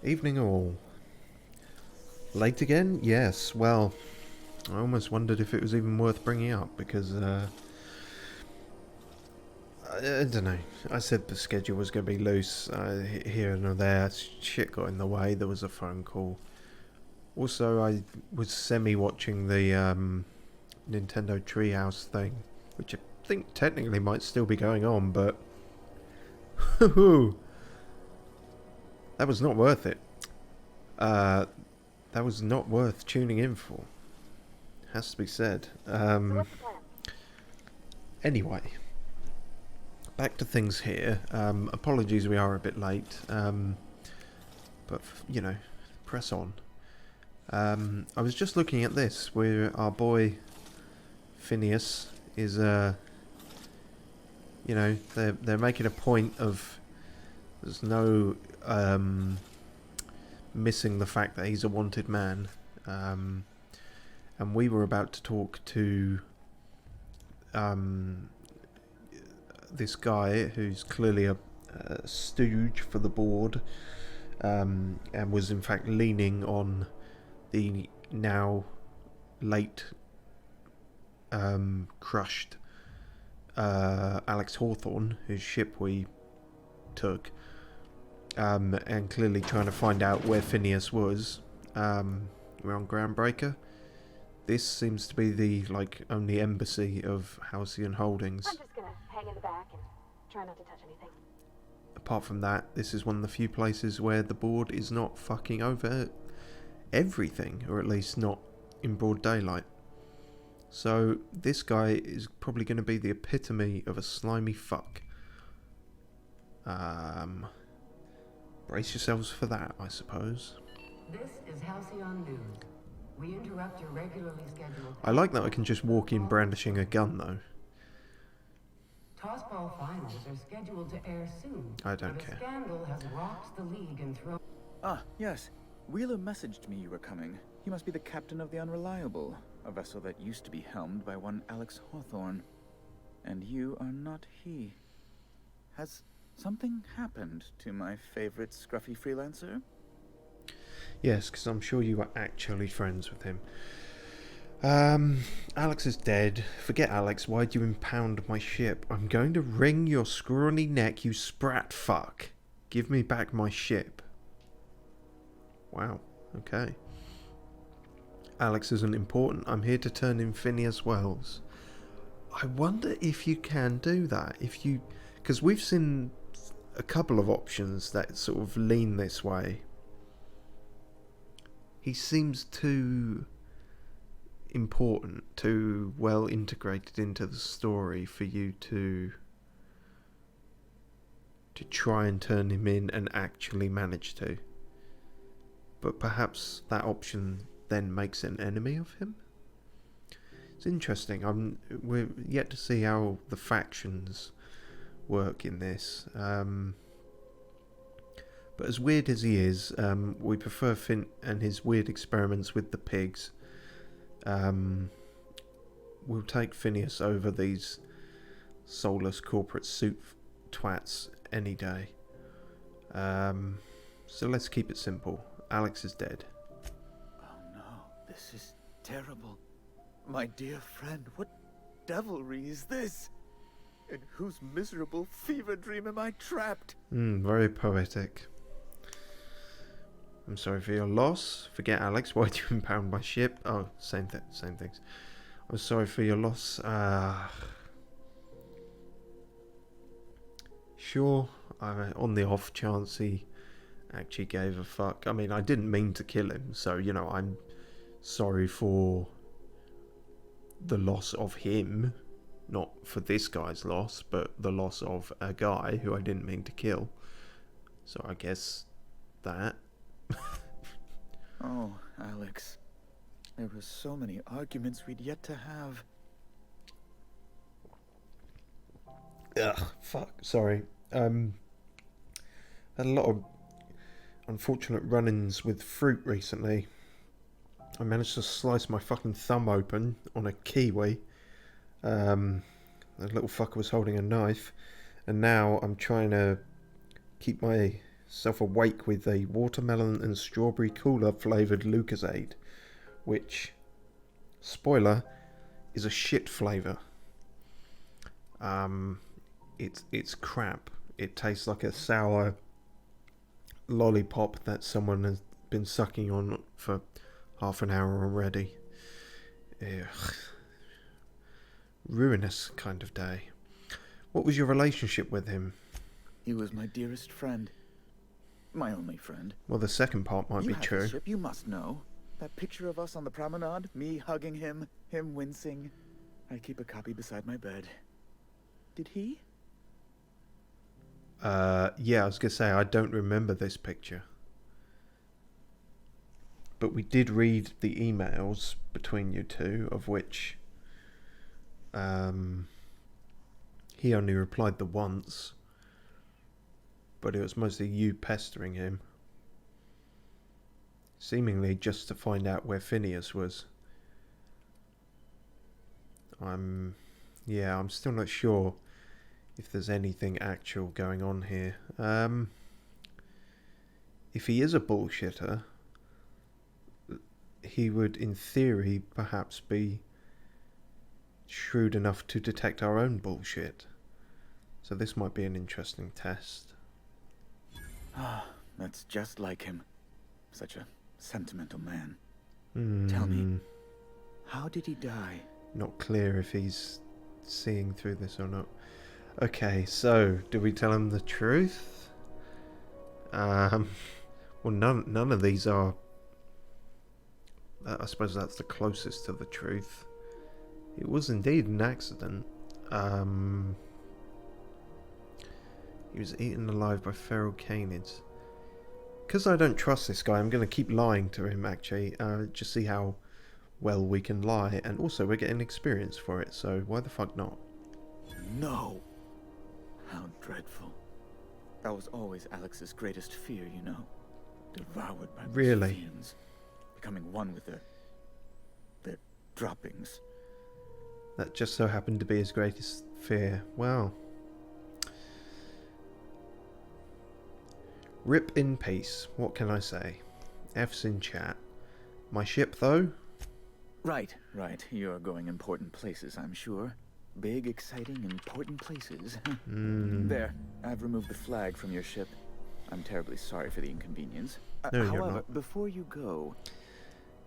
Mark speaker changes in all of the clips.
Speaker 1: Evening all. Late again? Yes, well, I almost wondered if it was even worth bringing up because, I don't know. I said the schedule was going to be loose here and there. Shit got in the way. There was a phone call. Also, I was semi-watching the Nintendo Treehouse thing, which I think technically might still be going on, but that was not worth it. That was not worth tuning in for. Has to be said. Anyway, back to things here. Apologies, we are a bit late, but you know, press on. I was just looking at this, where our boy Phineas is, you know, they're making a point of there's no missing the fact that he's a wanted man, and we were about to talk to this guy who's clearly a stooge for the board, and was in fact leaning on the now late crushed Alex Hawthorne, whose ship we took, and clearly trying to find out where Phineas was. We're on Groundbreaker. This seems to be the only embassy of Halcyon Holdings.
Speaker 2: I'm just gonna hang in the back and try not to touch anything.
Speaker 1: Apart from that, this is one of the few places where the board is not fucking over everything, or at least not in broad daylight. So this guy is probably going to be the epitome of a slimy fuck. Brace yourselves for that, I suppose.
Speaker 3: This is Halcyon News. We interrupt your regularly scheduled...
Speaker 1: I like that I can just walk in brandishing a gun, though.
Speaker 3: Tossball finals are scheduled to air soon.
Speaker 1: I don't
Speaker 3: but
Speaker 1: care.
Speaker 3: A scandal has rocked the league and thrown...
Speaker 4: Ah, yes. Wheeler messaged me you were coming. He must be the captain of the Unreliable, a vessel that used to be helmed by one Alex Hawthorne. And you are not he. Has something happened to my favorite scruffy freelancer?
Speaker 1: Yes, because I'm sure you are actually friends with him. Alex is dead. Forget Alex, why'd you impound my ship? I'm going to wring your scrawny neck, you sprat fuck. Give me back my ship. Wow, okay. Alex isn't important. I'm here to turn in Phineas Wells. I wonder if you can do that. If you... Because we've seen a couple of options that sort of lean this way. He seems too important, too well integrated into the story for you to try and turn him in and actually manage to. But perhaps that option then makes an enemy of him? It's interesting. We're yet to see how the factions work in this. But as weird as he is, we prefer Finn and his weird experiments with the pigs. We'll take Phineas over these soulless corporate suit twats any day. So let's keep it simple. Alex is dead.
Speaker 4: Oh no, this is terrible. My dear friend, what devilry is this? In whose miserable fever dream am I trapped?
Speaker 1: Very poetic. I'm sorry for your loss. Forget Alex, why'd you impound my ship? Oh, same things. I'm sorry for your loss. Sure, on the off chance he actually gave a fuck. I mean, I didn't mean to kill him, so, you know, I'm sorry for the loss of him. Not for this guy's loss, but the loss of a guy who I didn't mean to kill. So I guess that.
Speaker 4: Oh, Alex. There were so many arguments we'd yet to have.
Speaker 1: Ugh, fuck, sorry. Had a lot of unfortunate run-ins with fruit recently. I managed to slice my fucking thumb open on a kiwi. The little fucker was holding a knife, and now I'm trying to keep my self awake with a watermelon and strawberry cooler flavoured Lucozade, which, spoiler, is a shit flavour. It's crap. It tastes like a sour lollipop that someone has been sucking on for half an hour already. Ugh. Ruinous kind of day. What was your relationship with him?
Speaker 4: He was my dearest friend. My only friend.
Speaker 1: Well, the second part might
Speaker 4: You
Speaker 1: be
Speaker 4: have
Speaker 1: true.
Speaker 4: the ship, you must know. That picture of us on the promenade, me hugging him, him wincing. I keep a copy beside my bed. Did he?
Speaker 1: Yeah, I was going to say, I don't remember this picture. But we did read the emails between you two, of which he only replied the once. But it was mostly you pestering him. Seemingly just to find out where Phineas was. I'm still not sure if there's anything actual going on here. If he is a bullshitter, he would, in theory, perhaps be shrewd enough to detect our own bullshit. So this might be an interesting test.
Speaker 4: Ah, that's just like him. Such a sentimental man. Tell me, how did he die?
Speaker 1: Not clear if he's seeing through this or not. Okay, so do we tell him the truth? Well, none of these are. I suppose that's the closest to the truth. It was indeed an accident. He was eaten alive by feral canids. Because I don't trust this guy, I'm going to keep lying to him, actually. Just see how well we can lie. And also, we're getting experience for it, so why the fuck not?
Speaker 4: No. How dreadful. That was always Alex's greatest fear, you know. Devoured by
Speaker 1: Really?
Speaker 4: those fiends. Becoming one with their droppings.
Speaker 1: That just so happened to be his greatest fear. Well. Rip in peace. What can I say? F's in chat. My ship, though?
Speaker 4: Right. You're going important places, I'm sure. Big, exciting, important places. There, I've removed the flag from your ship. I'm terribly sorry for the inconvenience.
Speaker 1: No, you're
Speaker 4: however,
Speaker 1: not.
Speaker 4: before you go,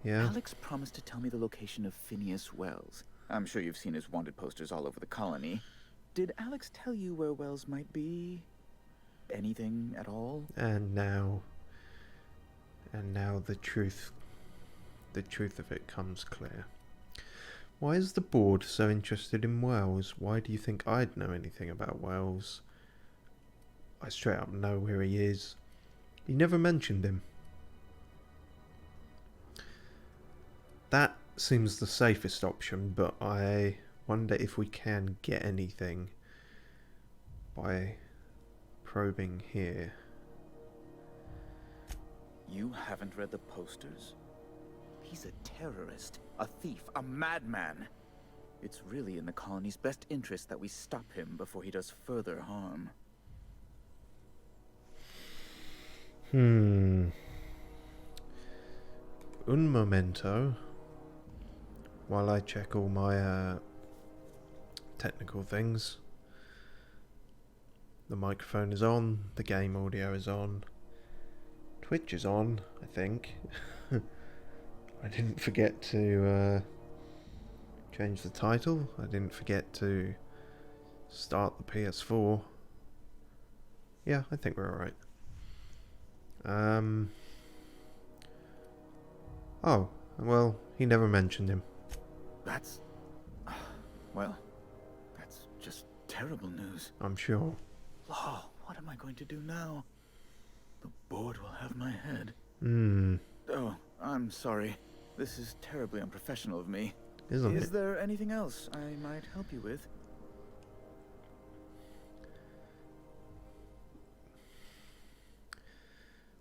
Speaker 1: Yeah?
Speaker 4: Alex promised to tell me the location of Phineas Wells. I'm sure you've seen his wanted posters all over the colony. Did Alex tell you where Wells might be? Anything at all?
Speaker 1: And now the truth of it comes clear. Why is the board so interested in Wells? Why do you think I'd know anything about Wells? I straight up know where he is. He never mentioned him. That seems the safest option, but I wonder if we can get anything by probing here.
Speaker 4: You haven't read the posters? He's a terrorist, a thief, a madman. It's really in the colony's best interest that we stop him before he does further harm.
Speaker 1: Un momento. While I check all my technical things. The microphone is on, the game audio is on, Twitch is on, I think. I didn't forget to change the title. I didn't forget to start the PS4. Yeah, I think we're alright. Oh, well, he never mentioned him.
Speaker 4: That's... well, that's just terrible news.
Speaker 1: I'm sure.
Speaker 4: Oh, what am I going to do now? The board will have my head. Oh, I'm sorry. This is terribly unprofessional of me.
Speaker 1: Isn't
Speaker 4: Is
Speaker 1: it?
Speaker 4: there anything else I might help you with?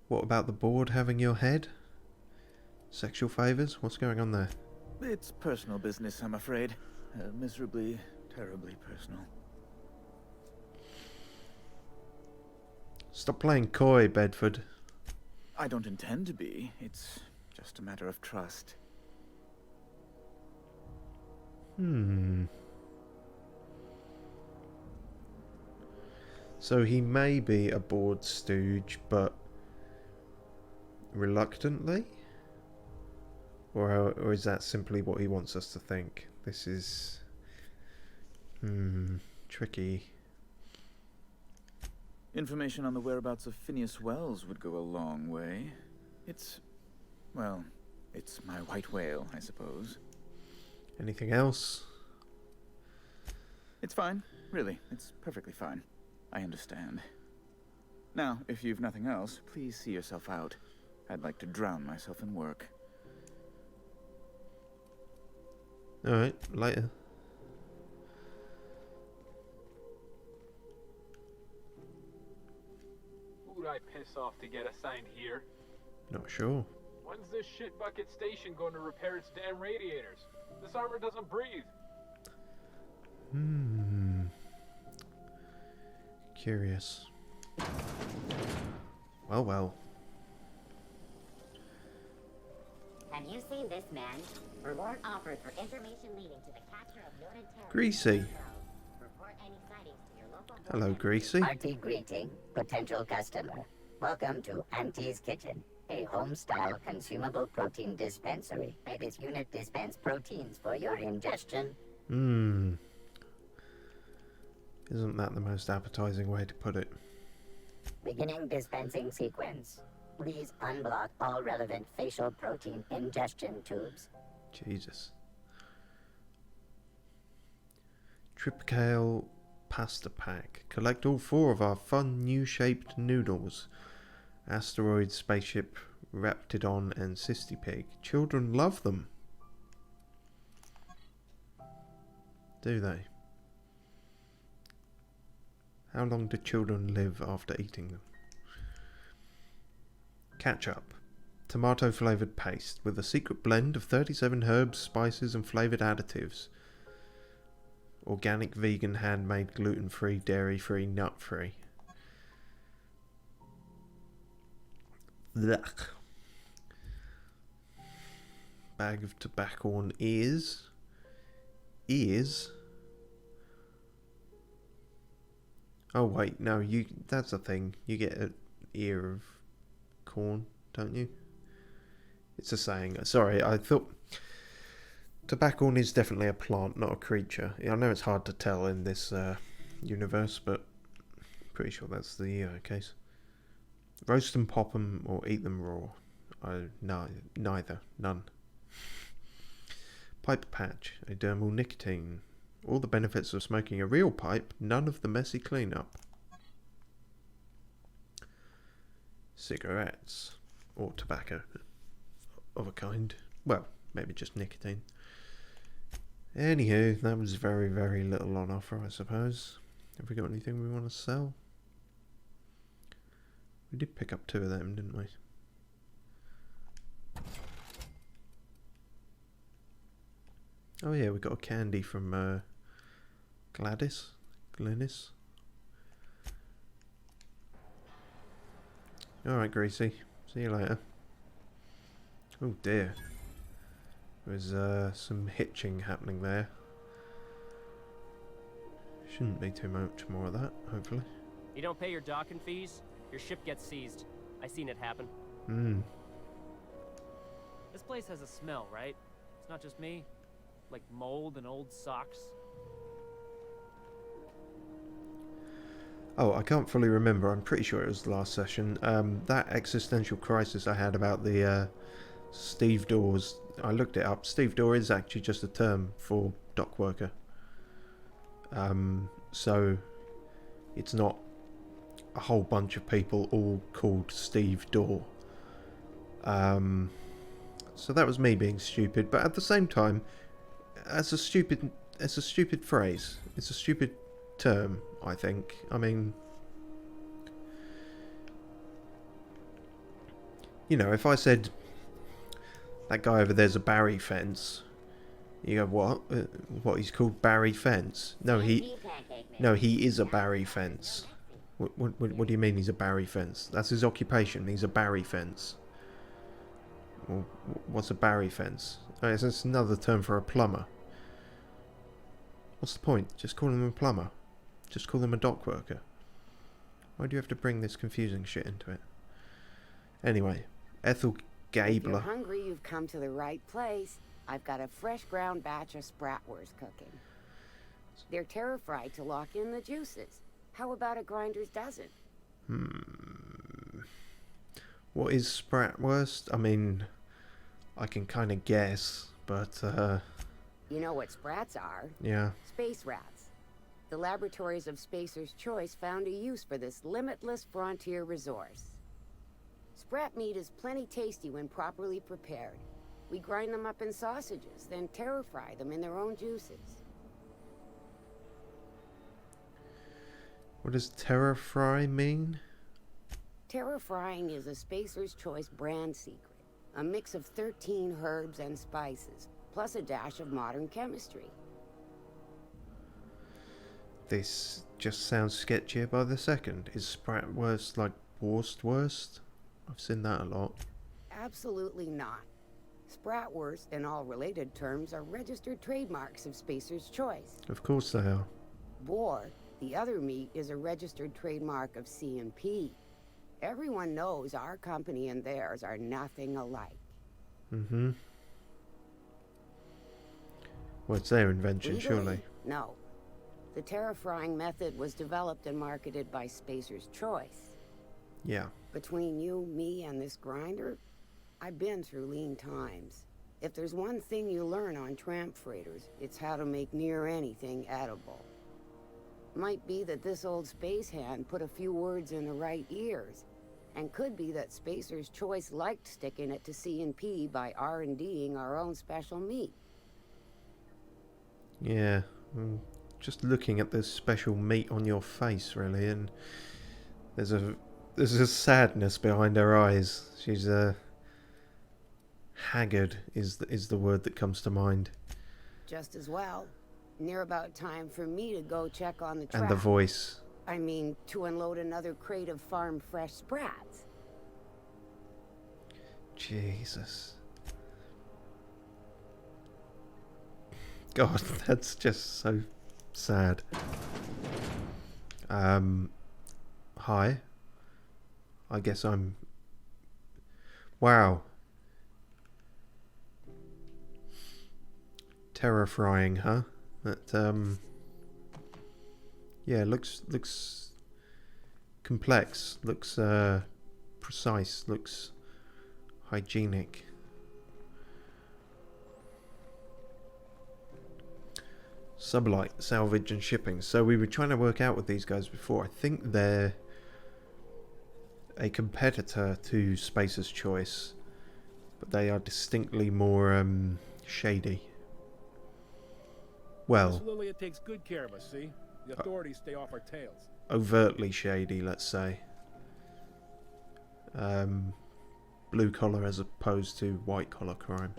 Speaker 1: What about the board having your head? Sexual favours? What's going on there?
Speaker 4: It's personal business, I'm afraid. Miserably, terribly personal.
Speaker 1: Stop playing coy, Bedford.
Speaker 4: I don't intend to be. It's just a matter of trust.
Speaker 1: So he may be a bored stooge, but reluctantly? Or is that simply what he wants us to think? This is... tricky.
Speaker 4: Information on the whereabouts of Phineas Wells would go a long way. Well, it's my white whale, I suppose.
Speaker 1: Anything else?
Speaker 4: It's fine. Really, it's perfectly fine. I understand. Now, if you've nothing else, please see yourself out. I'd like to drown myself in work.
Speaker 1: Alright, later.
Speaker 5: Who'd I piss off to get assigned here?
Speaker 1: Not sure.
Speaker 5: When's this shit bucket station going to repair its damn radiators? This armor doesn't breathe.
Speaker 1: Curious. Well, well.
Speaker 6: Have you seen this man? Reward offered for information leading to the capture of noted terrorists.
Speaker 1: Greasy.
Speaker 6: Report any sightings to your local
Speaker 1: Hello, Greasy.
Speaker 7: Hearty greeting, potential customer. Welcome to Auntie's Kitchen, a home-style consumable protein dispensary. May this unit dispense proteins for your ingestion.
Speaker 1: Isn't that the most appetizing way to put it?
Speaker 7: Beginning dispensing sequence. Please unblock all relevant facial protein ingestion tubes.
Speaker 1: Jesus. Tripcale pasta pack. Collect all 4 of our fun new shaped noodles. Asteroid, spaceship, Raptidon and Cystipig. Children love them. Do they? How long do children live after eating them? Ketchup. Tomato flavoured paste with a secret blend of 37 herbs, spices and flavoured additives. Organic, vegan, handmade, gluten-free, dairy-free, nut-free. Blech. Bag of tobacco on ears. Ears? Oh wait, no, that's a thing. You get an ear of corn, don't you? It's a saying. Sorry, I thought tobacco is definitely a plant, not a creature. I know it's hard to tell in this universe, but pretty sure that's the case. Roast them, pop them, or eat them raw. No, neither. None. Pipe patch. A dermal nicotine. All the benefits of smoking a real pipe, none of the messy cleanup. Cigarettes. Or tobacco. Of a kind. Well, maybe just nicotine. Anywho, that was very, very little on offer, I suppose. Have we got anything we want to sell? We did pick up 2 of them, didn't we? Oh yeah, we got a candy from Glennis. Alright, Greasy. See you later. Oh dear. There's some hitching happening there. Shouldn't be too much more of that, hopefully.
Speaker 8: You don't pay your docking fees, your ship gets seized. I seen it happen. This place has a smell, right? It's not just me. Like mold and old socks.
Speaker 1: Oh, I can't fully remember. I'm pretty sure it was the last session. That existential crisis I had about the Steve doors. I looked it up. Steve door is actually just a term for dock worker. So it's not a whole bunch of people all called Steve Door. So that was me being stupid, but at the same time, as a stupid phrase, it's a stupid term, I think. I mean, you know, if I said that guy over there's a Barry fence, you go, what? What, he's called Barry Fence? No, he is a Barry Fence. What do you mean he's a Barry fence? That's his occupation. He's a Barry fence. Well, what's a Barry fence? Oh, it's just another term for a plumber. What's the point? Just call him a plumber. Just call him a dock worker. Why do you have to bring this confusing shit into it? Anyway, Ethel
Speaker 3: If you're
Speaker 1: Gabler.
Speaker 3: hungry, you've come to the right place. I've got a fresh ground batch of spratwurst cooking. They're terra-fried to lock in the juices. How about a grinder's dozen?
Speaker 1: What is spratwurst? I mean, I can kind of guess, but
Speaker 3: You know what sprats are?
Speaker 1: yeah.
Speaker 3: Space rats. The laboratories of Spacer's Choice found a use for this limitless frontier resource. Sprat meat is plenty tasty when properly prepared. We grind them up in sausages, then terra-fry them in their own juices.
Speaker 1: What does terra fry mean?
Speaker 3: Terra-frying is a Spacer's Choice brand secret. A mix of 13 herbs and spices, plus a dash of modern chemistry.
Speaker 1: This just sounds sketchier by the second. Is spratwurst like Wurstwurst? I've seen that a lot.
Speaker 3: Absolutely not. Spratwurst and all related terms are registered trademarks of Spacer's Choice.
Speaker 1: Of course they are.
Speaker 3: Boar, the other meat, is a registered trademark of C&P. Everyone knows our company and theirs are nothing alike.
Speaker 1: Mm-hmm. Well, it's their invention,
Speaker 3: Legally?
Speaker 1: surely.
Speaker 3: No. The terra-frying method was developed and marketed by Spacer's Choice.
Speaker 1: Yeah.
Speaker 3: Between you, me, and this grinder, I've been through lean times. If there's one thing you learn on tramp freighters, it's how to make near anything edible. Might be that this old space hand put a few words in the right ears, and could be that Spacer's Choice liked sticking it to C&P by R&Ding our own special meat.
Speaker 1: Yeah. Just looking at this special meat on your face, really, and there's a sadness behind her eyes. She's haggard is the word that comes to mind.
Speaker 3: Just as well. Near about time for me to go check on the trap.
Speaker 1: And the voice.
Speaker 3: I mean, to unload another crate of farm fresh sprats.
Speaker 1: Jesus. God, that's just so sad. Hi. I guess I'm... Wow. Terra-frying, huh? That, yeah, looks complex, looks, precise, looks hygienic. Sublight, salvage and shipping. So we were trying to work out with these guys before. I think they're a competitor to Spacer's Choice, but they are distinctly more shady. Well,
Speaker 9: Miss Lilia takes good care of us, see? The authorities stay off our tails.
Speaker 1: overtly shady, let's say. Blue collar as opposed to white collar crime.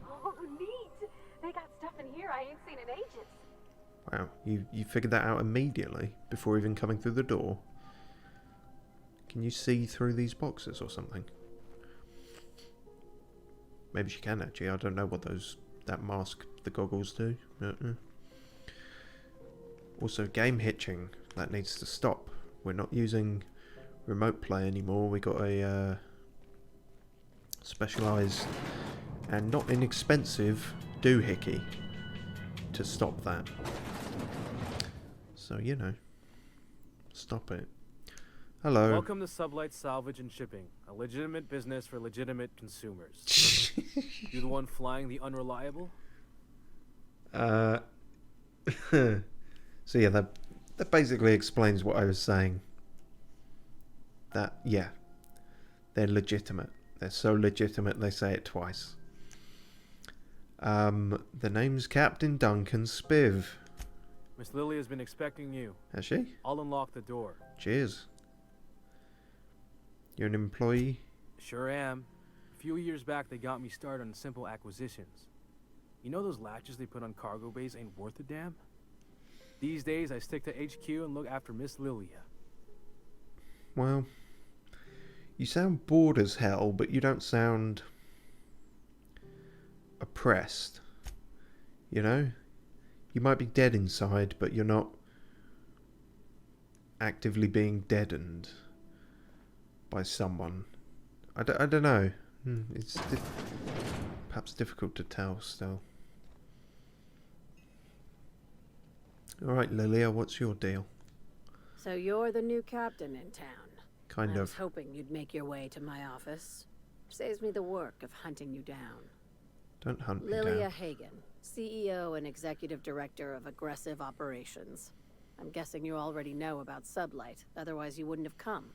Speaker 2: Oh, neat! They got stuff in here I ain't seen in ages.
Speaker 1: Wow, you figured that out immediately before even coming through the door. Can you see through these boxes or something? Maybe she can actually. I don't know what that mask, the goggles do. Also, game hitching. That needs to stop. We're not using remote play anymore. We got a specialised and not inexpensive doohickey to stop that. So, you know, stop it. Hello.
Speaker 8: Welcome to Sublight Salvage and Shipping, a legitimate business for legitimate consumers. You the one flying the Unreliable?
Speaker 1: So yeah, that basically explains what I was saying. That, yeah, they're legitimate. They're so legitimate they say it twice. The name's Captain Duncan Spiv.
Speaker 8: Miss Lily has been expecting you.
Speaker 1: Has she?
Speaker 8: I'll unlock the door.
Speaker 1: Cheers. You're an employee?
Speaker 8: Sure am. A few years back, they got me started on simple acquisitions. You know those latches they put on cargo bays ain't worth a damn? These days, I stick to HQ and look after Miss Lilia.
Speaker 1: Well, you sound bored as hell, but you don't sound oppressed. You know? You might be dead inside, but you're not actively being deadened by someone. I don't know. It's perhaps difficult to tell still. Alright, Lilia, what's your deal?
Speaker 10: So you're the new captain in town.
Speaker 1: Kind
Speaker 10: I
Speaker 1: of.
Speaker 10: was hoping you'd make your way to my office. Saves me the work of hunting you down.
Speaker 1: Don't hunt me
Speaker 10: Lilia
Speaker 1: down.
Speaker 10: Hagen, CEO and Executive Director of Aggressive Operations. I'm guessing you already know about Sublight, otherwise you wouldn't have come.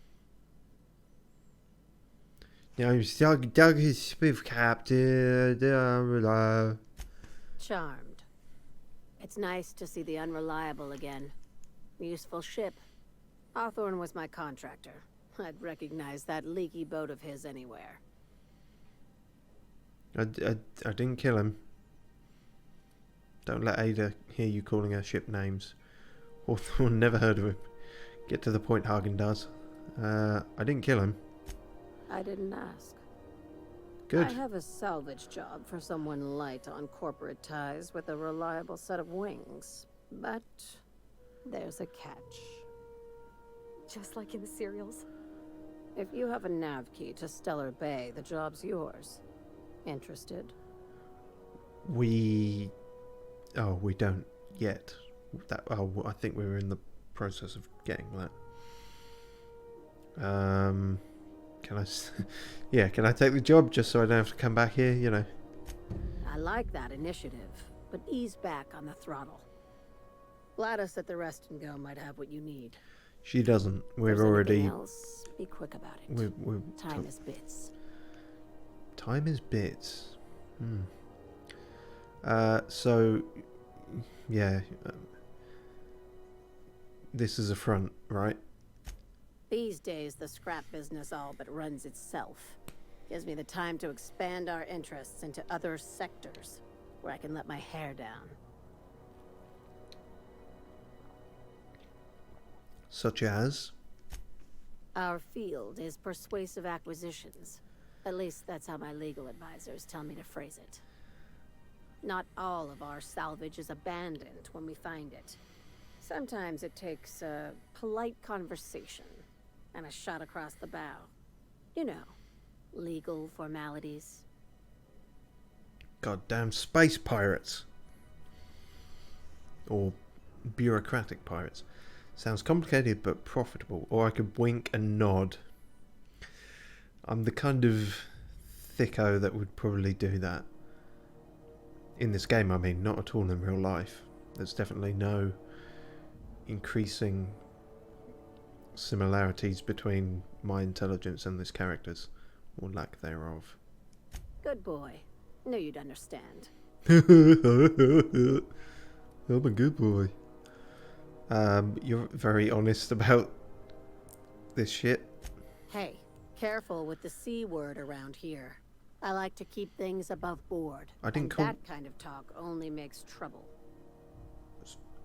Speaker 1: I'm Doug Smith, Captain.
Speaker 10: Charmed. It's nice to see the Unreliable again. Useful ship. Hawthorne was my contractor. I'd recognize that leaky boat of his anywhere.
Speaker 1: I didn't kill him. Don't let Ada hear you calling her ship names. Hawthorne, never heard of him. Get to the point, Hagen does. I didn't kill him.
Speaker 10: I didn't ask.
Speaker 1: Good.
Speaker 10: I have a salvage job for someone light on corporate ties with a reliable set of wings. But there's a catch.
Speaker 2: Just like in the serials.
Speaker 10: If you have a nav key to Stellar Bay, the job's yours. Interested?
Speaker 1: We don't yet. I think we were in the process of getting that. Can I? Yeah, can I take the job just so I don't have to come back here? You know.
Speaker 10: I like that initiative, but ease back on the throttle. Gladys at the Rest and Go might have what you need.
Speaker 1: She doesn't. We've
Speaker 10: If there's
Speaker 1: already.
Speaker 10: anything else, be quick about it. Time is bits.
Speaker 1: Time is bits. So, yeah. This is a front, right?
Speaker 10: These days, the scrap business all but runs itself. Gives me the time to expand our interests into other sectors, where I can let my hair down.
Speaker 1: Such as?
Speaker 10: Our field is persuasive acquisitions. At least that's how my legal advisors tell me to phrase it. Not all of our salvage is abandoned when we find it. Sometimes it takes a polite conversation and a shot across the bow. You know, legal formalities.
Speaker 1: Goddamn space pirates. Or bureaucratic pirates. Sounds complicated but profitable. Or I could wink and nod. I'm the kind of thicko that would probably do that. In this game, I mean, not at all in real life. There's definitely no increasing similarities between my intelligence and this character's, or lack thereof.
Speaker 10: Good boy. Knew you'd understand.
Speaker 1: I'm a good boy. You're very honest about this shit.
Speaker 10: Hey, careful with the C word around here. I like to keep things above board.
Speaker 1: I didn't
Speaker 10: and
Speaker 1: call...
Speaker 10: that kind of talk only makes trouble.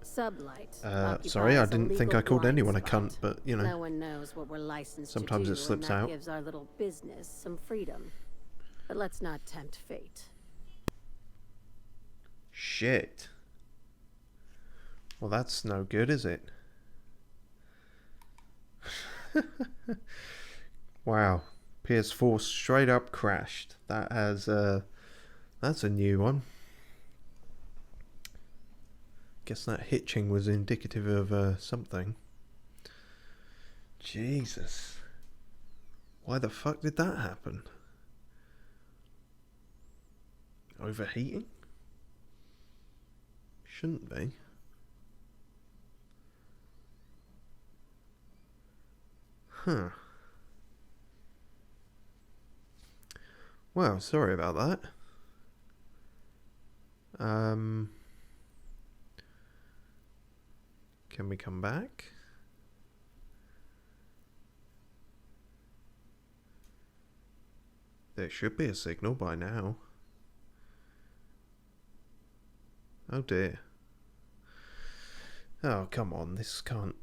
Speaker 10: Sublight.
Speaker 1: Sorry, I
Speaker 10: occupies a
Speaker 1: didn't think
Speaker 10: legal
Speaker 1: I called
Speaker 10: blind
Speaker 1: anyone a
Speaker 10: spot.
Speaker 1: cunt, but, you know.
Speaker 10: No one knows what we're licensed
Speaker 1: sometimes
Speaker 10: to
Speaker 1: it
Speaker 10: do,
Speaker 1: slips
Speaker 10: and that
Speaker 1: out.
Speaker 10: gives our little business some freedom. But let's not tempt fate.
Speaker 1: Shit. Well, that's no good, is it? Wow. PS4 straight up crashed. That has, that's a new one. Guess that hitching was indicative of, something. Jesus. Why the fuck did that happen? Overheating? Shouldn't be. Huh. Well, sorry about that. Can we come back? There should be a signal by now. Oh dear. Oh, come on, this can't...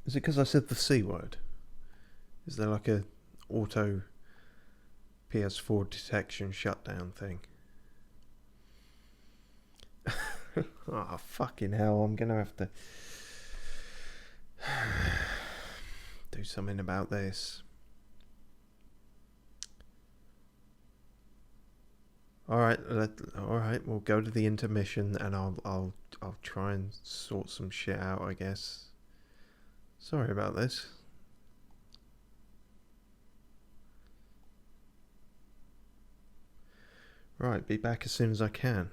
Speaker 1: Is it because I said the C word? Is there like a auto PS4 detection shutdown thing? Oh, fucking hell, I'm gonna have to do something about this. Alright, we'll go to the intermission and I'll try and sort some shit out, I guess. Sorry about this. Right, be back as soon as I can.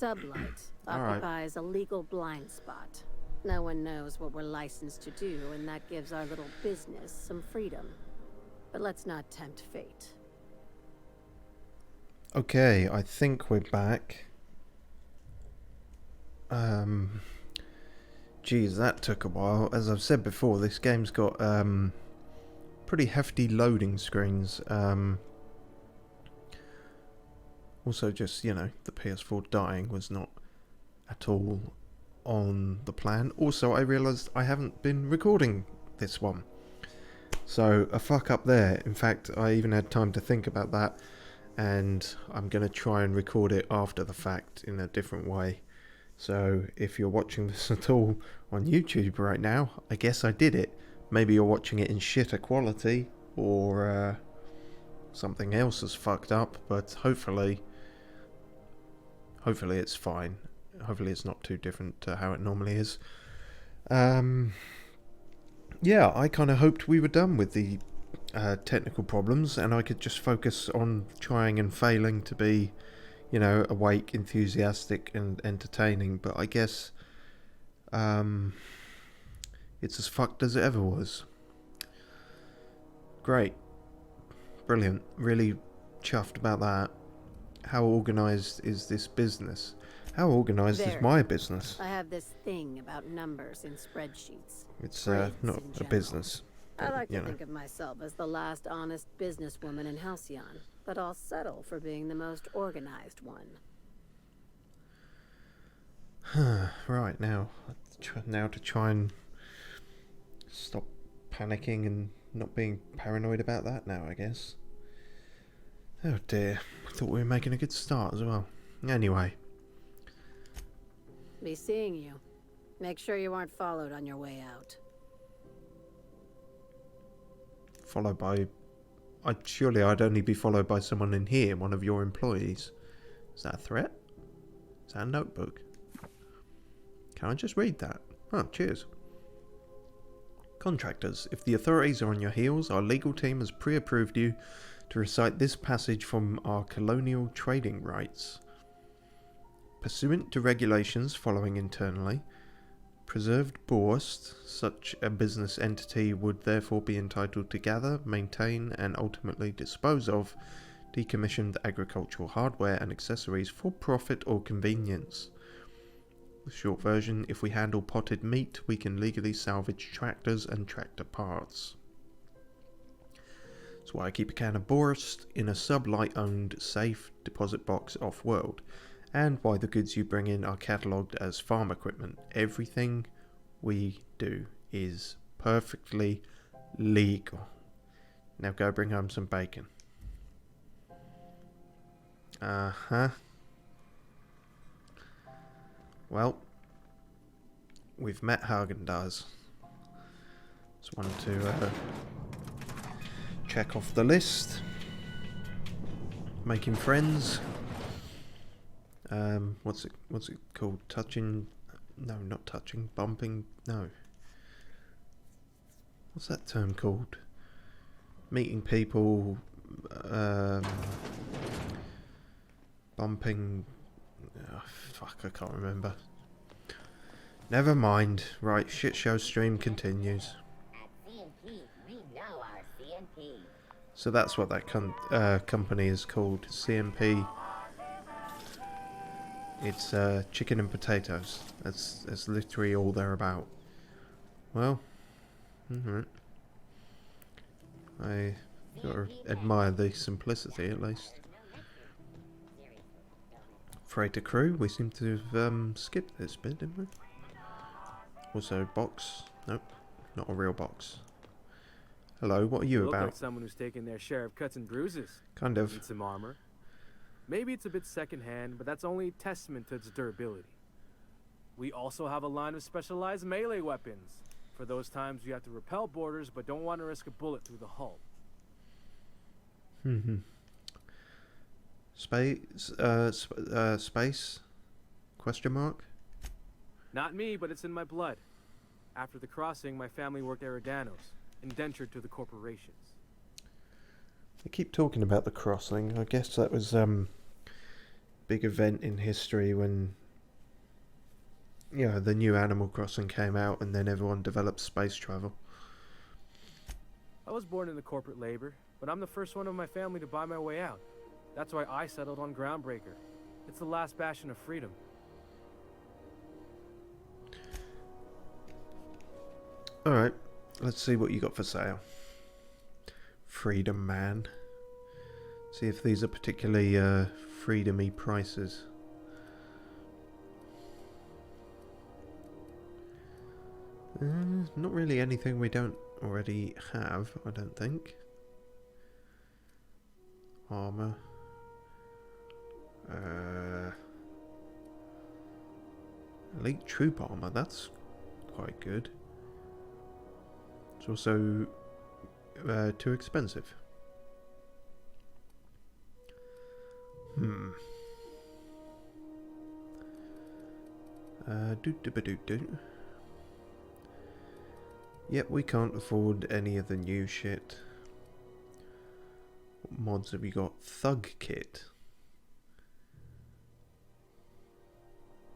Speaker 10: Sublight
Speaker 1: All right.
Speaker 10: occupies a legal blind spot. No one knows what we're licensed to do, and that gives our little business some freedom. But let's not tempt fate.
Speaker 1: Okay, I think we're back. Geez, that took a while. As I've said before, this game's got pretty hefty loading screens. Also, just, you know, the PS4 dying was not at all on the plan. Also, I realised I haven't been recording this one. So, a fuck up there. In fact, I even had time to think about that. And I'm going to try and record it after the fact in a different way. So, if you're watching this at all on YouTube right now, I guess I did it. Maybe you're watching it in shitter quality, or something else is fucked up, but hopefully it's fine. Hopefully it's not too different to how it normally is. Yeah, I kind of hoped we were done with the technical problems and I could just focus on trying and failing to be, you know, awake, enthusiastic and entertaining, but I guess it's as fucked as it ever was. Great. Brilliant. Really chuffed about that. How organised is this business? How organised is my business?
Speaker 10: I have this thing about numbers in spreadsheets.
Speaker 1: It's
Speaker 10: Grids
Speaker 1: not
Speaker 10: in
Speaker 1: a
Speaker 10: general.
Speaker 1: business.
Speaker 10: I
Speaker 1: But,
Speaker 10: like
Speaker 1: you
Speaker 10: to
Speaker 1: know.
Speaker 10: think of myself as the last honest businesswoman in Halcyon, but I'll settle for being the most organized one.
Speaker 1: Right, now to try and stop panicking and not being paranoid about that now, I guess. Oh dear, I thought we were making a good start as well. Anyway.
Speaker 10: Be seeing you. Make sure you aren't followed on your way out.
Speaker 1: Followed by... surely I'd only be followed by someone in here, one of your employees. Is that a threat? Is that a notebook? Can I just read that? Oh, cheers. Contractors, if the authorities are on your heels, our legal team has pre-approved you to recite this passage from our colonial trading rights. Pursuant to regulations following internally, preserved bourse, such a business entity would therefore be entitled to gather, maintain, and ultimately dispose of decommissioned agricultural hardware and accessories for profit or convenience. The short version, if we handle potted meat, we can legally salvage tractors and tractor parts. That's why I keep a can of borscht in a Sublight-owned safe deposit box off-world, and why the goods you bring in are catalogued as farm equipment. Everything we do is perfectly legal. Now go bring home some bacon. Well, we've met Hagen-Dazs. Just wanted to check off the list. Making friends. What's it called? Touching? No, not touching. Bumping? No. What's that term called? Meeting people. Bumping. Oh, fuck, I can't remember. Never mind. Right, shit show stream continues.
Speaker 6: At CNP, we know our CNP.
Speaker 1: So that's what that company is called, CNP. It's chicken and potatoes. That's literally all they're about. Well, alright. I gotta admire the simplicity at least. Freighter crew, we seem to have skipped this bit, didn't we? Also, box. Nope, not a real box. Hello, what are you
Speaker 8: Look
Speaker 1: about?
Speaker 8: like someone who's taken their share of cuts and bruises.
Speaker 1: Kind of.
Speaker 8: Need some armor. Maybe it's a bit secondhand, but that's only a testament to its durability. We also have a line of specialized melee weapons for those times you have to repel boarders but don't want to risk a bullet through the hull.
Speaker 1: Space? Question mark?
Speaker 8: Not me, but it's in my blood. After the crossing, my family worked Eridanos, indentured to the corporations.
Speaker 1: They keep talking about the crossing. I guess that was big event in history when, you know, the new Animal Crossing came out and then everyone developed space travel.
Speaker 8: I was born into corporate labor, but I'm the first one of my family to buy my way out. That's why I settled on Groundbreaker. It's the last bastion of freedom.
Speaker 1: Alright, let's see what you got for sale. Freedom Man. See if these are particularly freedom-y prices. Not really anything we don't already have, I don't think. Armor. Elite troop armor, that's quite good. It's also too expensive. Do. Yep, we can't afford any of the new shit. What mods have we got? Thug Kit.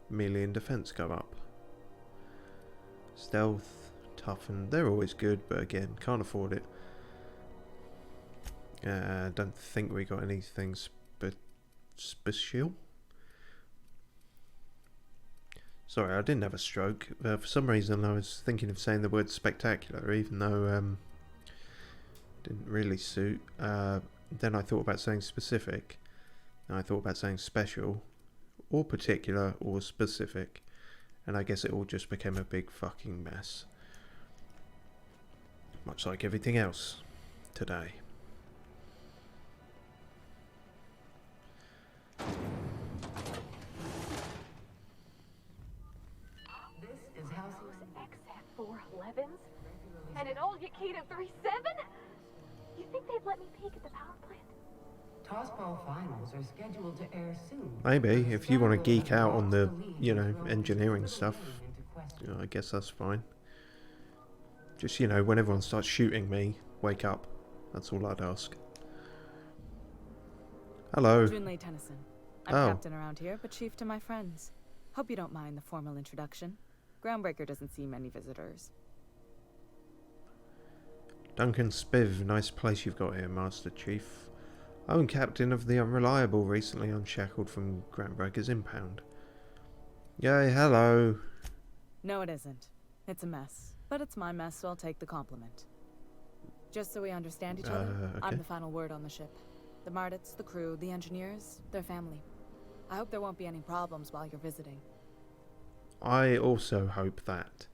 Speaker 1: Melee and defense go up. Stealth, toughen, they're always good, but again, can't afford it. Don't think we got anything special. Sorry, I didn't have a stroke. For some reason I was thinking of saying the word spectacular, even though didn't really suit. Then I thought about saying specific. And I thought about saying special, or particular, or specific. And I guess it all just became a big fucking mess. Much like everything else today.
Speaker 2: XF411s? And an old Yakita 37? You think they'd let me peek at the power plant?
Speaker 3: Tossball finals are scheduled to air soon.
Speaker 1: Maybe, if you want to geek out on the, you know, engineering stuff, you know, I guess that's fine. Just, you know, when everyone starts shooting me, wake up. That's all I'd ask. Hello.
Speaker 11: Junlei Tennyson. I'm captain around here, but chief to my friends. Hope you don't mind the formal introduction. Groundbreaker doesn't see many visitors.
Speaker 1: Duncan Spiv, nice place you've got here, Master Chief. I'm captain of the Unreliable, recently unshackled from Groundbreaker's impound. Yay, hello.
Speaker 11: No, it isn't. It's a mess. But it's my mess, so I'll take the compliment. Just so we understand each other,
Speaker 1: okay.
Speaker 11: I'm the final word on the ship. The Mardits, the crew, the engineers, their family. I hope there won't be any problems while you're visiting.
Speaker 1: I also hope that.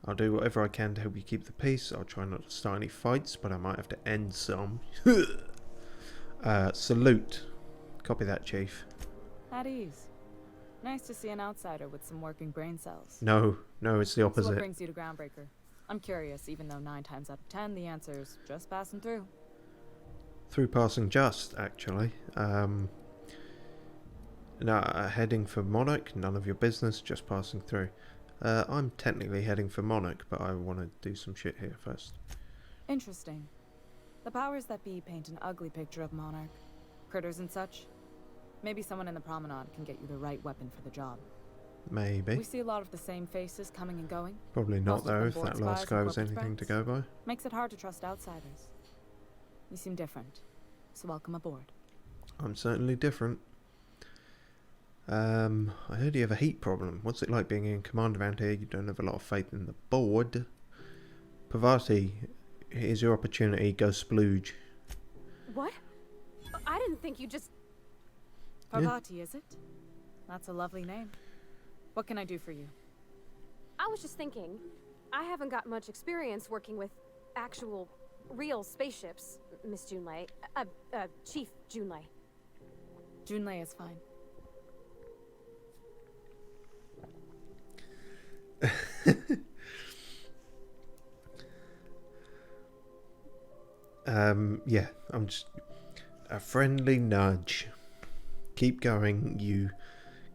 Speaker 1: I'll do whatever I can to help you keep the peace. I'll try not to start any fights, but I might have to end some. Salute. Copy that, Chief.
Speaker 11: At ease. Nice to see an outsider with some working brain cells.
Speaker 1: No, it's the
Speaker 11: So
Speaker 1: opposite.
Speaker 11: what brings you to Groundbreaker? I'm curious, even though 9 times out of 10 the answer's just passing through.
Speaker 1: Through passing just, actually. Heading for Monarch, none of your business, just passing through. I'm technically heading for Monarch, but I want to do some shit here first.
Speaker 11: Interesting. The powers that be paint an ugly picture of Monarch. Critters and such. Maybe someone in the promenade can get you the right weapon for the job.
Speaker 1: Maybe.
Speaker 11: We see a lot of the same faces coming and going.
Speaker 1: Probably not,
Speaker 11: Most of
Speaker 1: though,
Speaker 11: them
Speaker 1: if
Speaker 11: board
Speaker 1: that last
Speaker 11: spies
Speaker 1: guy
Speaker 11: and
Speaker 1: was
Speaker 11: corporate
Speaker 1: anything to
Speaker 11: friends.
Speaker 1: go by.
Speaker 11: Makes it hard to trust outsiders. You seem different, so welcome aboard.
Speaker 1: I'm certainly different. I heard you have a heat problem. What's it like being in command around here? You don't have a lot of faith in the board. Pavati, here's your opportunity. Go splooge.
Speaker 2: What? I didn't think you just...
Speaker 11: Parvati, is it? That's a lovely name. What can I do for you?
Speaker 2: I was just thinking, I haven't got much experience working with actual, real spaceships, Miss Junlei. Chief Junlei.
Speaker 11: Junlei is fine.
Speaker 1: Yeah, I'm just... A friendly nudge. Keep going, you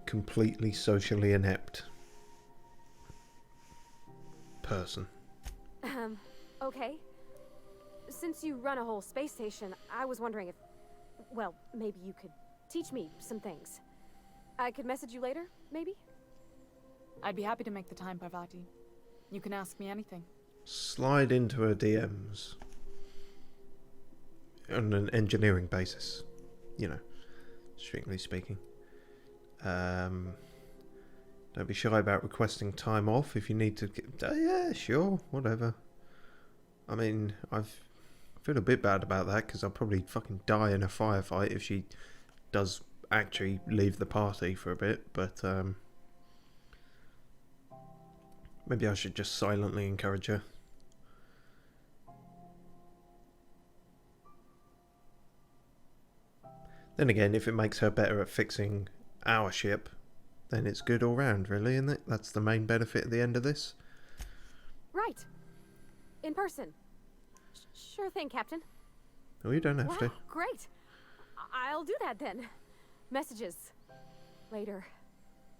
Speaker 1: completely socially inept person.
Speaker 2: Okay. Since you run a whole space station, I was wondering if, well, maybe you could teach me some things. I could message you later, maybe?
Speaker 11: I'd be happy to make the time, Parvati. You can ask me anything.
Speaker 1: Slide into her DMs on an engineering basis, you know, strictly speaking. Don't be shy about requesting time off if you need to. Yeah, sure, whatever. I mean, I feel a bit bad about that because I'll probably fucking die in a firefight if she does actually leave the party for a bit, but maybe I should just silently encourage her. Then again, if it makes her better at fixing our ship, then it's good all round, really, isn't it? That's the main benefit at the end of this.
Speaker 2: Right. In person. Sure thing, Captain.
Speaker 1: Oh, you don't have to.
Speaker 2: Great. I'll do that then. Messages. Later.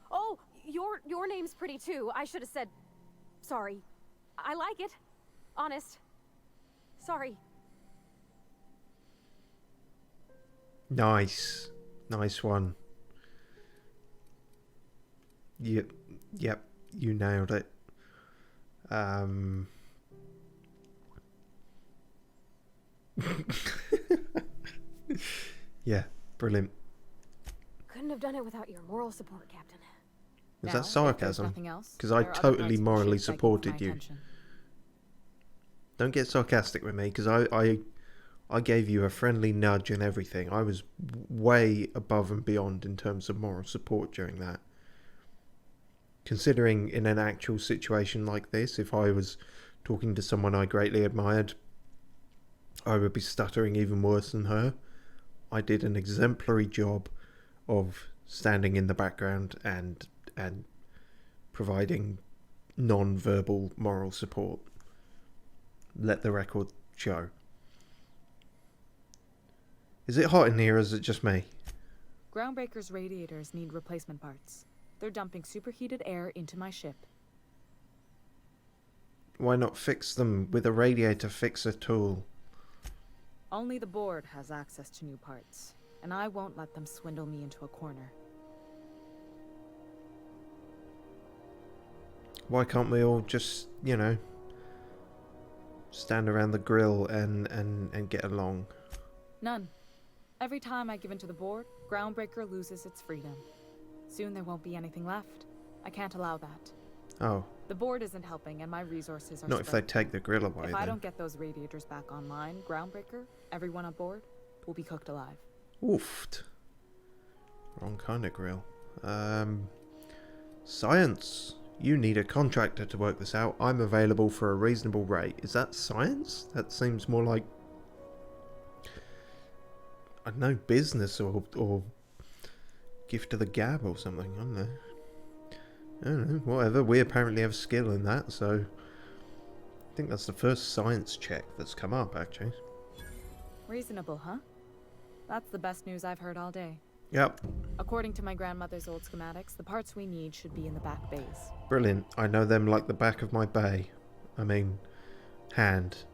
Speaker 2: Oh, your name's pretty too. I should have said sorry. I like it. Honest. Sorry.
Speaker 1: Nice. Nice one. Yep, you nailed it. Yeah, brilliant.
Speaker 2: Couldn't have done it without your moral support, Captain.
Speaker 1: Was
Speaker 11: Now,
Speaker 1: that sarcasm? Because I totally morally supported you. Don't get sarcastic with me, because I gave you a friendly nudge and everything. I was way above and beyond in terms of moral support during that. Considering in an actual situation like this, if I was talking to someone I greatly admired, I would be stuttering even worse than her. I did an exemplary job of standing in the background and providing non-verbal moral support. Let the record show. Is it hot in here, or is it just me?
Speaker 11: Groundbreaker's radiators need replacement parts. They're dumping superheated air into my ship.
Speaker 1: Why not fix them with a radiator fixer tool?
Speaker 11: Only the board has access to new parts, and I won't let them swindle me into a corner.
Speaker 1: Why can't we all just, you know, stand around the grill and get along?
Speaker 11: None. Every time I give in to the board, Groundbreaker loses its freedom. Soon there won't be anything left. I can't allow that.
Speaker 1: Oh.
Speaker 11: The board isn't helping, and my resources are
Speaker 1: Not if they take the grill away,
Speaker 11: If
Speaker 1: then.
Speaker 11: I don't get those radiators back online, Groundbreaker, everyone on board, will be cooked alive.
Speaker 1: Oofed. Wrong kind of grill. Science. You need a contractor to work this out. I'm available for a reasonable rate. Is that science? That seems more like, I don't know, business or gift of the gab or something. I don't know, whatever. We apparently have skill in that, so I think that's the first science check that's come up, actually.
Speaker 11: Reasonable, huh? That's the best news I've heard all day.
Speaker 1: Yep.
Speaker 11: According to my grandmother's old schematics, the parts we need should be in the back bays.
Speaker 1: Brilliant. I know them like the back of my bay. I mean, hand.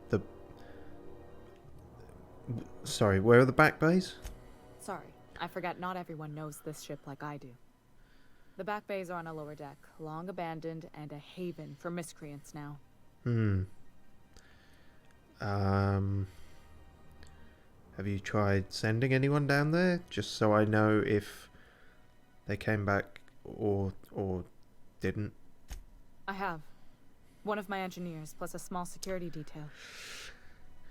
Speaker 1: Sorry, where are the back bays?
Speaker 11: Sorry, I forgot not everyone knows this ship like I do. The back bays are on a lower deck, long abandoned and a haven for miscreants now.
Speaker 1: Have you tried sending anyone down there? Just so I know if they came back or didn't.
Speaker 11: I have. One of my engineers, plus a small security detail.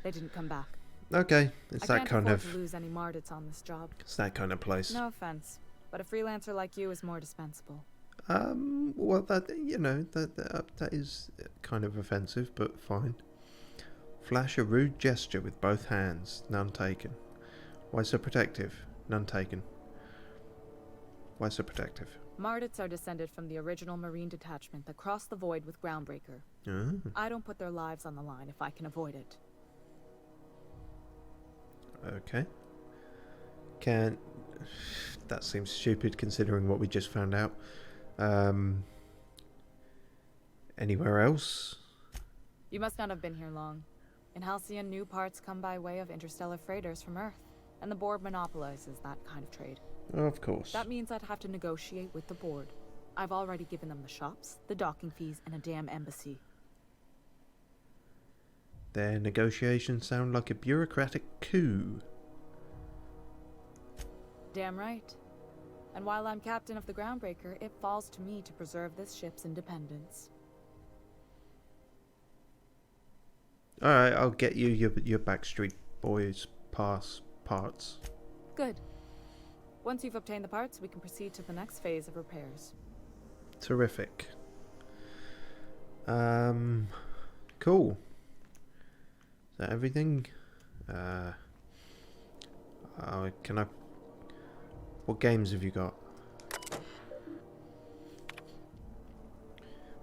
Speaker 11: They didn't come back.
Speaker 1: Okay, it's that kind of...
Speaker 11: I can't afford to lose any Mardits on this job.
Speaker 1: It's that kind of place.
Speaker 11: No offense, but a freelancer like you is more dispensable.
Speaker 1: Well, that, you know, that is kind of offensive, but fine. Flash a rude gesture with both hands, none taken. Why so protective? None taken. Why so protective?
Speaker 11: Mardits are descended from the original Marine detachment that crossed the void with Groundbreaker.
Speaker 1: Oh.
Speaker 11: I don't put their lives on the line if I can avoid it.
Speaker 1: Okay. That seems stupid considering what we just found out. Anywhere else?
Speaker 11: You must not have been here long. In Halcyon, new parts come by way of interstellar freighters from Earth. and the board monopolizes that kind of trade.
Speaker 1: Of course.
Speaker 11: That means I'd have to negotiate with the board. I've already given them the shops, the docking fees, and a damn embassy.
Speaker 1: Their negotiations sound like a bureaucratic coup.
Speaker 11: Damn right. And while I'm captain of the Groundbreaker, it falls to me to preserve this ship's independence.
Speaker 1: Alright, I'll get you your Backstreet Boys parts.
Speaker 11: Good. Once you've obtained the parts, we can proceed to the next phase of repairs.
Speaker 1: Terrific. Cool. Is that everything? Can I... What games have you got?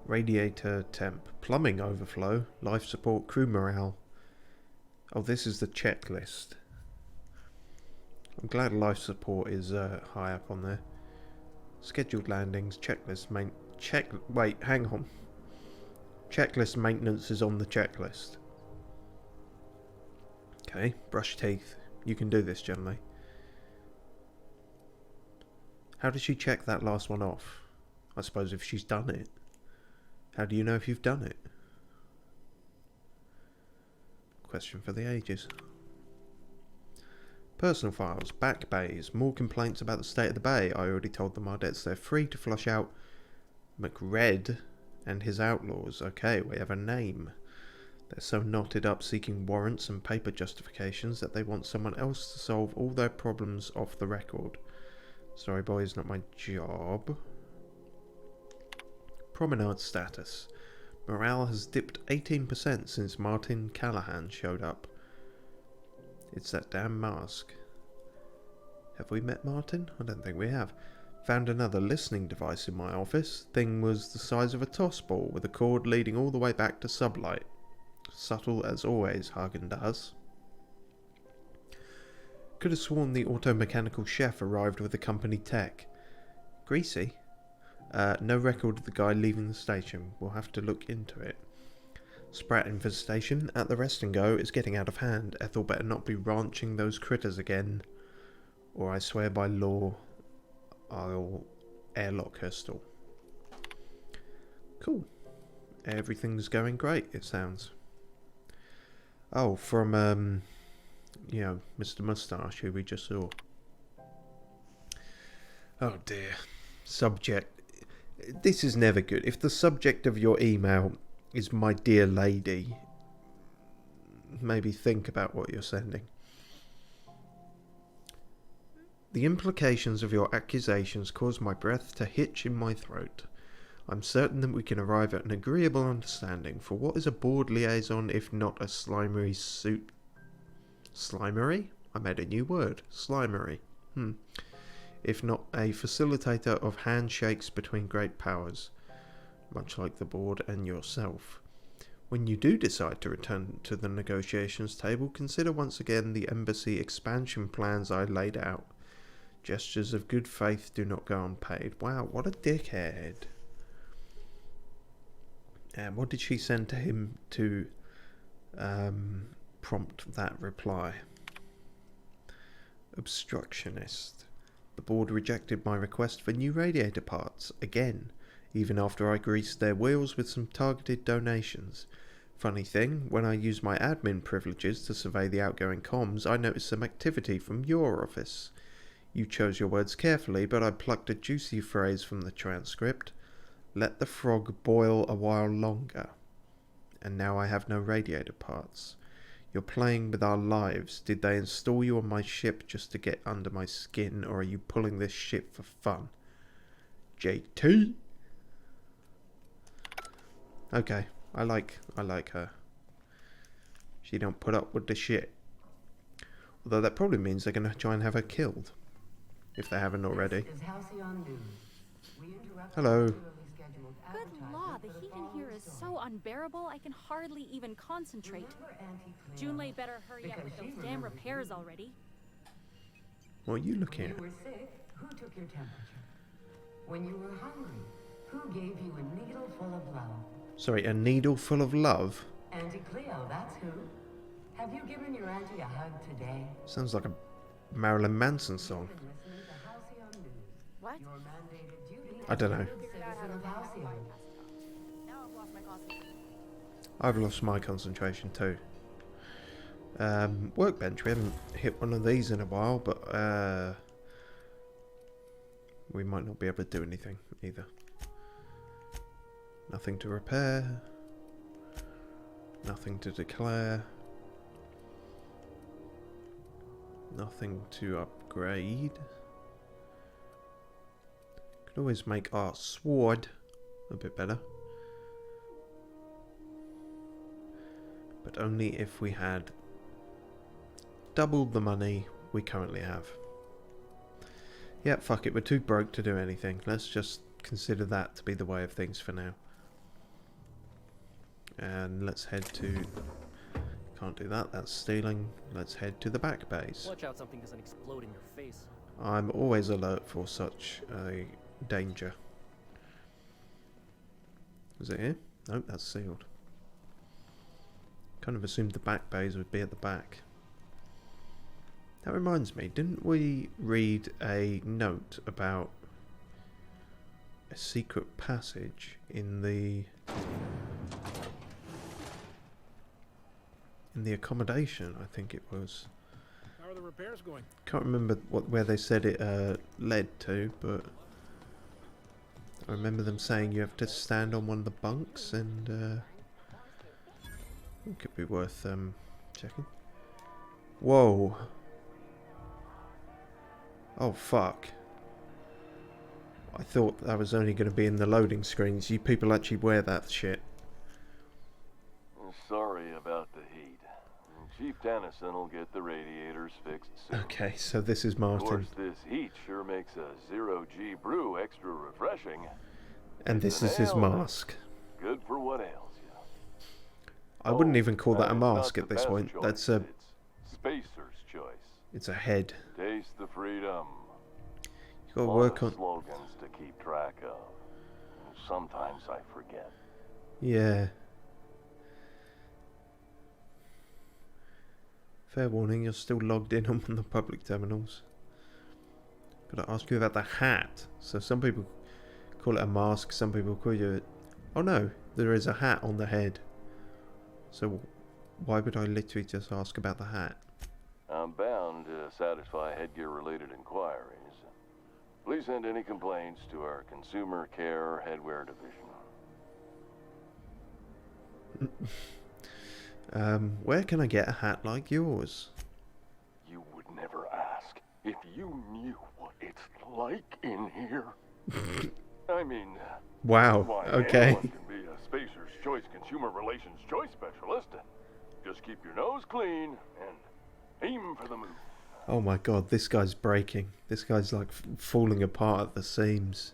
Speaker 1: Radiator temp. Plumbing overflow. Life support. Crew morale. Oh, this is the checklist. I'm glad life support is high up on there. Scheduled landings. Checklist wait, hang on. Checklist maintenance is on the checklist. Okay, brush teeth. You can do this generally. How does she check that last one off? I suppose if she's done it. How do you know if you've done it? Question for the ages. Personal files, back bays, more complaints about the state of the bay. I already told the Mardettes they're free to flush out MacLeod and his outlaws. Okay, we have a name. They're so knotted up seeking warrants and paper justifications that they want someone else to solve all their problems off the record. Sorry boys, not my job. Promenade status. Morale has dipped 18% since Martin Callahan showed up. It's that damn mask. Have we met Martin? I don't think we have. Found another listening device in my office. Thing was the size of a toss ball with a cord leading all the way back to sublight. Subtle as always, Haagen-Dazs. Could have sworn the auto-mechanical chef arrived with the company tech. Greasy? No record of the guy leaving the station. We'll have to look into it. Sprat infestation at the rest and go is getting out of hand. Ethel better not be ranching those critters again. Or I swear by law, I'll airlock her stall. Cool. Everything's going great, it sounds. Oh, from, you know, Mr. Moustache, who we just saw. Oh dear. Subject. This is never good. If the subject of your email is my dear lady, maybe think about what you're sending. The implications of your accusations cause my breath to hitch in my throat. I'm certain that we can arrive at an agreeable understanding, for what is a board liaison if not a slimery suit? Slimery? I made a new word. Slimery. If not a facilitator of handshakes between great powers, much like the board and yourself. When you do decide to return to the negotiations table, consider once again the embassy expansion plans I laid out. Gestures of good faith do not go unpaid. Wow, what a dickhead. And what did she send to him to prompt that reply? Obstructionist. The board rejected my request for new radiator parts, again, even after I greased their wheels with some targeted donations. Funny thing, when I used my admin privileges to survey the outgoing comms, I noticed some activity from your office. You chose your words carefully, but I plucked a juicy phrase from the transcript. Let the frog boil a while longer. And now I have no radiator parts. You're playing with our lives. Did they install you on my ship just to get under my skin, or are you pulling this shit for fun? JT? Okay, I like her. She don't put up with the shit. Although that probably means they're going to try and have her killed. If they haven't already. Hello.
Speaker 2: Good law, the heat in here is so unbearable I can hardly even concentrate. Junlei better hurry up with those damn repairs already.
Speaker 1: What are you looking at?
Speaker 12: When you were sick, who took your temperature? When you were hungry, who gave you a needle full of love?
Speaker 1: Sorry, a needle full of love?
Speaker 12: Auntie Cleo, that's who. Have you given your auntie a hug today?
Speaker 1: Sounds like a Marilyn Manson song.
Speaker 2: What?
Speaker 1: I don't know. I've lost my concentration too. Workbench, we haven't hit one of these in a while, but we might not be able to do anything either. Nothing to repair. Nothing to declare. Nothing to upgrade. Could always make our sword a bit better. But only if we had doubled the money we currently have. Yeah, fuck it, we're too broke to do anything. Let's just consider that to be the way of things for now. And let's head to... Can't do that, that's stealing. Let's head to the back base.
Speaker 13: Watch out something doesn't explode in your face.
Speaker 1: I'm always alert for such a danger. Is it here? Nope, that's sealed. Kind of assumed the back bays would be at the back. That reminds me, didn't we read a note about a secret passage in the accommodation? I think it was.
Speaker 9: How are the repairs going?
Speaker 1: Can't remember where they said it led to, but I remember them saying you have to stand on one of the bunks, and it could be worth checking. Whoa. Oh fuck. I thought that was only going to be in the loading screens. You people actually wear that shit.
Speaker 14: Sorry about the heat. Chief Tennyson will get the radiators fixed soon.
Speaker 1: Okay, so this is Martin.
Speaker 14: Of course, this heat sure makes a zero-G brew extra refreshing.
Speaker 1: And this is his mask.
Speaker 14: Good for what ails you.
Speaker 1: I wouldn't even call that a mask at this point. That's a...
Speaker 14: It's Spacer's choice.
Speaker 1: It's a head.
Speaker 14: Taste the freedom.
Speaker 1: You gotta work on...
Speaker 14: slogans to keep track of. Sometimes I forget.
Speaker 1: Yeah. Fair warning, you're still logged in on the public terminals. Gotta ask you about the hat. So some people call it a mask, some people call it... Oh no, there is a hat on the head. So why would I literally just ask about the hat?
Speaker 14: I'm bound to satisfy headgear-related inquiries. Please send any complaints to our Consumer Care Headwear Division.
Speaker 1: Where can I get a hat like yours?
Speaker 14: You would never ask if you knew what it's like in here. I mean...
Speaker 1: Wow,
Speaker 14: why
Speaker 1: okay.
Speaker 14: anyone can be a Spacer's Choice Consumer Relations Choice Specialist. Just keep your nose clean and aim for the moon.
Speaker 1: Oh my god, this guy's breaking. This guy's like falling apart at the seams.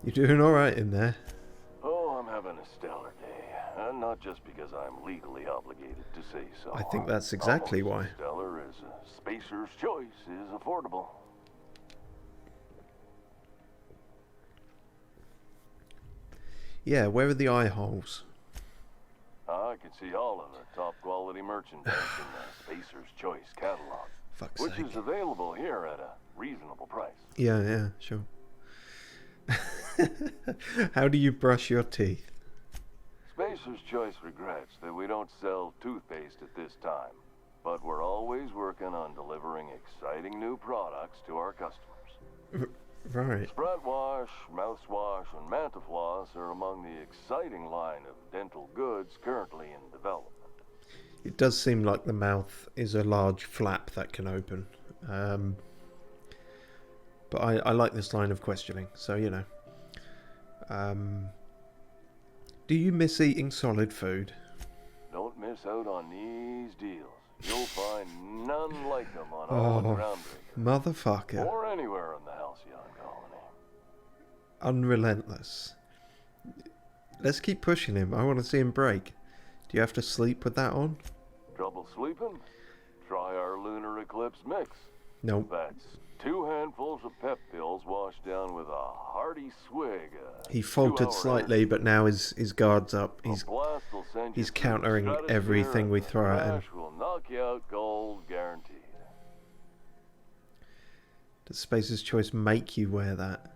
Speaker 1: You doing alright in there?
Speaker 14: Oh, I'm having a stellar day. Not just because I'm legally obligated to say so.
Speaker 1: I think that's exactly why.
Speaker 14: Stellar as a Spacer's Choice is affordable.
Speaker 1: Yeah, where are the eye holes?
Speaker 14: I can see all of the top quality merchandise in the Spacer's Choice catalog.
Speaker 1: Fuck's
Speaker 14: which
Speaker 1: sake.
Speaker 14: is available here at a reasonable price.
Speaker 1: Yeah, sure. How do you brush your teeth?
Speaker 14: Spacer's Choice regrets that we don't sell toothpaste at this time, but we're always working on delivering exciting new products to our customers.
Speaker 1: Right.
Speaker 14: Spread wash, mouthwash, and Mantafloss are among the exciting line of dental goods currently in development.
Speaker 1: It does seem like the mouth is a large flap that can open. But I like this line of questioning, so you know. Do you miss eating solid food?
Speaker 14: Don't miss out on these deals. You'll find none like them on all the Groundbreaker.
Speaker 1: Motherfucker.
Speaker 14: Or anywhere in the Halcyon Colony.
Speaker 1: Unrelentless. Let's keep pushing him. I want to see him break. Do you have to sleep with that on?
Speaker 14: Trouble sleeping? Try our Lunar Eclipse mix.
Speaker 1: Nope.
Speaker 14: That's 2 handfuls of pep pills washed down with a hearty swig.
Speaker 1: He faltered slightly, but now his guard's up. He's countering everything we throw at him.
Speaker 14: Will knock you out cold, guaranteed.
Speaker 1: Does Spacer's Choice make you wear that?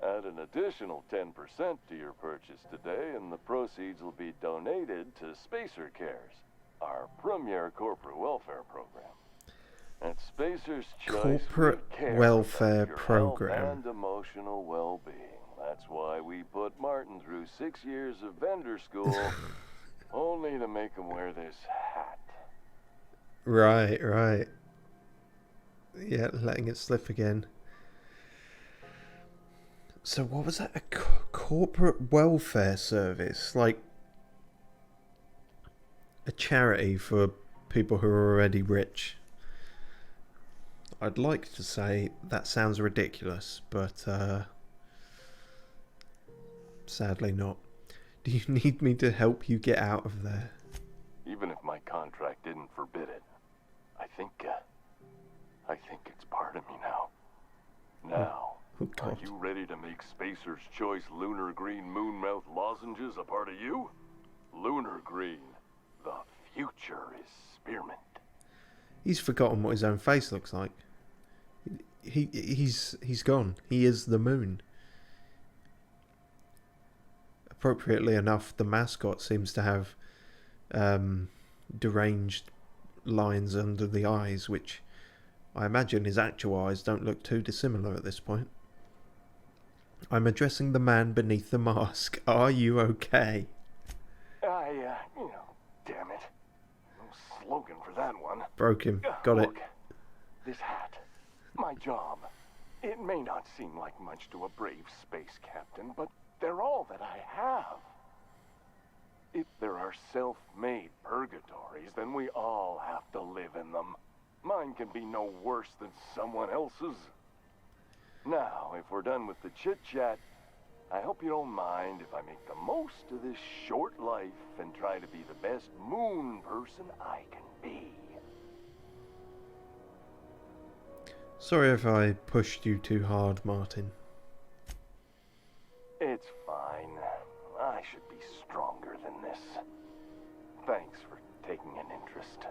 Speaker 14: Add an additional 10% to your purchase today, and the proceeds will be donated to Spacer Cares, our premier corporate welfare program. At Spacer's Choice,
Speaker 1: Corporate
Speaker 14: we care
Speaker 1: welfare
Speaker 14: about your
Speaker 1: program.
Speaker 14: health and emotional well-being. That's why we put Martin through 6 years of vendor school, only to make him wear this hat.
Speaker 1: Right, right. Yeah, letting it slip again. So what was that? A corporate welfare service? Like a charity for people who are already rich? I'd like to say that sounds ridiculous, but sadly not. Do you need me to help you get out of there?
Speaker 14: Even if my contract didn't forbid it, I think it's part of me now. Now, are you ready to make Spacer's Choice Lunar Green Moonmouth lozenges a part of you? Lunar Green, the future is spearmint.
Speaker 1: He's forgotten what his own face looks like. He's gone. He is the moon. Appropriately enough, the mascot seems to have deranged lines under the eyes, which I imagine his actual eyes don't look too dissimilar at this point. I'm addressing the man beneath the mask. Are you okay?
Speaker 14: Damn it. No slogan for that one.
Speaker 1: Broke him. Got it.
Speaker 14: Look, this hat, my job. It may not seem like much to a brave space captain, but they're all that I have. If there are self-made purgatories, then we all have to live in them. Mine can be no worse than someone else's. Now, if we're done with the chit-chat, I hope you don't mind if I make the most of this short life and try to be the best moon person I can be.
Speaker 1: Sorry if I pushed you too hard, Martin.
Speaker 14: It's fine. I should be stronger than this. Thanks for taking an interest.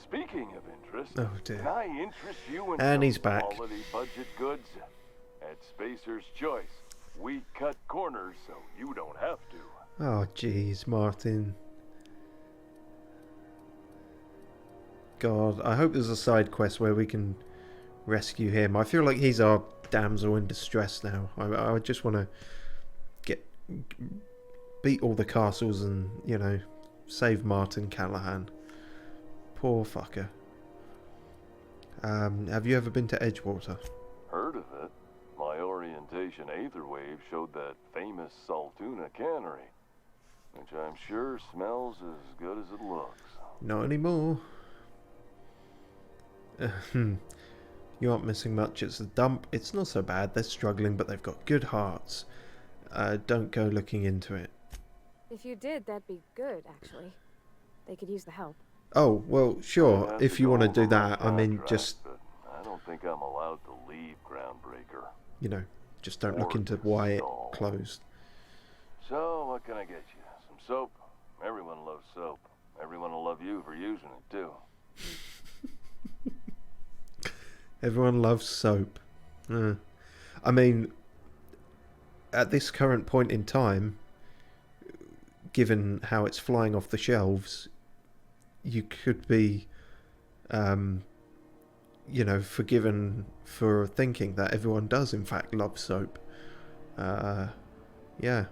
Speaker 14: Speaking of interest,
Speaker 1: oh dear.
Speaker 14: Can I interest you in
Speaker 1: And
Speaker 14: some
Speaker 1: he's back.
Speaker 14: quality budget goods? At Spacer's Choice, we cut corners so you don't have to.
Speaker 1: Oh jeez, Martin. God, I hope there's a side quest where we can rescue him. I feel like he's our damsel in distress now. I just want to beat all the castles and, you know, save Martin Callahan. Poor fucker. Have you ever been to Edgewater?
Speaker 14: Heard of it. My orientation aetherwave showed that famous Saltuna cannery, which I'm sure smells as good as it looks.
Speaker 1: Not anymore. You aren't missing much. It's a dump. It's not so bad. They're struggling, but they've got good hearts. Don't go looking into it.
Speaker 2: If you did, that'd be good, actually. They could use the help.
Speaker 1: Oh, well, sure. If you want to do that, I mean, just...
Speaker 14: I don't think I'm allowed to leave Groundbreaker.
Speaker 1: You know, just don't look into why it closed.
Speaker 14: So, what can I get you? Some soap? Everyone loves soap. Everyone will love you for using it, too.
Speaker 1: Everyone loves soap. I mean, at this current point in time, given how it's flying off the shelves, you could be, you know, forgiven for thinking that everyone does in fact love soap. Yeah.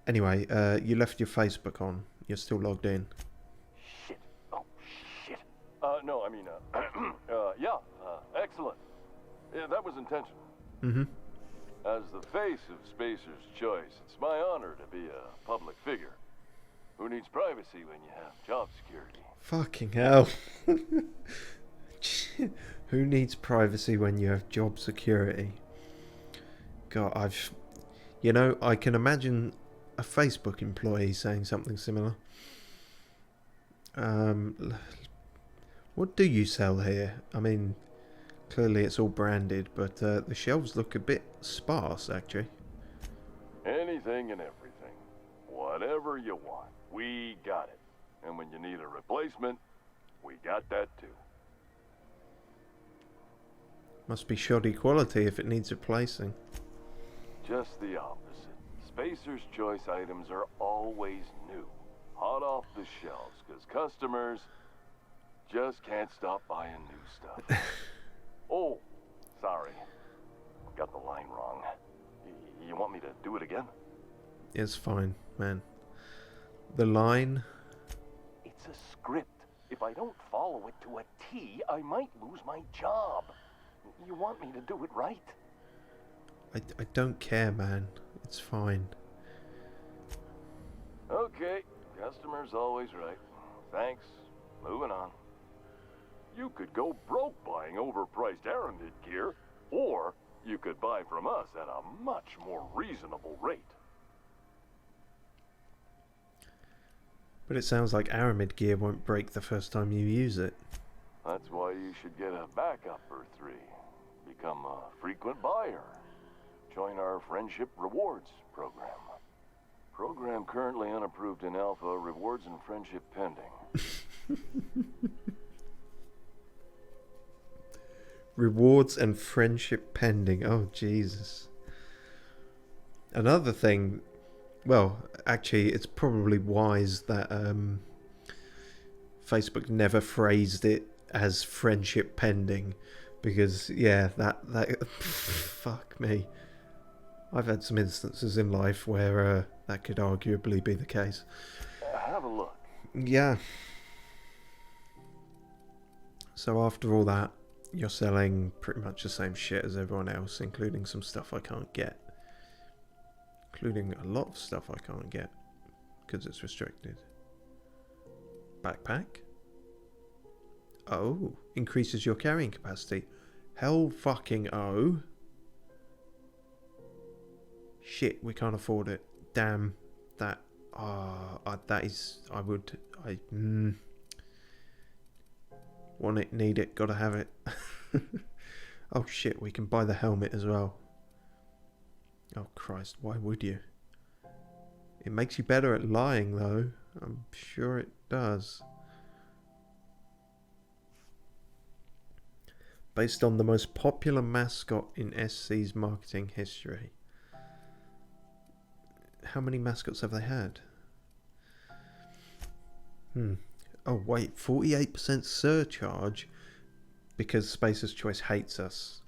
Speaker 1: Anyway, you left your Facebook on. You're still logged in.
Speaker 14: Shit. Oh, shit. No, I mean, yeah, excellent. Yeah, that was intentional.
Speaker 1: Mm-hmm.
Speaker 14: As the face of Spacer's Choice, it's my honor to be a public figure. Who needs privacy when you have job security?
Speaker 1: Fucking hell. Who needs privacy when you have job security? God, you know, I can imagine a Facebook employee saying something similar. What do you sell here? I mean, clearly it's all branded, but the shelves look a bit sparse, actually.
Speaker 14: Anything and everything. Whatever you want, we got it. And when you need a replacement, We got that too.
Speaker 1: Must be shoddy quality if it needs replacing.
Speaker 14: Just the opposite. Spacer's Choice items are always new. Hot off the shelves, because customers just can't stop buying new stuff. Oh, sorry. Got the line wrong. You want me to do it again?
Speaker 1: It's fine, man. The line...
Speaker 14: It's a script. If I don't follow it to a T, I might lose my job. You want me to do it right?
Speaker 1: I don't care, man. It's fine.
Speaker 14: Okay, customer's always right. Thanks. Moving on. You could go broke buying overpriced Aramid gear, or you could buy from us at a much more reasonable rate.
Speaker 1: But it sounds like Aramid gear won't break the first time you use it.
Speaker 14: That's why you should get a backup or 3. Become a frequent buyer. Join our Friendship Rewards program. Program currently unapproved in Alpha. Rewards and friendship pending.
Speaker 1: Rewards and friendship pending. Oh, Jesus. Another thing... Well, actually, it's probably wise that Facebook never phrased it as friendship pending. Because, yeah, that fuck me. I've had some instances in life where that could arguably be the case.
Speaker 14: Have a look.
Speaker 1: Yeah. So after all that, you're selling pretty much the same shit as everyone else, including some stuff I can't get. Including a lot of stuff I can't get, because it's restricted. Backpack? Oh, increases your carrying capacity. Hell fucking oh. Shit, we can't afford it. Damn. That, that is, want it, need it, gotta have it. Oh shit, we can buy the helmet as well. Oh Christ, why would you? It makes you better at lying though. I'm sure it does. Based on the most popular mascot in SC's marketing history. How many mascots have they had? Oh wait, 48% surcharge because Spacer's Choice hates us.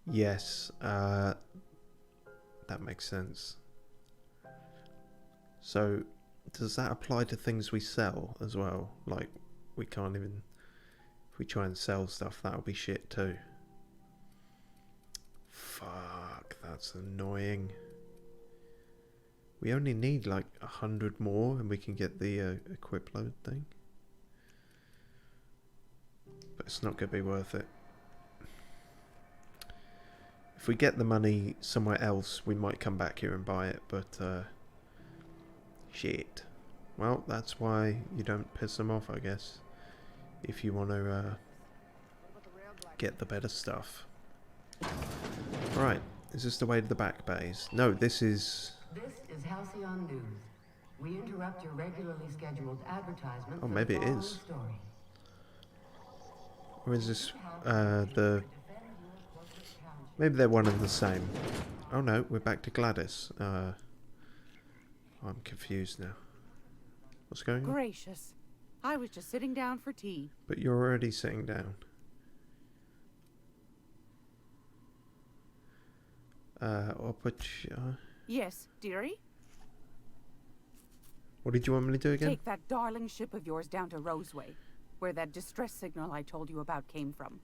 Speaker 1: Yes, that makes sense. So, does that apply to things we sell as well? Like, we can't even... If we try and sell stuff, that'll be shit too. Fuck, that's annoying. We only need like 100 more and we can get the equip load thing. But it's not going to be worth it. If we get the money somewhere else, we might come back here and buy it, but shit. Well, that's why you don't piss them off, I guess. If you want to get the better stuff. Right, is this the way to the back bays? No, this is...
Speaker 12: This is Halcyon News. We interrupt your regularly scheduled advertisement.
Speaker 1: Oh, maybe it is.
Speaker 12: Story.
Speaker 1: Or is this the... Maybe they're one and the same. Oh no, we're back to Gladys. I'm confused now. What's going on?
Speaker 15: Gracious. I was just sitting down for tea.
Speaker 1: But you're already sitting down. I'll put...
Speaker 15: Yes, dearie?
Speaker 1: What did you want me to do again?
Speaker 15: Take that darling ship of yours down to Roseway, where that distress signal I told you about came from,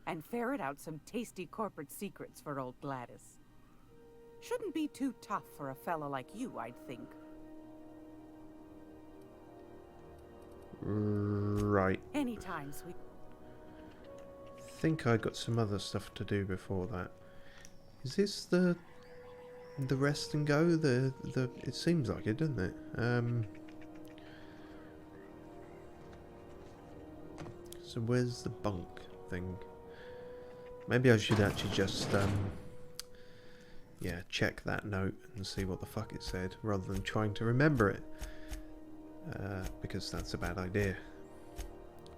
Speaker 15: and ferret out some tasty corporate secrets for old Gladys. Shouldn't be too tough for a fella like you, I'd think.
Speaker 1: Right.
Speaker 15: Anytime, sweet.
Speaker 1: Think I got some other stuff to do before that. Is this the rest and go? The it seems like it, doesn't it? So where's the bunk thing? Maybe I should actually just yeah, check that note and see what the fuck it said rather than trying to remember it. Because that's a bad idea.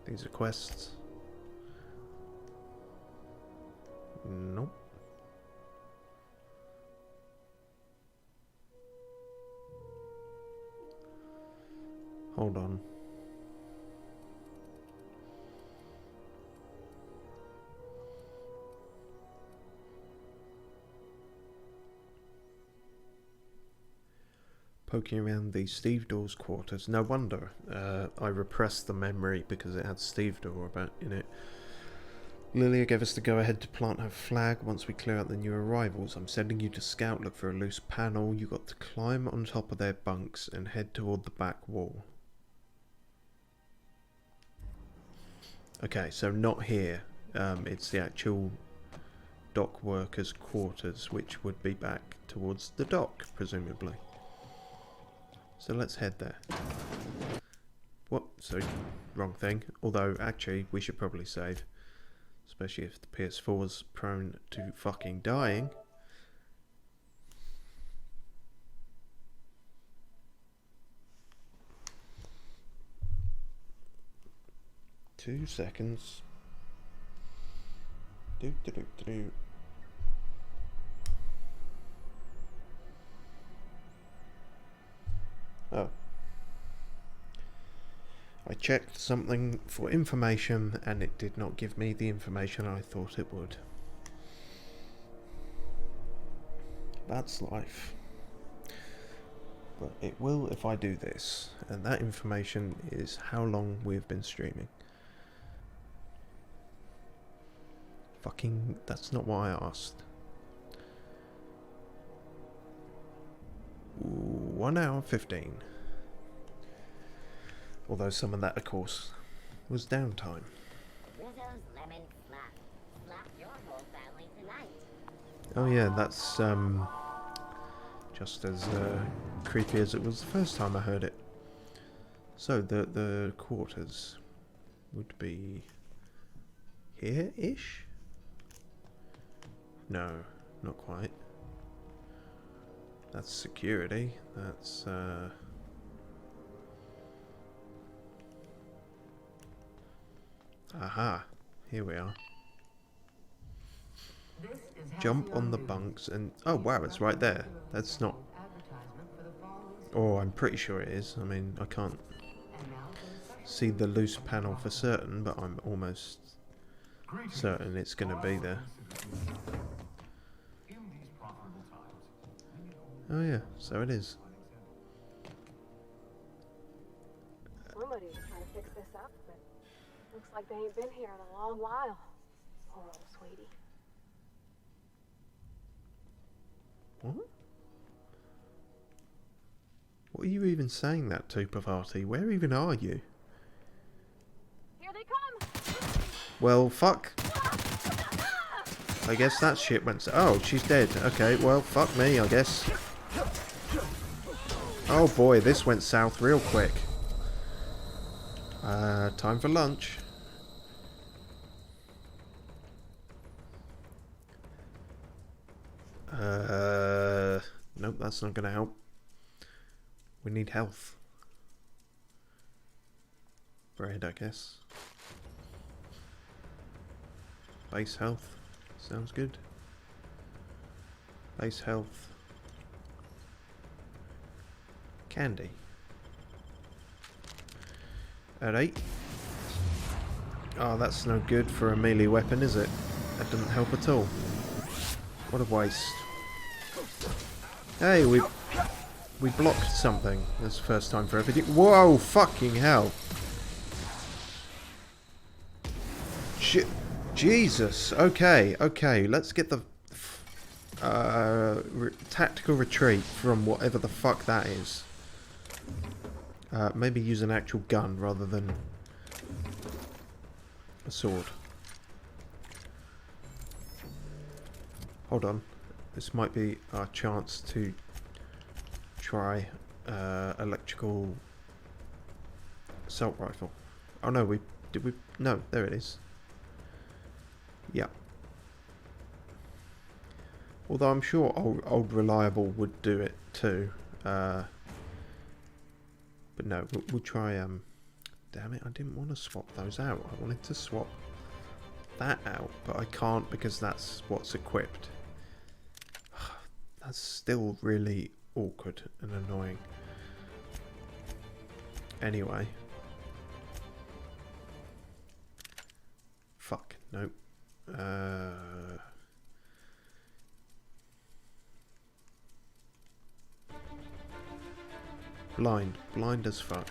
Speaker 1: These are quests. Nope. Hold on. Poking around the stevedores quarters. No wonder I repressed the memory because it had stevedore in it. Lilia gave us the go-ahead to plant her flag once we clear out the new arrivals. I'm sending you to scout, look for a loose panel. You got to climb on top of their bunks and head toward the back wall. Okay, so not here. It's the actual dock workers' quarters, which would be back towards the dock, presumably. So let's head there. What? So, wrong thing. Although, actually, we should probably save. Especially if the PS4's prone to fucking dying. Two seconds. Oh. I checked something for information and it did not give me the information I thought it would. That's life. But it will if I do this. And that information is how long we've been streaming. Fucking, that's not what I asked. 1 hour 15. Although some of that, of course, was downtime.
Speaker 6: Rizzo's lemon slap. Slap your whole family tonight.
Speaker 1: Oh yeah, that's just as creepy as it was the first time I heard it. So the quarters would be here-ish? No, not quite. That's security. That's aha, here we are. Jump on the bunks and... oh wow, it's right there. That's not... oh, I'm pretty sure it is. I mean, I can't see the loose panel for certain, but I'm almost certain it's going to be there. Oh yeah, so it is.
Speaker 2: Somebody's trying to fix this up, but looks like they ain't been here in a long while. Poor old sweetie.
Speaker 1: What? What are you even saying that to, Pavati? Where even are you?
Speaker 2: Here they come!
Speaker 1: Well, fuck. I guess that shit went... oh, she's dead. Okay, well, fuck me, I guess. Oh boy, this went south real quick. Time for lunch. Nope, that's not gonna help. We need health. Bread, I guess. Base health. Sounds good. Base health. Candy. At 8. Oh, that's no good for a melee weapon, is it? That doesn't help at all. What a waste. Hey, we blocked something. That's the first time for everything. Whoa, fucking hell. Shit. Jesus. Okay, okay. Let's get the tactical retreat from whatever the fuck that is. Maybe use an actual gun rather than a sword. Hold on. This might be our chance to try electrical assault rifle. Oh no, did we? No, there it is. Yeah. Although I'm sure old Reliable would do it too. But no, we'll try damn it, I didn't want to swap those out. I wanted to swap that out, but I can't because that's what's equipped. That's still really awkward and annoying. Anyway. Fuck, nope. Blind as fuck.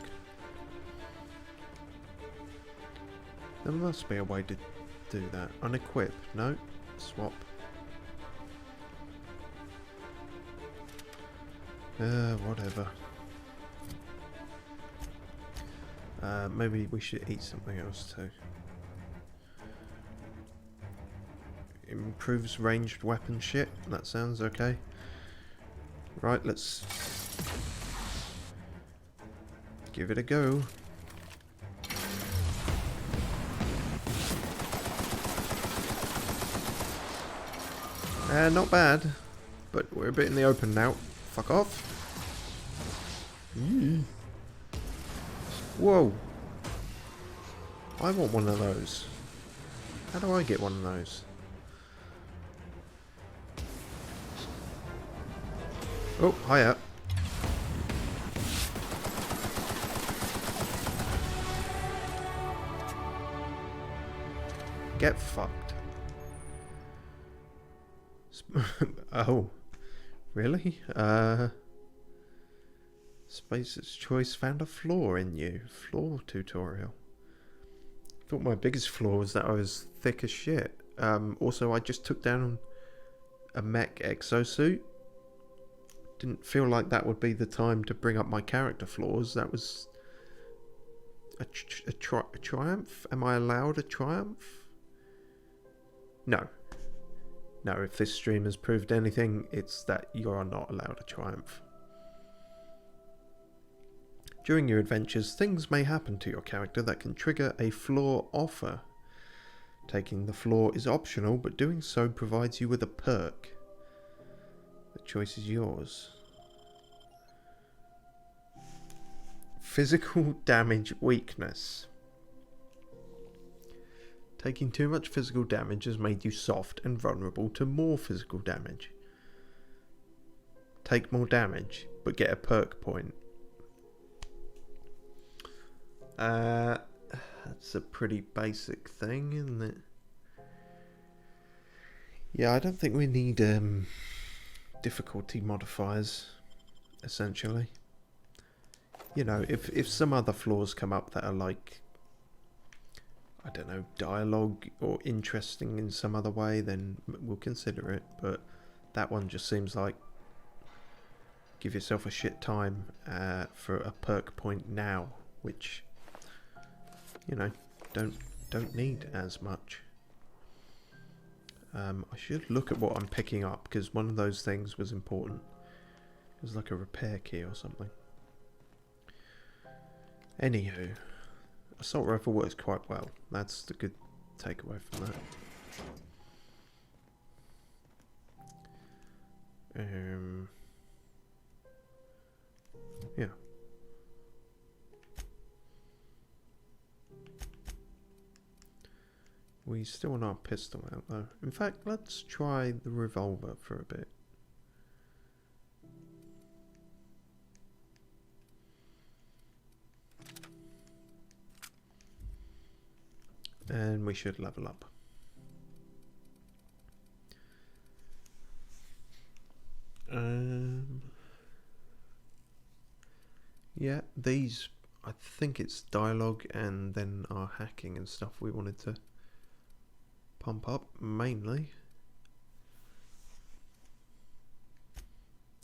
Speaker 1: There must be a way to do that. Unequip, no, swap. Whatever. Maybe we should eat something else too. Improves ranged weapon shit. That sounds okay. Right, let's give it a go. Not bad, but we're a bit in the open now. Fuck off. Whoa. I want one of those. How do I get one of those? Oh, hiya. Get fucked. Oh, really? Space's Choice found a flaw in you. Flaw tutorial. Thought my biggest flaw was that I was thick as shit. Also, I just took down a mech exosuit. Didn't feel like that would be the time to bring up my character flaws. That was a triumph? Am I allowed a triumph? No. No, if this stream has proved anything, it's that you are not allowed a triumph. During your adventures, things may happen to your character that can trigger a flaw offer. Taking the flaw is optional, but doing so provides you with a perk. The choice is yours. Physical damage weakness. Taking too much physical damage has made you soft and vulnerable to more physical damage. Take more damage, but get a perk point. That's a pretty basic thing, isn't it? Yeah, I don't think we need difficulty modifiers, essentially. You know, if some other flaws come up that are like, I don't know, dialogue or interesting in some other way, then we'll consider it. But that one just seems like give yourself a shit time for a perk point now, which, you know, don't need as much. I should look at what I'm picking up, because one of those things was important. It was like a repair key or something. Anywho, assault rifle works quite well. That's the good takeaway from that. Yeah. We still want our pistol out though. In fact, let's try the revolver for a bit. And we should level up. Yeah, these, I think it's dialogue and then our hacking and stuff we wanted to pump up mainly.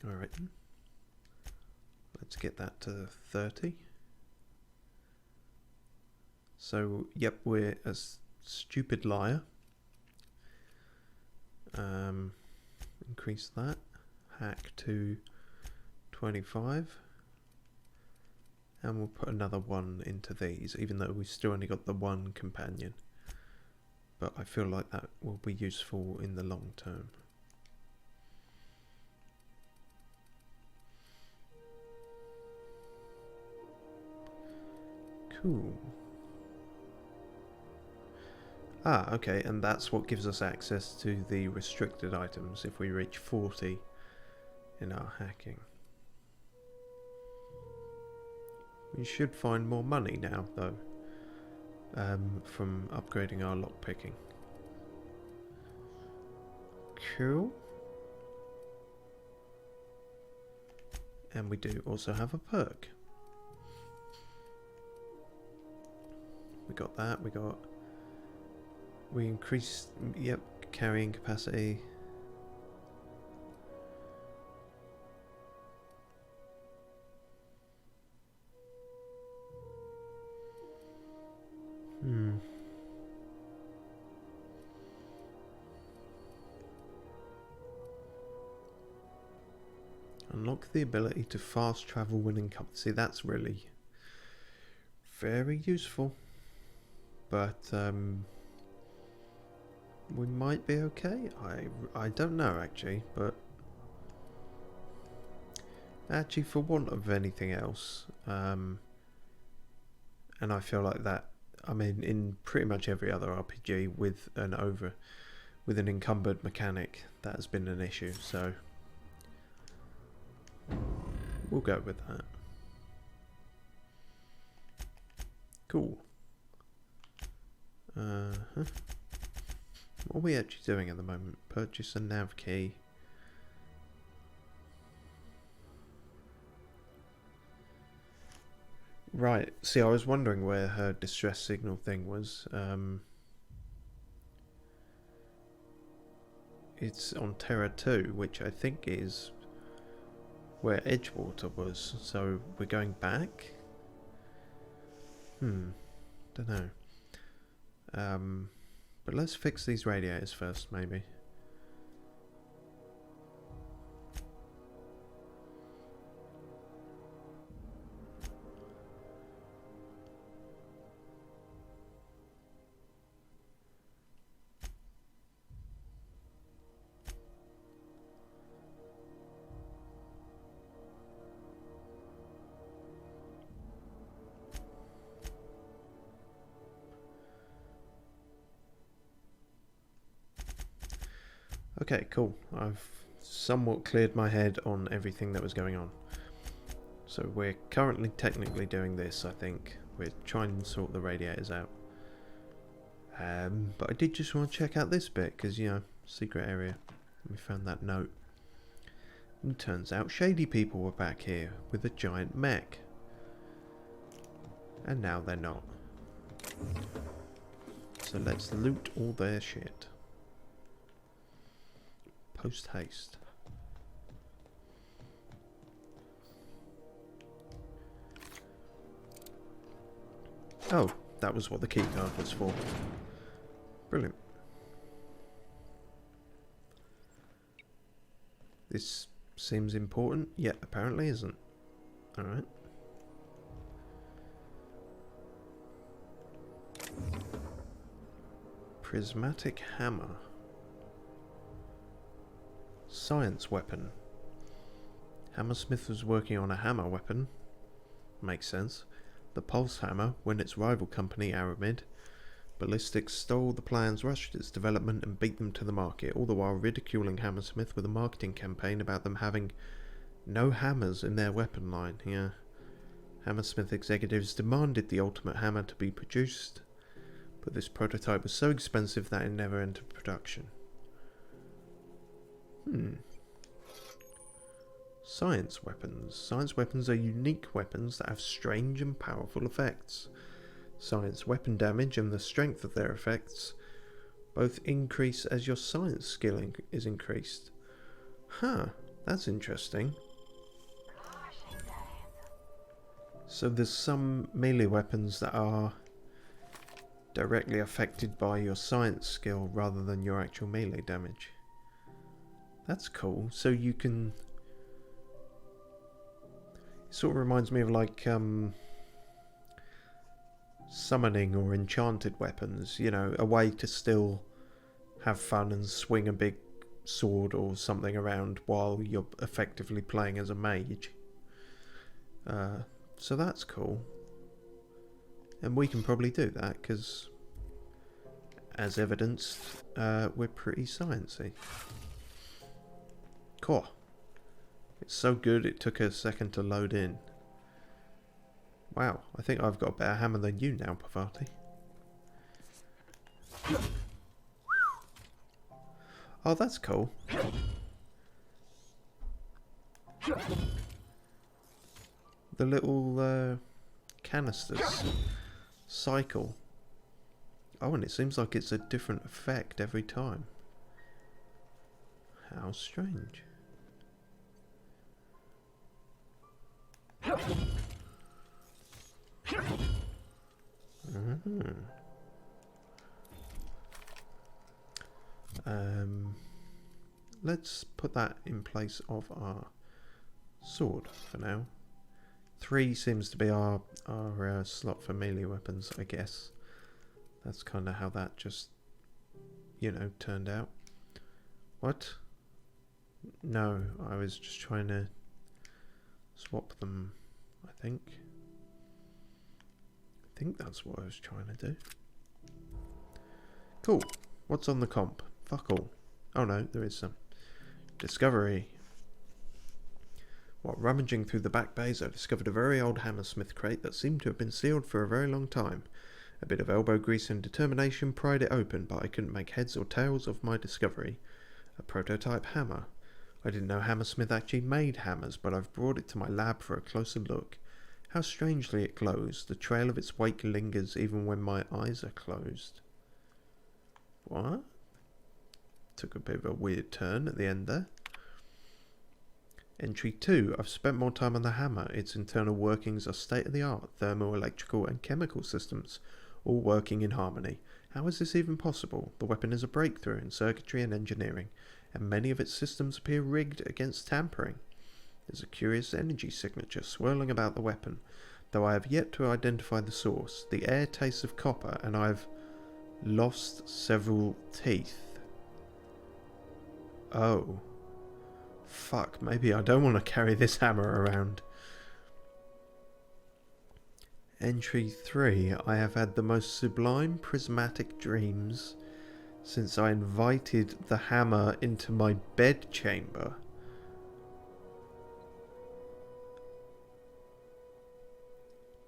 Speaker 1: Alright, let's get that to 30. So, yep, we're a stupid liar. Increase that. Hack to 25. And we'll put another one into these, even though we've still only got the one companion. But I feel like that will be useful in the long term. Cool. Ah, okay, and that's what gives us access to the restricted items if we reach 40 in our hacking. We should find more money now, though, from upgrading our lockpicking. Cool. And we do also have a perk. We got that, we increased, yep, carrying capacity. Unlock the ability to fast travel when encompassed. See, that's really very useful. But we might be okay. I don't know actually, but actually for want of anything else, and I feel like that, I mean, in pretty much every other RPG with an encumbered mechanic, that has been an issue, so we'll go with that. Cool. What are we actually doing at the moment? Purchase a nav key. Right, see, I was wondering where her distress signal thing was. It's on Terra 2, which I think is where Edgewater was, so we're going back? Don't know. But let's fix these radiators first, maybe. Okay, cool. I've somewhat cleared my head on everything that was going on. So we're currently technically doing this, I think. We're trying to sort the radiators out. But I did just want to check out this bit, because, you know, secret area. We found that note. And it turns out shady people were back here with a giant mech. And now they're not. So let's loot all their shit. Post haste. Oh, that was what the keycard was for. Brilliant. This seems important, yet apparently isn't. Alright. Prismatic Hammer. Science weapon. Hammersmith was working on a hammer weapon. Makes sense. The Pulse Hammer, when its rival company, Aramid Ballistics, stole the plans, rushed its development and beat them to the market, all the while ridiculing Hammersmith with a marketing campaign about them having no hammers in their weapon line. Yeah. Hammersmith executives demanded the ultimate hammer to be produced, but this prototype was so expensive that it never entered production. Science weapons. Science weapons are unique weapons that have strange and powerful effects. Science weapon damage and the strength of their effects both increase as your science skill is increased. Huh, that's interesting. So there's some melee weapons that are directly affected by your science skill rather than your actual melee damage. That's cool. So you can... It sort of reminds me of like summoning or enchanted weapons, you know, a way to still have fun and swing a big sword or something around while you're effectively playing as a mage. So that's cool. And we can probably do that, because, as evidenced, we're pretty sciencey. Cool. It's so good it took a second to load in. Wow, I think I've got a better hammer than you now, Parvati. Oh, that's cool. The little canisters cycle. Oh, and it seems like it's a different effect every time. How strange. Let's put that in place of our sword for now. 3 seems to be our slot for melee weapons, I guess. That's kind of how that just, you know, turned out. What? No, I was just trying to swap them, I think. I think that's what I was trying to do. Cool. What's on the comp? Fuck all. Oh no, there is some. Discovery. While rummaging through the back bays, I discovered a very old hammersmith crate that seemed to have been sealed for a very long time. A bit of elbow grease and determination pried it open, but I couldn't make heads or tails of my discovery. A prototype hammer. I didn't know Hammersmith actually made hammers, but I've brought it to my lab for a closer look. How strangely it glows. The trail of its wake lingers even when my eyes are closed. What? Took a bit of a weird turn at the end there. Entry 2. I've spent more time on the hammer. Its internal workings are state-of-the-art, thermal, electrical and chemical systems, all working in harmony. How is this even possible? The weapon is a breakthrough in circuitry and engineering, and many of its systems appear rigged against tampering. There's a curious energy signature swirling about the weapon, though I have yet to identify the source. The air tastes of copper, and I've lost several teeth. Oh. Fuck, maybe I don't want to carry this hammer around. Entry 3. I have had the most sublime prismatic dreams since I invited the hammer into my bedchamber.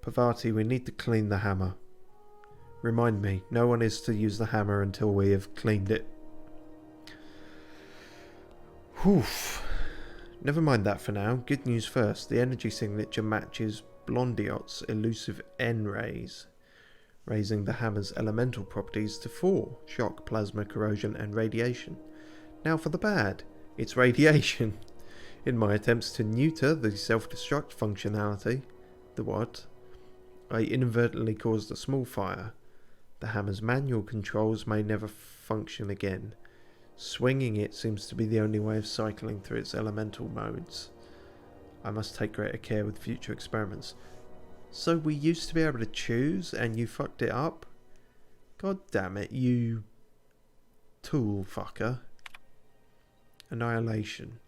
Speaker 1: Parvati, we need to clean the hammer. Remind me, no one is to use the hammer until we have cleaned it. Whew. Never mind that for now. Good news first. The energy signature matches Blondiot's elusive N-rays, raising the hammer's elemental properties to 4. Shock, plasma, corrosion and radiation. Now for the bad. It's radiation. In my attempts to neuter the self-destruct functionality, the what? I inadvertently caused a small fire. The hammer's manual controls may never function again. Swinging it seems to be the only way of cycling through its elemental modes. I must take greater care with future experiments. So we used to be able to choose and you fucked it up? God damn it, you tool fucker. Annihilation.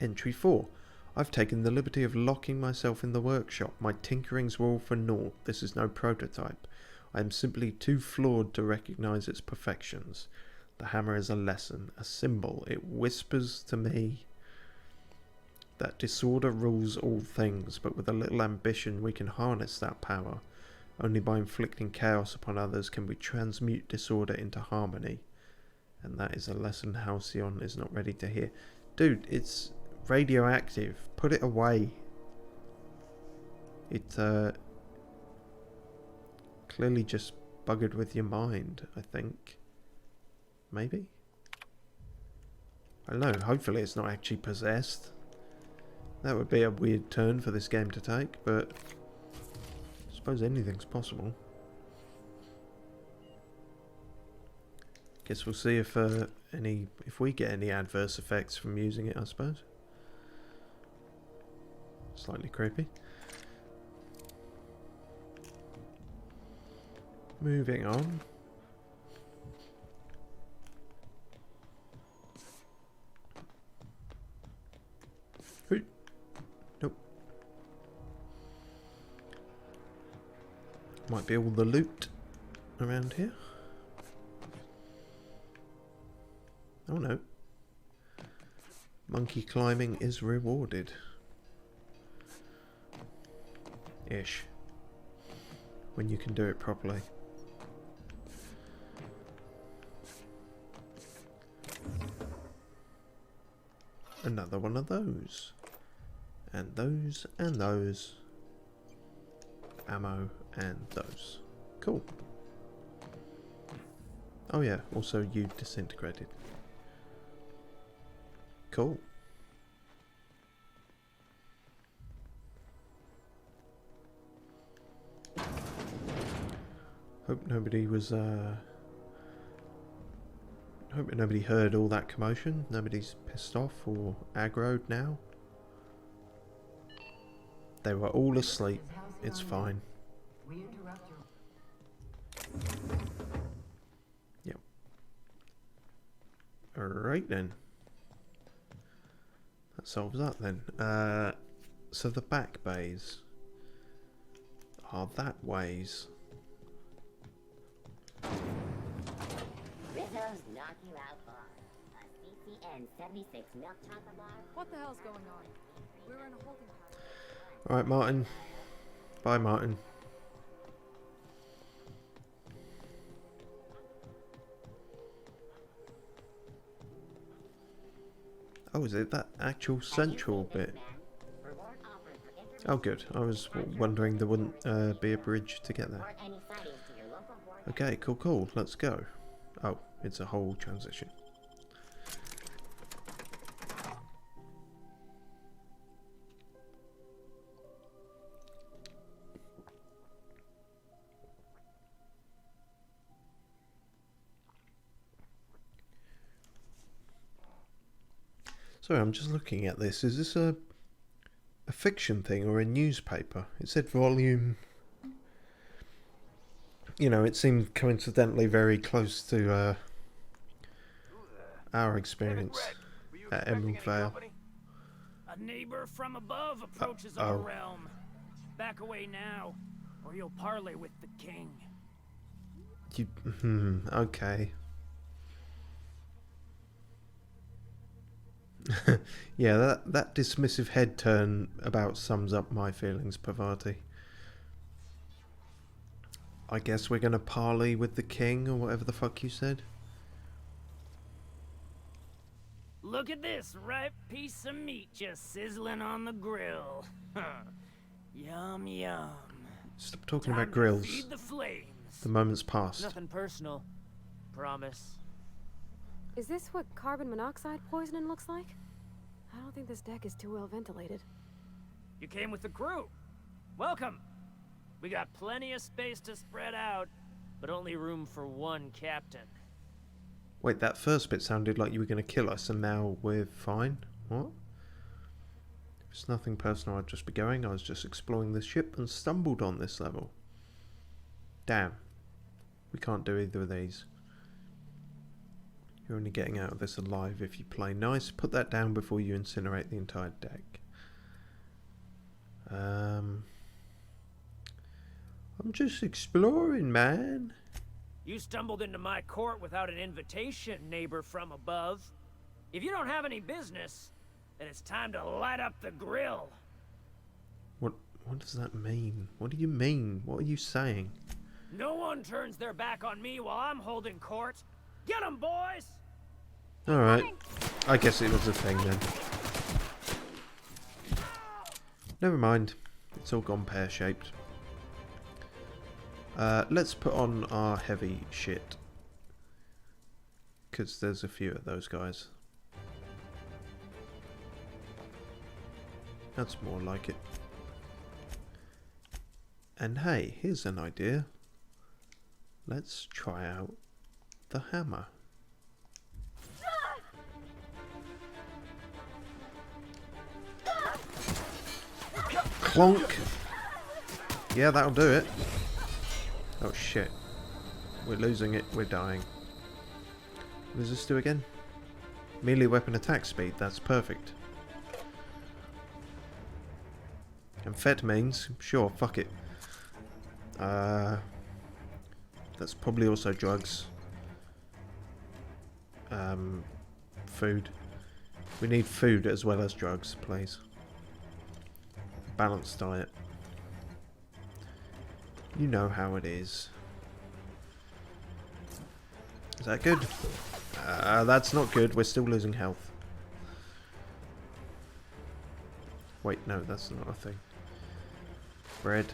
Speaker 1: Entry 4. I've taken the liberty of locking myself in the workshop. My tinkerings were all for naught. This is no prototype. I am simply too flawed to recognize its perfections. The hammer is a lesson, a symbol. It whispers to me that disorder rules all things, but with a little ambition we can harness that power. Only by inflicting chaos upon others can we transmute disorder into harmony. And that is a lesson Halcyon is not ready to hear. Dude, it's radioactive. Put it away. It, clearly just buggered with your mind, I think. Maybe? I don't know, hopefully it's not actually possessed. That would be a weird turn for this game to take, but I suppose anything's possible. Guess we'll see if we get any adverse effects from using it, I suppose. Slightly creepy. Moving on. Nope. Might be all the loot around here. Oh no. Monkey climbing is rewarded. Ish. When you can do it properly. Another one of those. And those and those. Ammo and those. Cool. Oh yeah, also you disintegrated. Cool. Hope nobody was hope nobody heard all that commotion. Nobody's pissed off or aggroed now. They were all asleep. It's fine. Yep. Alright then. That solves that then. So the back bays are that ways.
Speaker 6: Rizzo's Knock You Out Bar. A CCN 76 milk chocolate bar.
Speaker 11: What the hell's going on? We were in a holding pattern.
Speaker 1: Alright, Martin. Bye, Martin. Oh, is it that actual central bit? Oh, good. I was wondering there wouldn't be a bridge to get there. Okay, cool, cool. Let's go. Oh, it's a whole transition. Sorry, I'm just looking at this. Is this a fiction thing or a newspaper? It said volume. You know, it seemed coincidentally very close to our experience at Emerald Vale.
Speaker 16: A neighbor from above approaches our realm. Back away now, or you'll parley with the king.
Speaker 1: Okay. Yeah, that dismissive head turn about sums up my feelings, Parvati. I guess we're gonna parley with the king, or whatever the fuck you said.
Speaker 16: Look at this ripe piece of meat just sizzling on the grill. Yum yum.
Speaker 1: Stop talking
Speaker 16: Time
Speaker 1: about
Speaker 16: to
Speaker 1: grills.
Speaker 16: feed the flames.
Speaker 1: The moment's passed.
Speaker 13: Nothing personal. Promise.
Speaker 2: Is this what carbon monoxide poisoning looks like? I don't think this deck is too well ventilated.
Speaker 16: You came with the crew. Welcome. We got plenty of space to spread out,
Speaker 13: but only room for one captain.
Speaker 1: Wait, that first bit sounded like you were going to kill us, and now we're fine? What? If it's nothing personal, I'd just be going. I was just exploring the ship and stumbled on this level. Damn. We can't do either of these. You're only getting out of this alive if you play nice. Put that down before you incinerate the entire deck. I'm just exploring, man.
Speaker 16: You stumbled into my court without an invitation, neighbor from above. If you don't have any business, then it's time to light up the grill.
Speaker 1: What does that mean? What do you mean? What are you saying?
Speaker 16: No one turns their back on me while I'm holding court. Get 'em, boys!
Speaker 1: Alright. I guess it was a thing then. Never mind. It's all gone pear-shaped. Let's put on our heavy shit. Because there's a few of those guys. That's more like it. And hey, here's an idea. Let's try out the hammer. Clonk! Yeah, that'll do it. Oh shit. We're losing it, we're dying. What does this do again? Melee weapon attack speed, that's perfect. Amphetamines? Sure, fuck it. That's probably also drugs. Food. We need food as well as drugs, please. Balanced diet. You know how it is. Is that good? That's not good. We're still losing health. Wait, no, that's not a thing. Bread.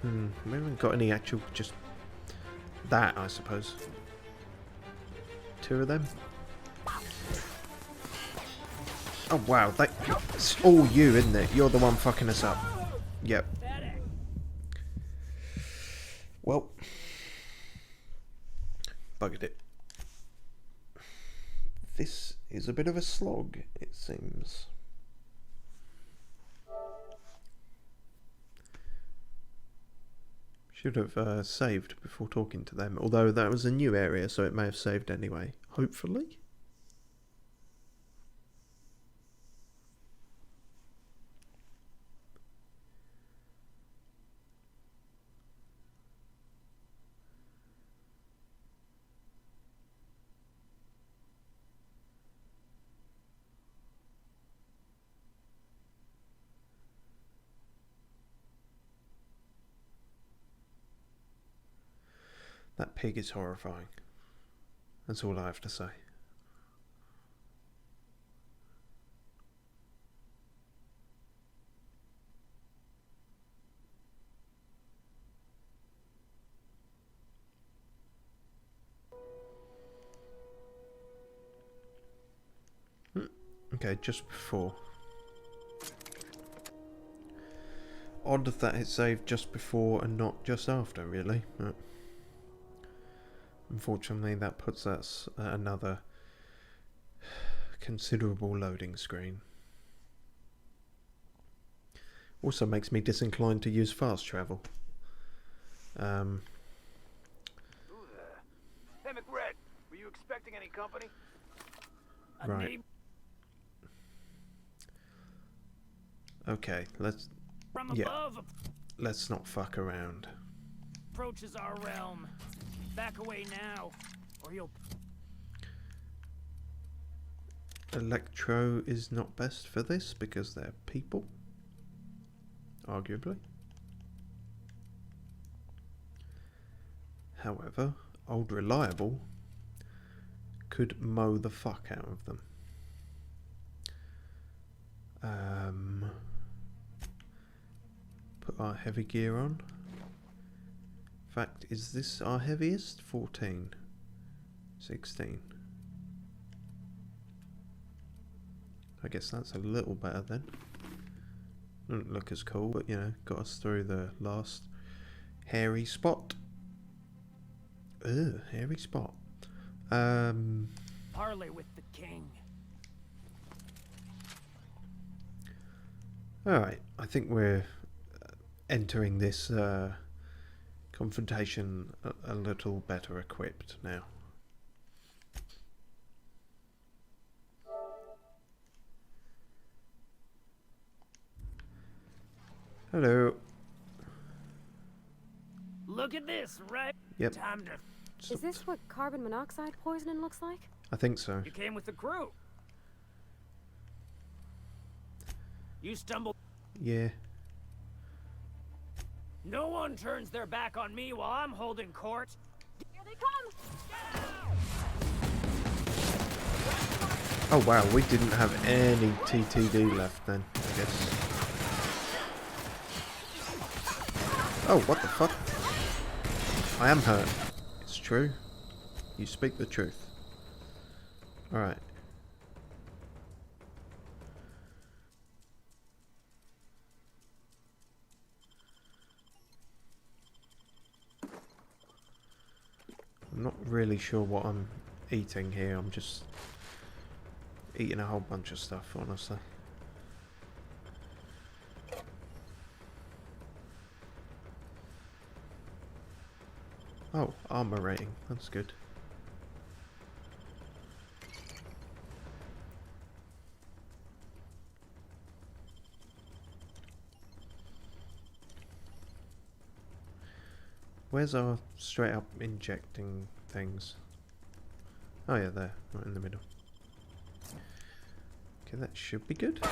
Speaker 1: We haven't got any actual, just that, I suppose. 2 of them. Oh wow, it's all you, isn't it? You're the one fucking us up. Yep. Well, buggered it. This is a bit of a slog, it seems. Should have saved before talking to them, although that was a new area, so it may have saved anyway. Hopefully. That pig is horrifying. That's all I have to say. Okay, just before. Odd that it saved just before and not just after, really. But unfortunately, that puts us at another considerable loading screen. Also makes me disinclined to use fast travel.
Speaker 17: Hey, MacLeod, were you expecting any company?
Speaker 1: Right. Okay, let's not fuck around.
Speaker 16: Approaches our realm. Back away now, or you'll...
Speaker 1: Electro is not best for this because they're people. Arguably. However, Old Reliable could mow the fuck out of them. Put our heavy gear on. In fact, is this our heaviest? 14. 16. I guess that's a little better then. Doesn't look as cool, but you know, got us through the last hairy spot. Ugh, hairy spot.
Speaker 16: Parley with the king.
Speaker 1: Alright, I think we're entering this confrontation a little better equipped now. Hello.
Speaker 16: Look at this, right?
Speaker 1: Yep.
Speaker 16: Time to...
Speaker 2: Is this what carbon monoxide poisoning looks like?
Speaker 1: I think so.
Speaker 16: You came with the crew. You stumbled.
Speaker 1: Yeah.
Speaker 16: No one turns their back on me while I'm holding court.
Speaker 2: Here they come!
Speaker 1: Oh wow, we didn't have any TTD left then, I guess. Oh, what the fuck? I am hurt. It's true. You speak the truth. Alright. I'm not really sure what I'm eating here. I'm just eating a whole bunch of stuff, honestly. Oh, armor rating. That's good. where's our straight up injecting things? Oh yeah, there, right in the middle. Okay, that should be good.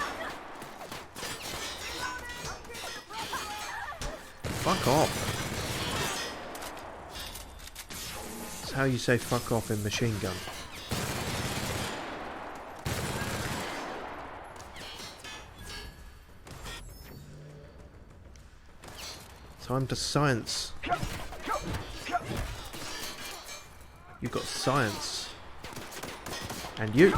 Speaker 1: Fuck off. That's how you say fuck off in machine gun. Time to science. You got science. And you.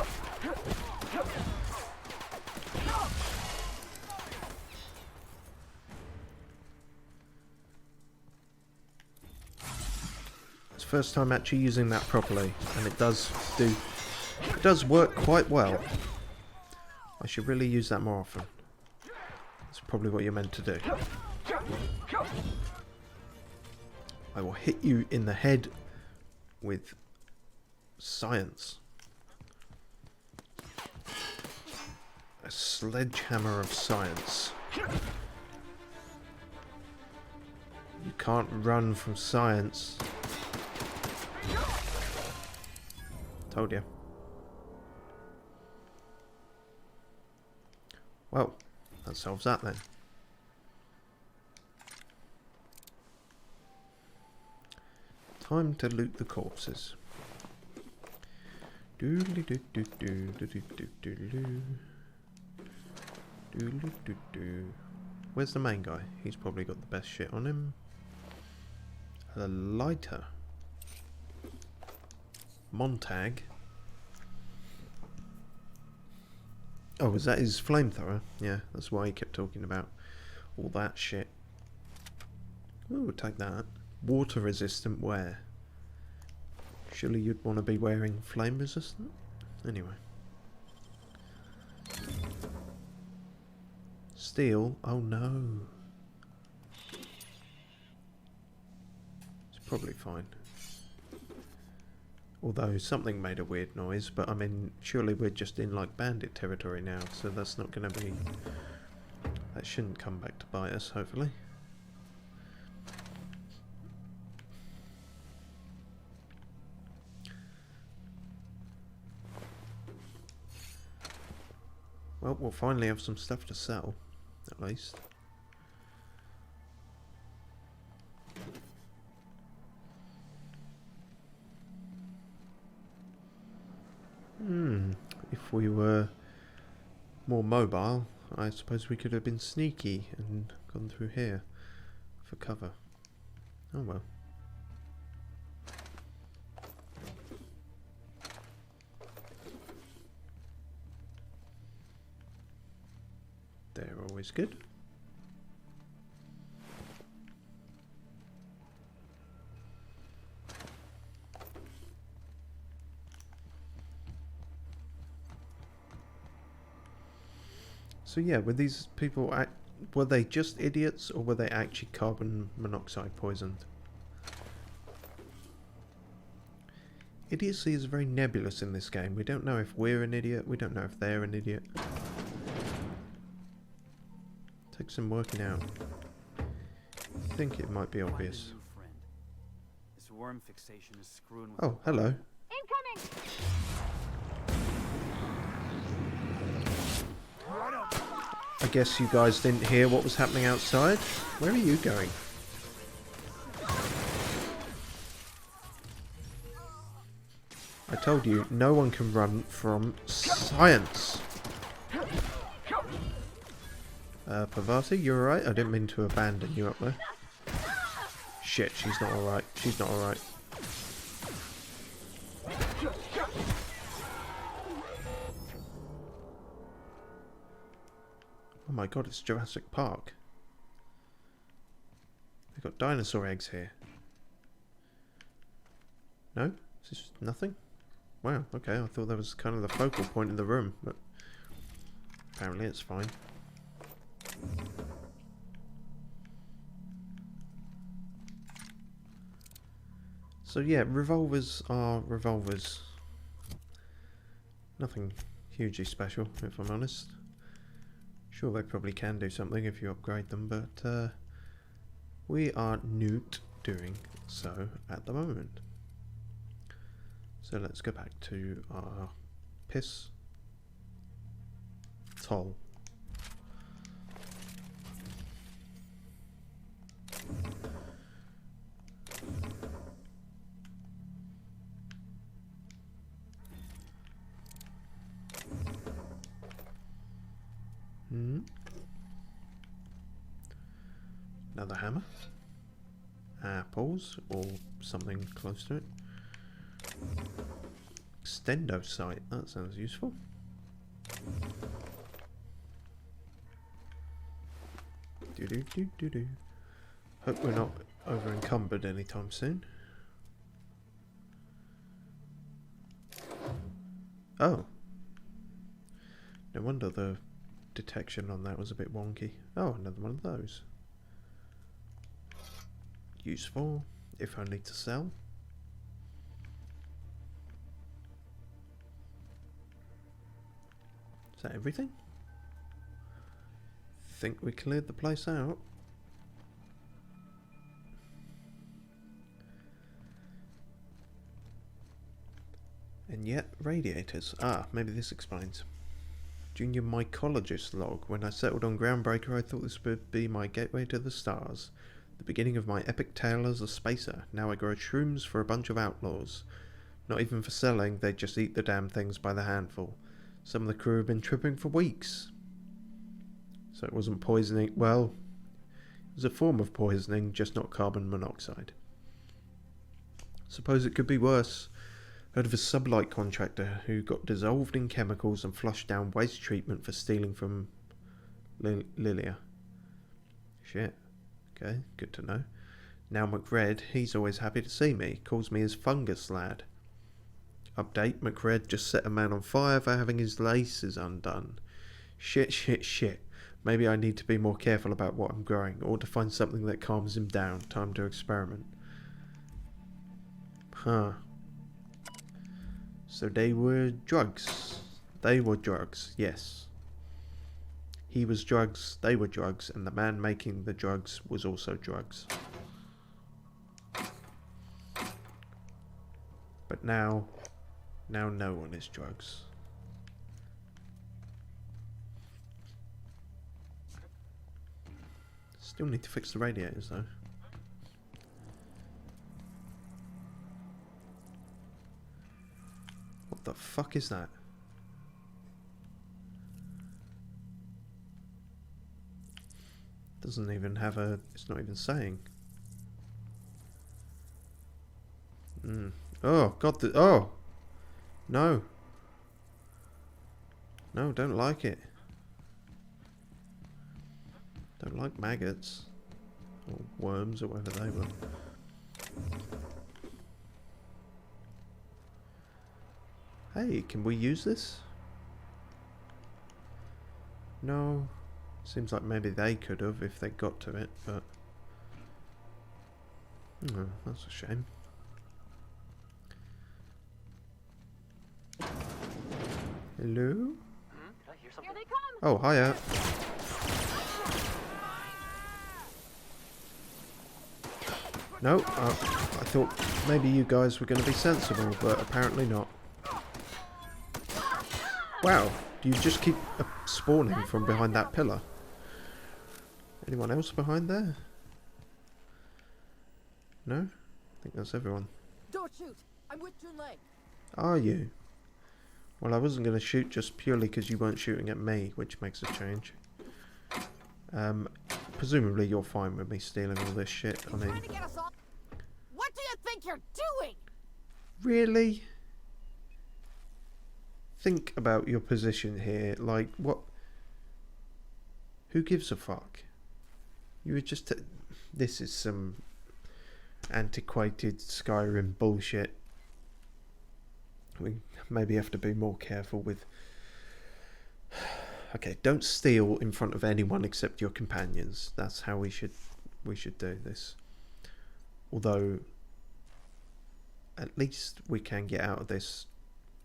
Speaker 1: It's the first time actually using that properly, and it does work quite well. I should really use that more often. That's probably what you're meant to do. I will hit you in the head with science. A sledgehammer of science. You can't run from science. Told you. Well, that solves that then. Time to loot the corpses. Where's the main guy? He's probably got the best shit on him. A lighter. Montag. Oh, was that his flamethrower? Yeah, that's why he kept talking about all that shit. Ooh, we'll take that. Water resistant wear. Surely you'd want to be wearing flame resistant? Anyway. Steel? Oh no. It's probably fine. Although something made a weird noise, but I mean, surely we're just in like bandit territory now, so that's not going to be... That shouldn't come back to bite us, hopefully. Well, we'll finally have some stuff to sell, at least. If we were more mobile, I suppose we could have been sneaky and gone through here for cover. Oh well. They're always good. So yeah, were these people, were they just idiots or were they actually carbon monoxide poisoned? Idiocy is very nebulous in this game. We don't know if we're an idiot, we don't know if they're an idiot. Takes some working out. I think it might be obvious.
Speaker 18: This worm fixation is screwing with
Speaker 1: Oh, hello.
Speaker 2: Incoming!
Speaker 1: I guess you guys didn't hear what was happening outside. Where are you going? I told you, no one can run from science. Pavati, you alright? I didn't mean to abandon you up there. Shit, she's not alright. She's not alright. Oh my god, it's Jurassic Park. They've got dinosaur eggs here. No? Is this nothing? Wow, okay, I thought that was kind of the focal point in the room, but apparently it's fine. So yeah, revolvers are revolvers. Nothing hugely special, if I'm honest. Sure, they probably can do something if you upgrade them, but we are not doing So, at the moment. So let's go back to our piss toll. Another hammer. Apples, or something close to it. Extendo sight, that sounds useful. Do. Hope we're not over encumbered anytime soon. Oh. No wonder the detection on that was a bit wonky. Oh, another one of those. Useful, if only to sell. Is that everything? Think we cleared the place out. And yet, radiators. Ah, maybe this explains. Junior mycologist log. When I settled on Groundbreaker, I thought this would be my gateway to the stars. The beginning of my epic tale as a spacer. Now I grow shrooms for a bunch of outlaws. Not even for selling, they just eat the damn things by the handful. Some of the crew have been tripping for weeks. So it wasn't poisoning. Well, it was a form of poisoning, just not carbon monoxide. Suppose it could be worse. Heard of a sublight contractor who got dissolved in chemicals and flushed down waste treatment for stealing from Lilia. Shit. Okay, good to know. Now MacRed, he's always happy to see me. Calls me his fungus lad. Update, MacRed just set a man on fire for having his laces undone. Shit. Maybe I need to be more careful about what I'm growing, or to find something that calms him down. Time to experiment. Huh. So they were drugs. They were drugs, yes. He was drugs, they were drugs, and the man making the drugs was also drugs. But now no one is drugs. Still need to fix the radiators though. What the fuck is that? Doesn't even have a... It's not even saying. Oh, God. Oh! No. No, don't like it. Don't like maggots. Or worms, or whatever they were. Hey, can we use this? No. Seems like maybe they could have if they got to it, but... Oh, that's a shame. Hello?
Speaker 19: Did I hear something?
Speaker 2: Here they come!
Speaker 1: Oh, hiya. No, I thought maybe you guys were going to be sensible, but apparently not. Wow, do you just keep spawning from behind that pillar? Anyone else behind there? No? I think that's everyone.
Speaker 20: Don't shoot! I'm with Junlei.
Speaker 1: Are you? Well, I wasn't going to shoot just purely because you weren't shooting at me, which makes a change. Presumably you're fine with me stealing all this shit. I mean...
Speaker 20: What do you think you're doing?
Speaker 1: Really? Think about your position here. Like, what? Who gives a fuck? You were just... This is some antiquated Skyrim bullshit. We maybe have to be more careful with... Okay, don't steal in front of anyone except your companions. That's how we should do this. Although, at least we can get out of this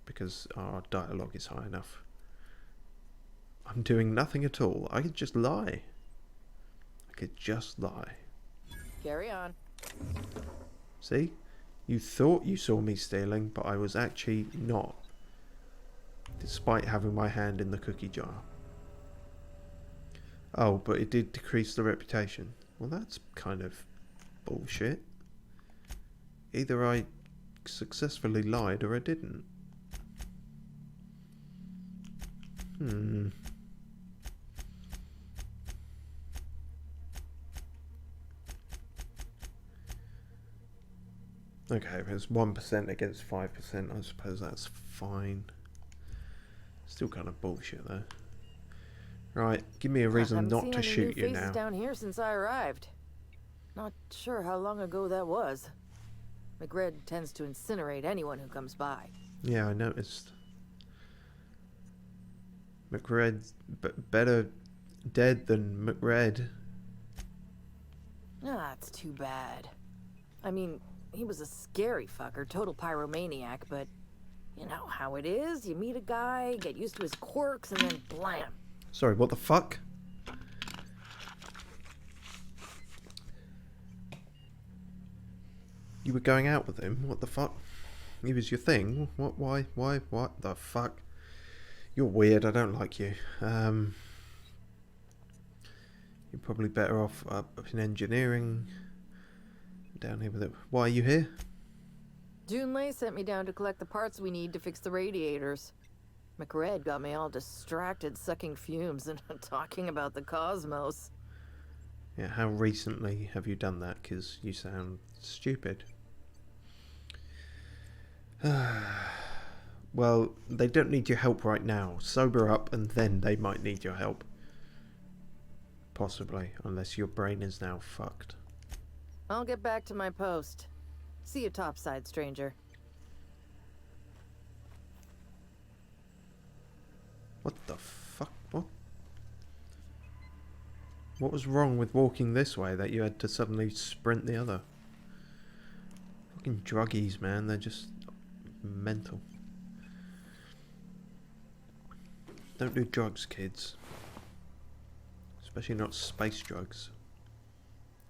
Speaker 1: because our dialogue is high enough. I'm doing nothing at all. I could just lie. I could just lie.
Speaker 20: Carry on.
Speaker 1: See? You thought you saw me stealing, but I was actually not. Despite having my hand in the cookie jar. Oh, but it did decrease the reputation. Well, that's kind of bullshit. Either I successfully lied or I didn't. Okay, if it's 1% against 5%, I suppose that's fine. Still kind of bullshit though. Right, give me a reason not to shoot you now.
Speaker 20: Down here since I arrived. Not sure how long ago that was. MacLeod tends to incinerate anyone who comes by.
Speaker 1: Yeah, I noticed. MacLeod's better dead than MacLeod.
Speaker 20: Ah, it's too bad. I mean, he was a scary fucker, total pyromaniac, but you know how it is. You meet a guy, get used to his quirks, and then blam.
Speaker 1: Sorry, what the fuck? You were going out with him? What the fuck? He was your thing? What? Why? What the fuck? You're weird, I don't like you. You're probably better off up in engineering. Down here with it. Why are you here?
Speaker 20: Junlei sent me down to collect the parts we need to fix the radiators. MacLeod got me all distracted sucking fumes and talking about the cosmos.
Speaker 1: Yeah, how recently have you done that? Because you sound stupid. Well, they don't need your help right now. Sober up and then they might need your help. Possibly, unless your brain is now fucked.
Speaker 20: I'll get back to my post. See you topside, stranger.
Speaker 1: What the fuck? What? What was wrong with walking this way that you had to suddenly sprint the other? Fucking druggies, man. They're just mental. Don't do drugs, kids. Especially not space drugs.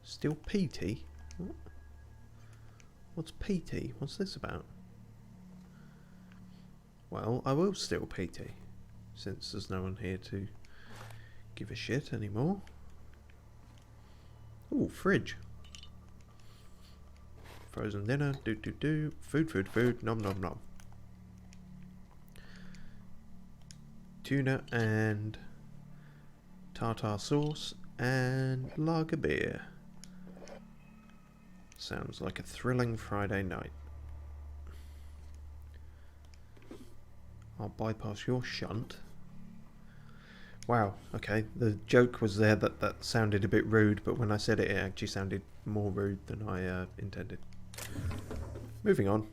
Speaker 1: Still PT? What? What's PT? What's this about? Well, I will steal PT. Since there's no one here to give a shit anymore. Ooh, fridge. Frozen dinner, food, nom nom nom. Tuna and tartar sauce and lager beer. Sounds like a thrilling Friday night. I'll bypass your shunt. Wow, okay, the joke was there that sounded a bit rude, but when I said it, it actually sounded more rude than I intended. Moving on.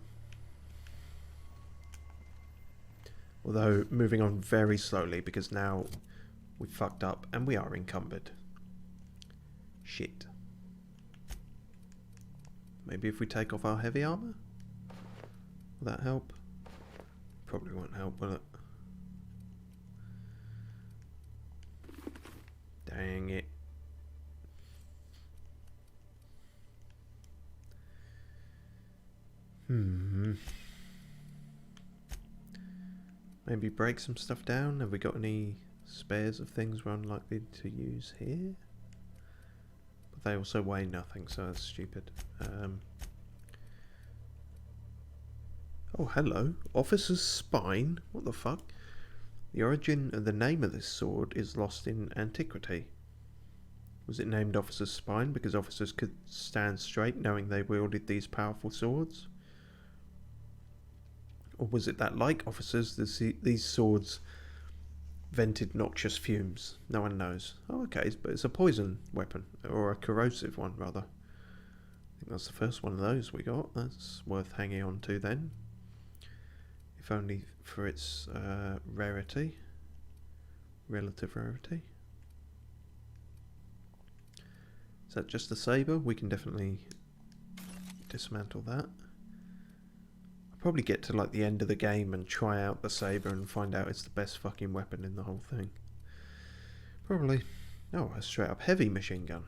Speaker 1: Although, moving on very slowly, because now we fucked up and we are encumbered. Shit. Maybe if we take off our heavy armor? Will that help? Probably won't help, will it? Dang it. Maybe break some stuff down. Have we got any spares of things we're unlikely to use here? But they also weigh nothing, so that's stupid. Oh, hello. Officer's spine? What the fuck? The origin of the name of this sword is lost in antiquity. Was it named Officer's Spine because officers could stand straight knowing they wielded these powerful swords? Or was it that, like officers, these swords vented noxious fumes? No one knows. Oh, okay, but it's a poison weapon, or a corrosive one, rather. I think that's the first one of those we got. That's worth hanging on to then. If only for its rarity. Relative rarity. Is that just a saber? We can definitely dismantle that. I'll probably get to like the end of the game and try out the saber and find out it's the best fucking weapon in the whole thing. Probably. Oh, a straight up heavy machine gun.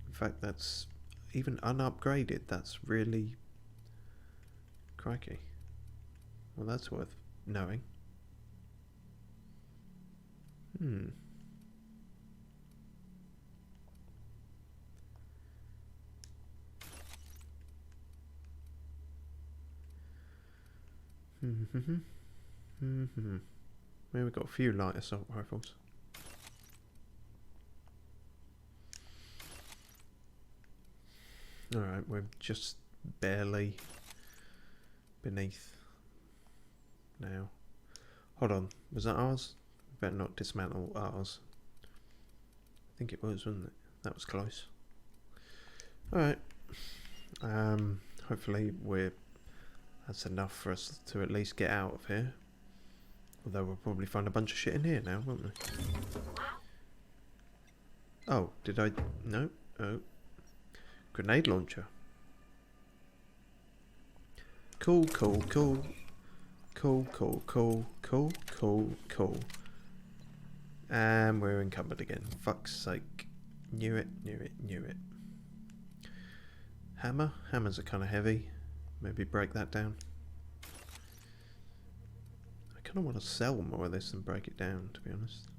Speaker 1: In fact, that's even unupgraded. That's really crikey. Well, that's worth knowing. Well, we've got a few light assault rifles. Alright, we're just barely beneath now. Hold on, was that ours? Better not dismantle ours. I think it was, wasn't it? That was close. Alright. Hopefully that's enough for us to at least get out of here. Although we'll probably find a bunch of shit in here now, won't we? Oh, did I? No? Oh. Grenade launcher. Cool, cool, cool. Cool, cool, cool, cool, cool, cool. And we're encumbered again. Fuck's sake. Knew it, knew it, knew it. Hammer? Hammers are kind of heavy. Maybe break that down. I kind of want to sell more of this than break it down, to be honest.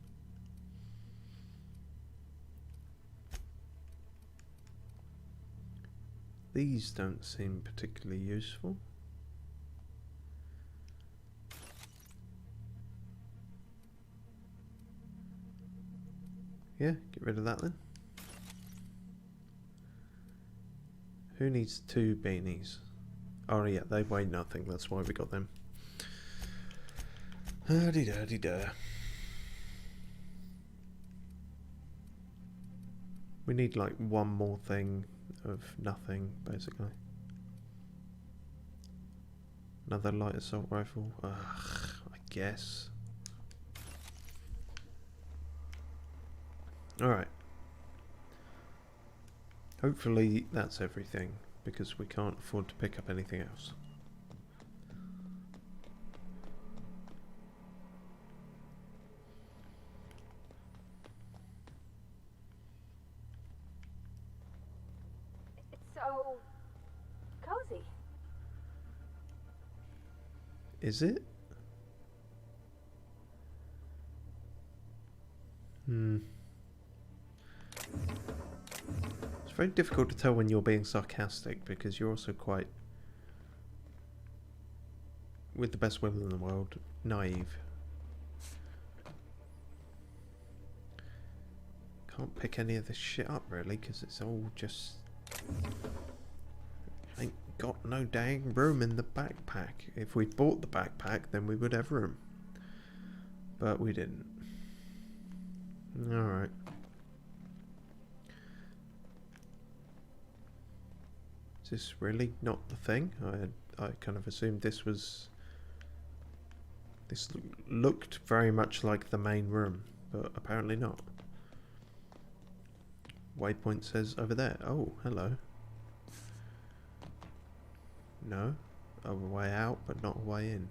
Speaker 1: These don't seem particularly useful. Yeah, get rid of that then. Who needs 2 beanies? Oh yeah, they weigh nothing, that's why we got them. Da-dee-da-dee-da. We need like one more thing of nothing, basically. Another light assault rifle. Ugh, I guess. Alright. Hopefully that's everything, because we can't afford to pick up anything else.
Speaker 2: It's so cozy.
Speaker 1: Is it? It's very difficult to tell when you're being sarcastic, because you're also quite, with the best will in the world, naive. Can't pick any of this shit up really, because it's all just... ain't got no dang room in the backpack. If we'd bought the backpack, then we would have room. But we didn't. Alright. Is this really not the thing? I kind of assumed this was... This looked very much like the main room, but apparently not. Waypoint says over there. Oh, hello. No. A way out, but not a way in.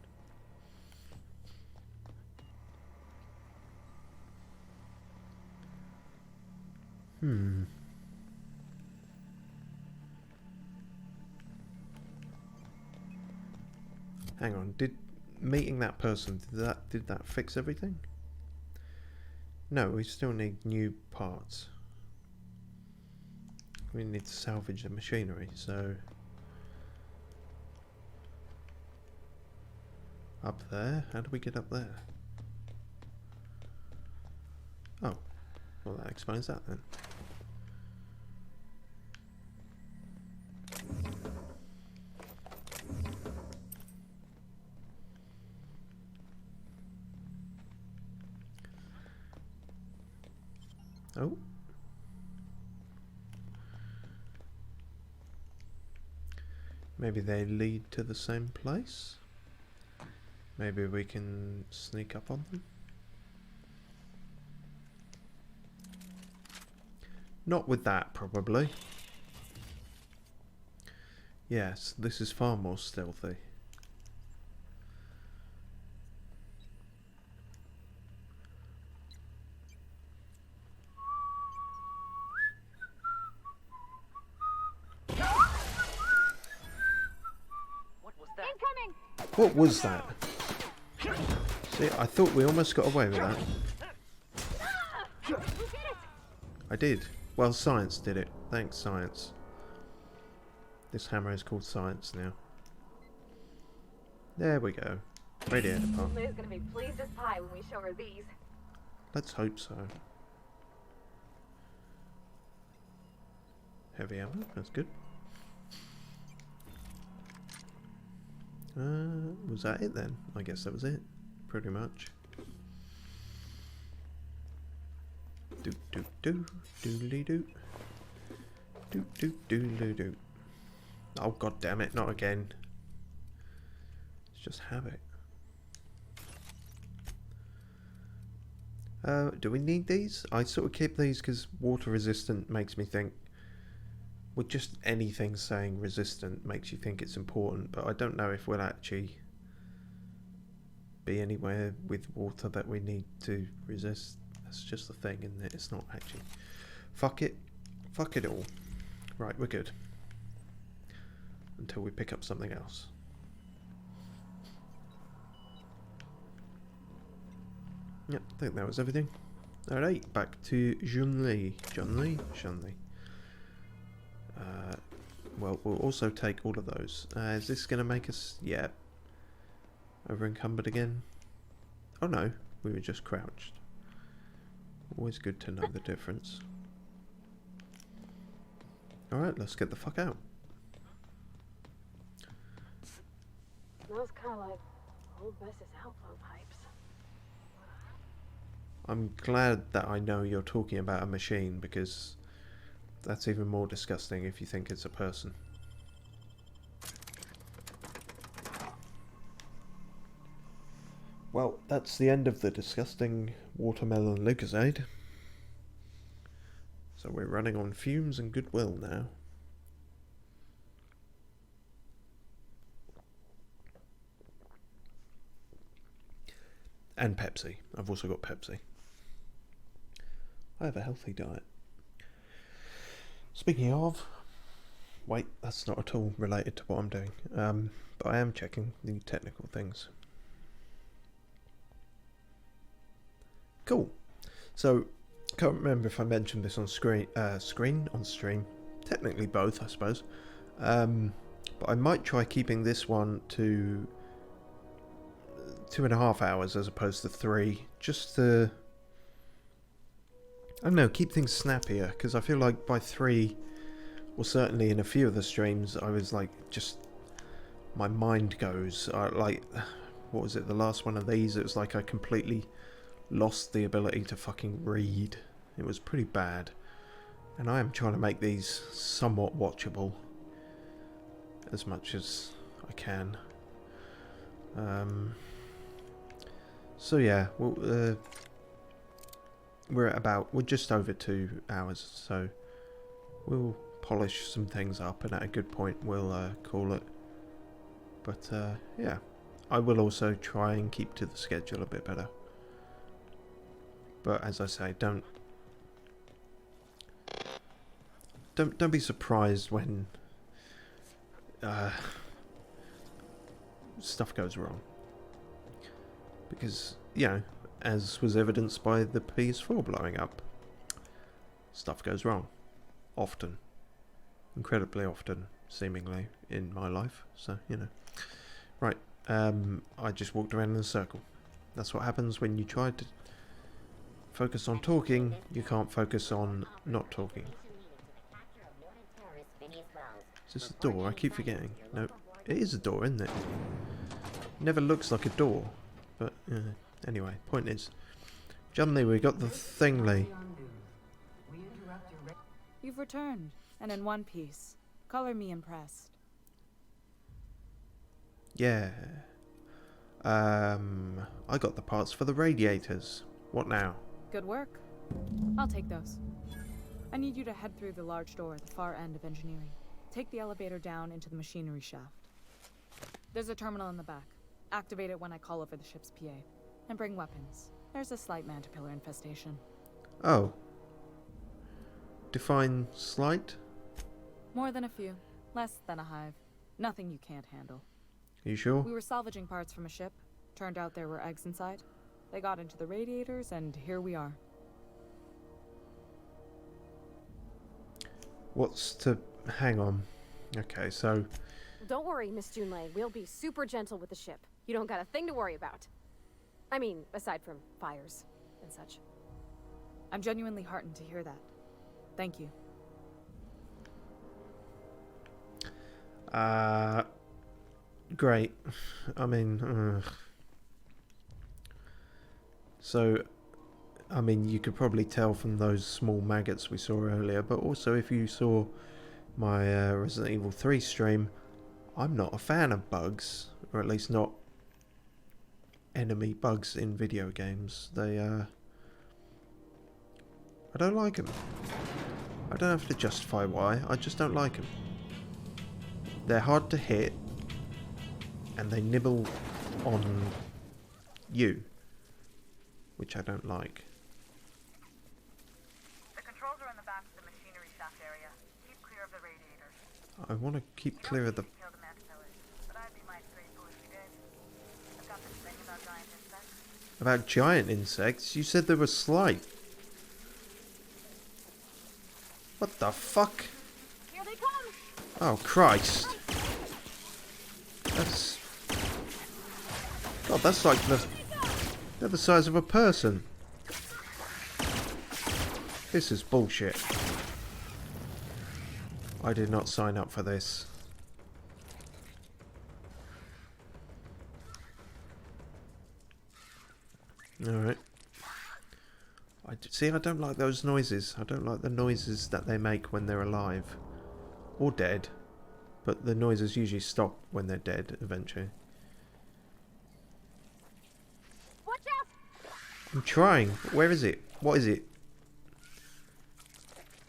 Speaker 1: Hang on, did meeting that person, did that fix everything? No, we still need new parts. We need to salvage the machinery, so... Up there? How do we get up there? Oh, well that explains that then. Oh. Maybe they lead to the same place? Maybe we can sneak up on them? Not with that, probably. Yes, this is far more stealthy. What was that? See, I thought we almost got away with that. I did. Well, science did it. Thanks, science. This hammer is called science now. There we go. Radiator part.
Speaker 2: Liz gonna be pleased as pie when we show her these.
Speaker 1: Let's hope so. Heavy ammo, that's good. Was that it then? I guess that was it. Pretty much. Do do do doodly doo. Do do doodly doo. Oh god damn it, not again. It's just habit. Do we need these? I sort of keep these because water resistant makes me think, well, just anything saying resistant makes you think it's important, but I don't know if we'll actually be anywhere with water that we need to resist. That's just the thing, isn't it? It's not actually. Fuck it. Fuck it all. Right, we're good. Until we pick up something else. Yep, I think that was everything. Alright, back to Junli. Junli. Well, we'll also take all of those. Is this going to make us... Yeah. Over encumbered again? Oh no, we were just crouched. Always good to know the difference. Alright, let's get the fuck out.
Speaker 2: Smells kind of like old Bess's outflow pipes.
Speaker 1: I'm glad that I know you're talking about a machine, because that's even more disgusting if you think it's a person. Well, that's the end of the disgusting watermelon Lucozade. So we're running on fumes and goodwill now. And Pepsi. I've also got Pepsi. I have a healthy diet. Speaking of... Wait, that's not at all related to what I'm doing. But I am checking the technical things. Cool. So, can't remember if I mentioned this on stream. Technically both, I suppose. But I might try keeping this one to 2.5 hours as opposed to 3, just to, I don't know, keep things snappier, because I feel like by 3, or certainly in a few of the streams, I was like, just, my mind goes, like, what was it, the last one of these, it was like I completely lost the ability to fucking read. It was pretty bad, and I am trying to make these somewhat watchable, as much as I can. So yeah, we're just over 2 hours, so we'll polish some things up, and at a good point we'll call it. But yeah, I will also try and keep to the schedule a bit better. But as I say, don't be surprised when stuff goes wrong. Because, you know, as was evidenced by the PS4 blowing up, stuff goes wrong. Often. Incredibly often, seemingly, in my life. So, you know. Right, I just walked around in a circle. That's what happens when you try to focus on talking, you can't focus on not talking. Is this a door? I keep forgetting. No, it is a door, isn't it? Never looks like a door. But, anyway, point is, Jumley, we got the thingly.
Speaker 11: You've returned, and in one piece. Color me impressed.
Speaker 1: Yeah. I got the parts for the radiators. What now?
Speaker 11: Good work. I'll take those. I need you to head through the large door at the far end of engineering. Take the elevator down into the machinery shaft. There's a terminal in the back. Activate it when I call over the ship's PA. And bring weapons. There's a slight mantipillar infestation.
Speaker 1: Oh. Define slight?
Speaker 11: More than a few. Less than a hive. Nothing you can't handle.
Speaker 1: Are you sure?
Speaker 11: We were salvaging parts from a ship. Turned out there were eggs inside. They got into the radiators, and here we are.
Speaker 1: What's to... Hang on. Okay, so...
Speaker 2: Don't worry, Miss Junlei. We'll be super gentle with the ship. You don't got a thing to worry about. I mean, aside from fires and such.
Speaker 11: I'm genuinely heartened to hear that. Thank you.
Speaker 1: Great. I mean... So, I mean, you could probably tell from those small maggots we saw earlier, but also if you saw my Resident Evil 3 stream, I'm not a fan of bugs, or at least not enemy bugs in video games. They, I don't like them. I don't have to justify why, I just don't like them. They're hard to hit, and they nibble on you, which I don't like.
Speaker 19: The controls are in the back of the machinery shaft area. Keep clear of the radiators.
Speaker 1: I want to keep clear of the...
Speaker 19: Kill the caterpillars, but I'd be mighty grateful if you did. I've got this thing about giant insects.
Speaker 1: About giant insects? You said they were slight. What the fuck?
Speaker 2: Here they come!
Speaker 1: Oh, Christ. That's... God, that's like they're the size of a person. This is bullshit. I did not sign up for this. Alright. See, I don't like those noises. I don't like the noises that they make when they're alive. Or dead. But the noises usually stop when they're dead, eventually.
Speaker 2: Watch out!
Speaker 1: I'm trying. Where is it? What is it?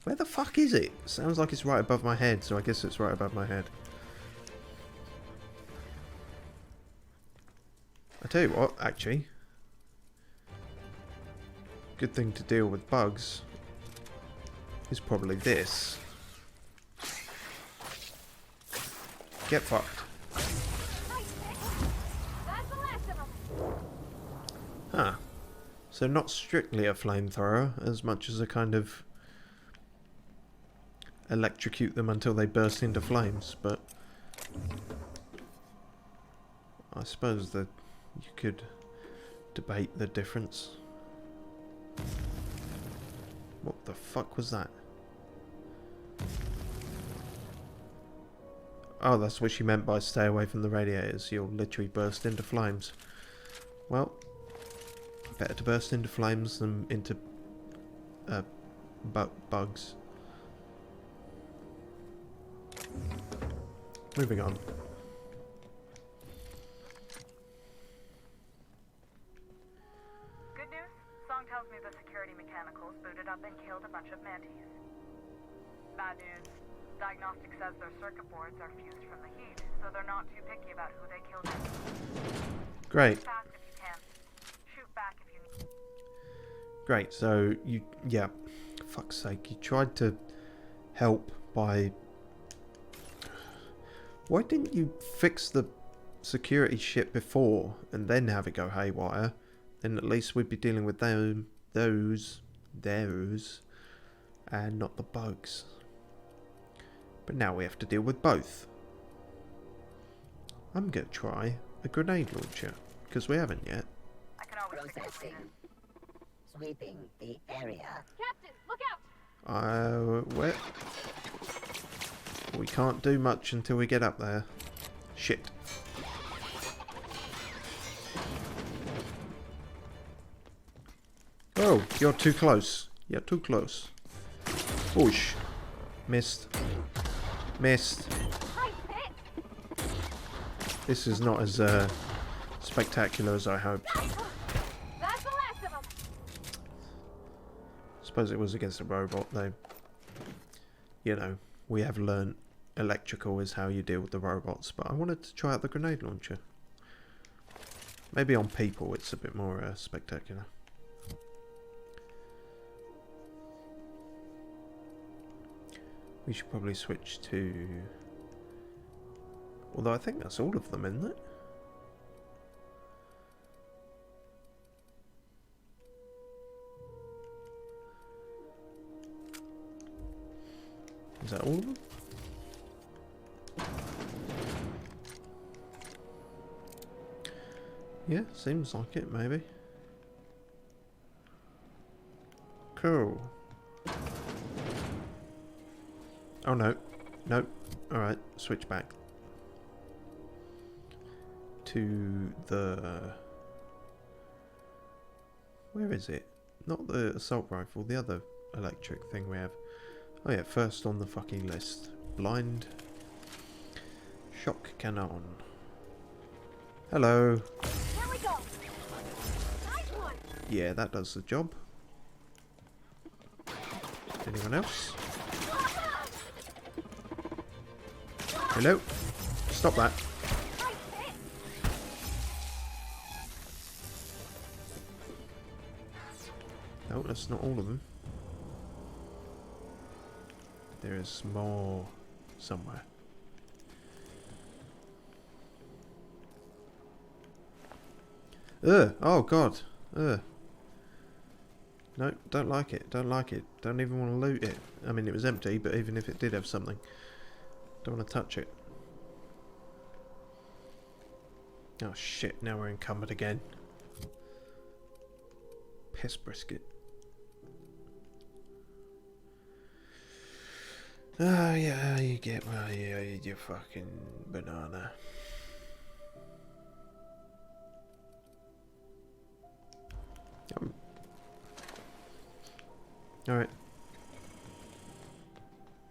Speaker 1: Where the fuck is it? Sounds like it's right above my head, so I guess it's right above my head. I tell you what, actually. Good thing to deal with bugs is probably this. Get fucked. Huh. So not strictly a flamethrower, as much as a kind of electrocute them until they burst into flames, but I suppose that you could debate the difference. What the fuck was that? Oh, that's what she meant by stay away from the radiators. You'll literally burst into flames. Well, better to burst into flames than into bugs. Moving on.
Speaker 19: Good news? Song tells me the security mechanicals booted up and killed a bunch of mantis. Bad news. Diagnostic says their circuit boards are fused from the heat, so they're not too picky about who they kill next.
Speaker 1: Great.
Speaker 19: Shoot fast if you can. Shoot back if you need.
Speaker 1: Great, so you, yeah, fuck's sake, you tried to help by... Why didn't you fix the security shit before and then have it go haywire? Then at least we'd be dealing with those, and not the bugs. But now we have to deal with both. I'm gonna try a grenade launcher, because we haven't yet.
Speaker 19: I can always
Speaker 7: Processing. Sweeping the area.
Speaker 2: Captain, look out!
Speaker 1: Where? We can't do much until we get up there. Shit. Oh, you're too close. You're too close. Whoosh. Missed. Missed. This is not as spectacular as I hoped.
Speaker 2: That's the last of them.
Speaker 1: Suppose it was against a robot, though. You know, we have learnt electrical is how you deal with the robots, but I wanted to try out the grenade launcher. Maybe on people it's a bit more spectacular. We should probably switch to Although I think that's all of them, isn't it? Is that all of them? Yeah, seems like it, maybe. Cool. Oh no. No. Alright, switch back. To the... Where is it? Not the assault rifle, the other electric thing we have. Oh yeah, first on the fucking list. Blind shock cannon. Hello.
Speaker 2: There we go. Nice one.
Speaker 1: Yeah, that does the job. Anyone else? Hello? Stop that. No, that's not all of them. There is more somewhere. Ugh! Oh god! Ugh! No, don't like it. Don't like it. Don't even want to loot it. I mean, it was empty, but even if it did have something, don't want to touch it. Oh shit! Now we're encumbered again. Piss brisket. Ah, yeah, you get well, yeah, you fucking banana. Alright.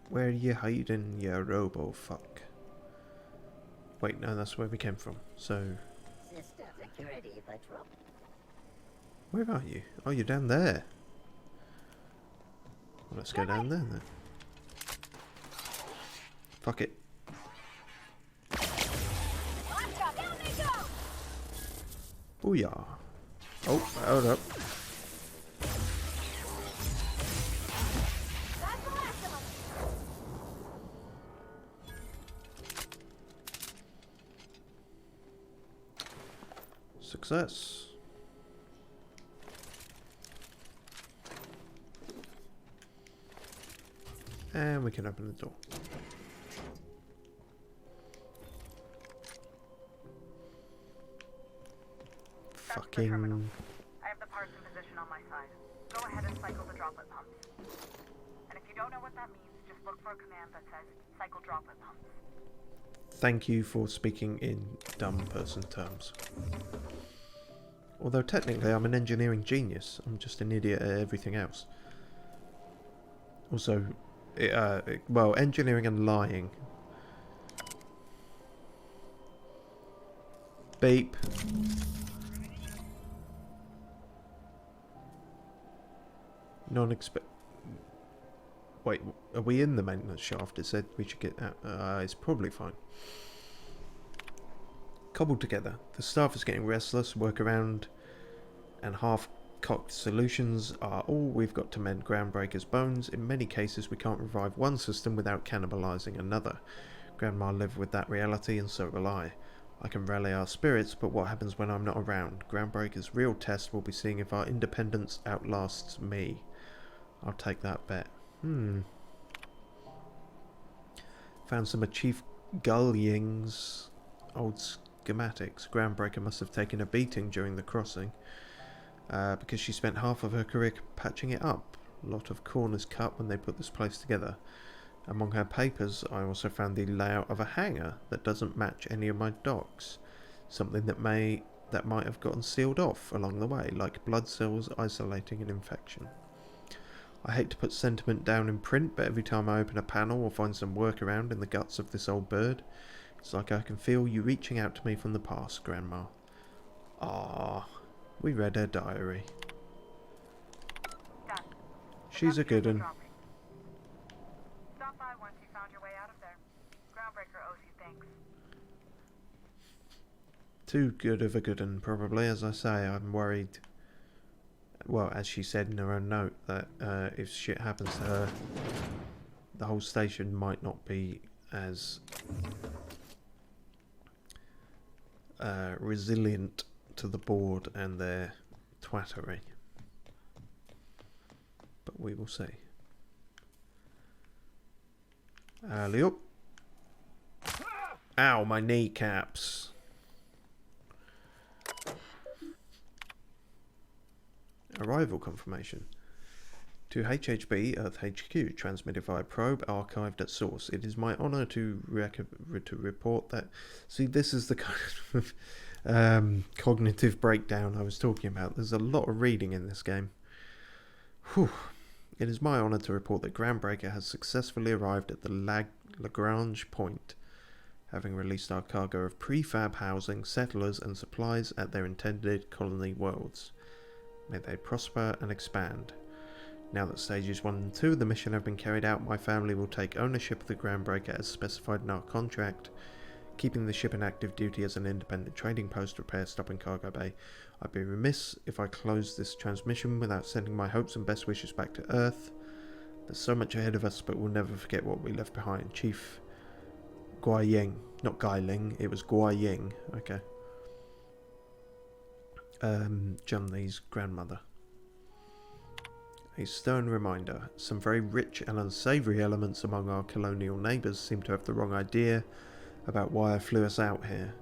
Speaker 1: Where are you hiding, you robo fuck? Wait, no, that's where we came from. So,
Speaker 7: Sister Security Patrol.
Speaker 1: where are you? Oh, you're down there. Well, let's go down there then. Fuck it. Booyah. Oh, hold up. Success. And we can open the door. Fucking...
Speaker 19: I have the parts in position on my side. Go ahead and cycle the droplet pumps. And if you don't know what that means, just look for a command that says cycle droplet pumps.
Speaker 1: Thank you for speaking in dumb person terms. Although technically I'm an engineering genius, I'm just an idiot at everything else. Also, well, engineering and lying. Beep. Non-expect... Wait, are we in the maintenance shaft? It said we should get out. It's probably fine. Cobbled together. The staff is getting restless. Workaround and half-cocked solutions are all we've got to mend Groundbreaker's bones. In many cases, we can't revive one system without cannibalizing another. Grandma lived with that reality, and so will I. I can rally our spirits, but what happens when I'm not around? Groundbreaker's real test will be seeing if our independence outlasts me. I'll take that bet. Found some of Chief Gulying's old schematics. Groundbreaker must have taken a beating during the crossing, because she spent half of her career patching it up. A lot of corners cut when they put this place together. Among her papers, I also found the layout of a hangar that doesn't match any of my docks. Something that might have gotten sealed off along the way, like blood cells isolating an infection. I hate to put sentiment down in print, but every time I open a panel or find some workaround in the guts of this old bird, it's like I can feel you reaching out to me from the past, Grandma. Ah, we read her diary.
Speaker 19: Done.
Speaker 1: She's a good one.
Speaker 19: Stop by once you found your way out of there. Groundbreaker owes you thanks.
Speaker 1: Too good of a good one, probably. As I say, I'm worried. Well, as she said in her own note, that if shit happens to her, the whole station might not be as resilient to the board and their twattery. But we will see. Alley up. Ow, my kneecaps. Arrival confirmation. To HHB, Earth HQ, transmitted via probe, archived at source. It is my honour to report that... See, this is the kind of cognitive breakdown I was talking about. There's a lot of reading in this game. Whew. It is my honour to report that Groundbreaker has successfully arrived at the Lagrange point, having released our cargo of prefab housing, settlers and supplies at their intended colony worlds. May they prosper and expand. Now that stages 1 and 2 of the mission have been carried out, my family will take ownership of the Groundbreaker as specified in our contract, keeping the ship in active duty as an independent trading post, repair stop and cargo bay. I'd be remiss if I closed this transmission without sending my hopes and best wishes back to Earth. There's so much ahead of us, but we'll never forget what we left behind. Chief Guai Ying. Not Gai Ling, it was Guai Ying. Okay. John Lee's grandmother. A stern reminder. Some very rich and unsavoury elements among our colonial neighbours seem to have the wrong idea about why I flew us out here.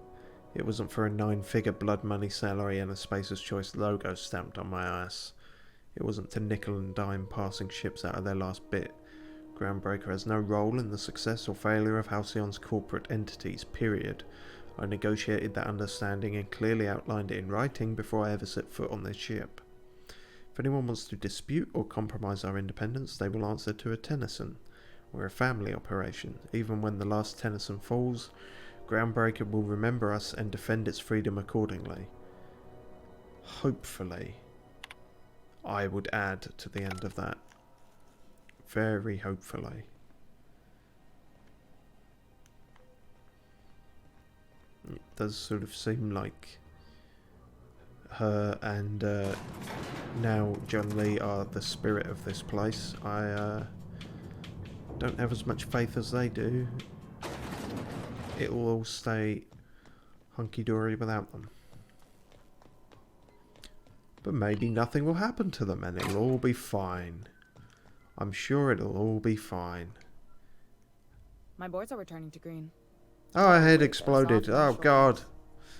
Speaker 1: It wasn't for a 9-figure blood money salary and a Spacer's Choice logo stamped on my ass. It wasn't to nickel and dime passing ships out of their last bit. Groundbreaker has no role in the success or failure of Halcyon's corporate entities, period. I negotiated that understanding and clearly outlined it in writing before I ever set foot on this ship. If anyone wants to dispute or compromise our independence, they will answer to a Tennyson. We're a family operation. Even when the last Tennyson falls, Groundbreaker will remember us and defend its freedom accordingly. Hopefully. I would add to the end of that. Very hopefully. It does sort of seem like her and now John Lee are the spirit of this place. I don't have as much faith as they do. It'll all stay hunky-dory without them. But maybe nothing will happen to them and it'll all be fine. I'm sure it'll all be fine.
Speaker 11: My boards are returning to green.
Speaker 1: Oh, I had exploded. Oh, God.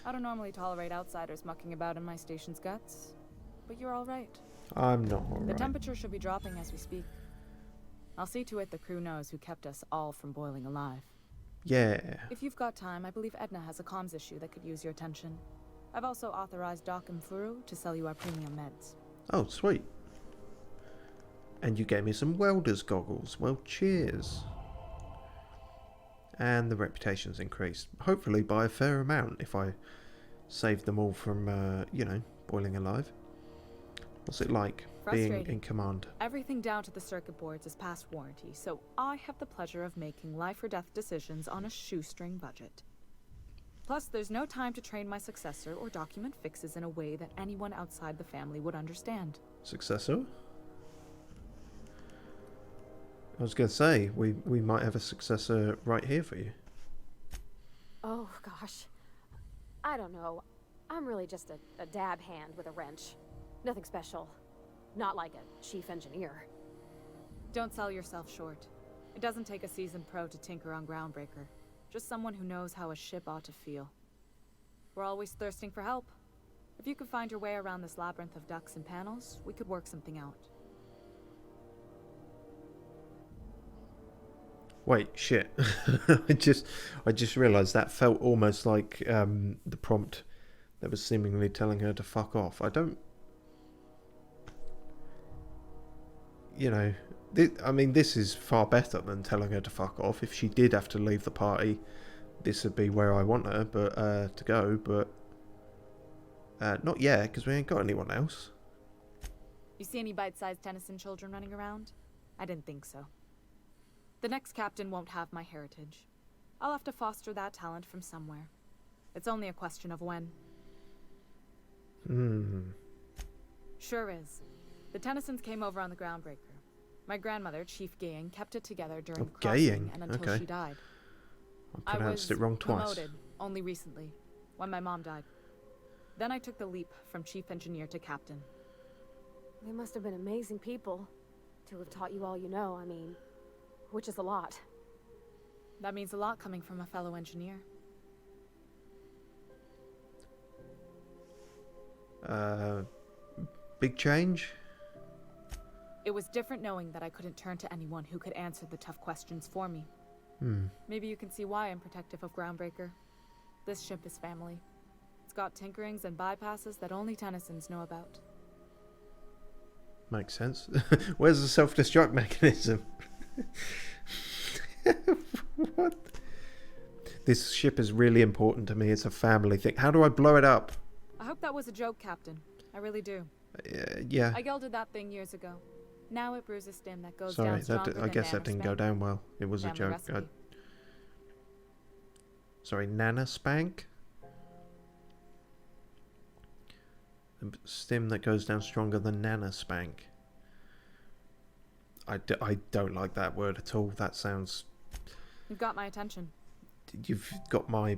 Speaker 11: I don't normally tolerate outsiders mucking about in my station's guts, but you're all right.
Speaker 1: I'm not all
Speaker 11: The
Speaker 1: right.
Speaker 11: temperature should be dropping as we speak. I'll see to it the crew knows who kept us all from boiling alive.
Speaker 1: Yeah.
Speaker 11: If you've got time, I believe Edna has a comms issue that could use your attention. I've also authorized Doc and Furu to sell you our premium meds.
Speaker 1: Oh, sweet. And you gave me some welder's goggles. Well, cheers. And the reputation's increased. Hopefully by a fair amount if I save them all from, you know, boiling alive. What's it like being in command?
Speaker 11: Everything down to the circuit boards is past warranty, so I have the pleasure of making life or death decisions on a shoestring budget. Plus, there's no time to train my successor or document fixes in a way that anyone outside the family would understand.
Speaker 1: Successor? I was going to say, we might have a successor right here for you.
Speaker 2: Oh, gosh. I don't know. I'm really just a dab hand with a wrench. Nothing special. Not like a chief engineer.
Speaker 11: Don't sell yourself short. It doesn't take a seasoned pro to tinker on Groundbreaker. Just someone who knows how a ship ought to feel. We're always thirsting for help. If you could find your way around this labyrinth of ducts and panels, we could work something out.
Speaker 1: Wait, shit. I just realised that felt almost like the prompt that was seemingly telling her to fuck off. I don't... You know, I mean, this is far better than telling her to fuck off. If she did have to leave the party, this would be where I want her to go, but not yet, because we ain't got anyone else.
Speaker 11: You see any bite-sized Tennyson children running around? I didn't think so. The next captain won't have my heritage. I'll have to foster that talent from somewhere. It's only a question of when. Sure is. The Tennysons came over on the Groundbreaker. My grandmother, Chief Gaying, kept it together during crossing
Speaker 1: Gaying?
Speaker 11: and until
Speaker 1: Okay.
Speaker 11: she died.
Speaker 1: I pronounced it wrong twice.
Speaker 11: Promoted only recently. when my mom died. Then I took the leap from chief engineer to captain.
Speaker 2: They must have been amazing people to have taught you all you know, I mean, which is a lot.
Speaker 11: That means a lot coming from a fellow engineer.
Speaker 1: Big change?
Speaker 11: It was different knowing that I couldn't turn to anyone who could answer the tough questions for me.
Speaker 1: Maybe
Speaker 11: you can see why I'm protective of Groundbreaker. This ship is family. It's got tinkerings and bypasses that only Tennysons know about.
Speaker 1: Makes sense. Where's the self-destruct mechanism? What? This ship is really important to me. It's a family thing. How do I blow it up?
Speaker 11: I hope that was a joke, Captain. I really do.
Speaker 1: Yeah.
Speaker 11: I gelded that thing years ago. Now it bruises stem that goes
Speaker 1: Sorry,
Speaker 11: down stronger
Speaker 1: I
Speaker 11: than
Speaker 1: guess that didn't go
Speaker 11: Nanospank.
Speaker 1: down well. It was a
Speaker 11: Family
Speaker 1: joke.
Speaker 11: recipe.
Speaker 1: Sorry, Nana Spank? A stem that goes down stronger than Nana Spank. I don't like that word at all. That sounds...
Speaker 11: You've got my attention.
Speaker 1: You've got my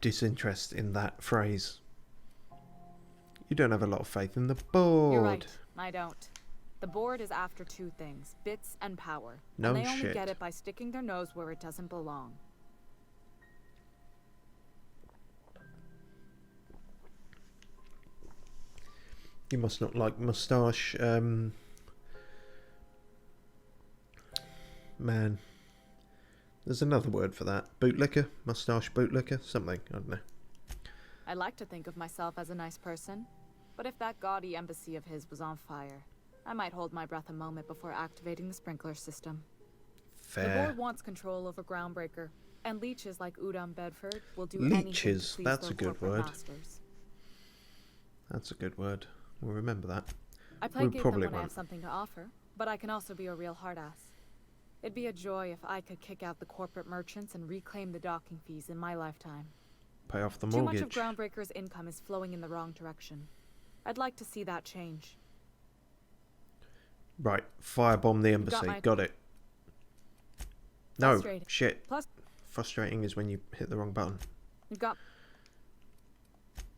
Speaker 1: disinterest in that phrase. You don't have a lot of faith in the board.
Speaker 11: You're right. I don't. The board is after two things, bits and power.
Speaker 1: No
Speaker 11: and they only
Speaker 1: shit.
Speaker 11: get it by sticking their nose where it doesn't belong.
Speaker 1: You must not like moustache, man. There's another word for that. Bootlicker? Moustache bootlicker? Something. I don't know.
Speaker 11: I like to think of myself as a nice person, but if that gaudy embassy of his was on fire, I might hold my breath a moment before activating the sprinkler system. The
Speaker 1: Fair.
Speaker 11: board wants control over Groundbreaker, and leeches like Udom Bedford will do anything to
Speaker 1: Leeches.
Speaker 11: please
Speaker 1: That's
Speaker 11: their
Speaker 1: a good
Speaker 11: corporate
Speaker 1: word.
Speaker 11: masters.
Speaker 1: That's a good word. We'll remember that.
Speaker 11: I
Speaker 1: We
Speaker 11: placate them
Speaker 1: probably
Speaker 11: when I have
Speaker 1: won't.
Speaker 11: something to offer, but I can also be a real hard-ass. It'd be a joy if I could kick out the corporate merchants and reclaim the docking fees in my lifetime.
Speaker 1: Pay off the
Speaker 11: Too
Speaker 1: mortgage.
Speaker 11: much of Groundbreaker's income is flowing in the wrong direction. I'd like to see that change.
Speaker 1: Right. Firebomb the embassy.
Speaker 11: my-
Speaker 1: Got it. No.
Speaker 11: Frustrating.
Speaker 1: Shit.
Speaker 11: Plus,
Speaker 1: Frustrating is when you hit the wrong button.
Speaker 11: you've got...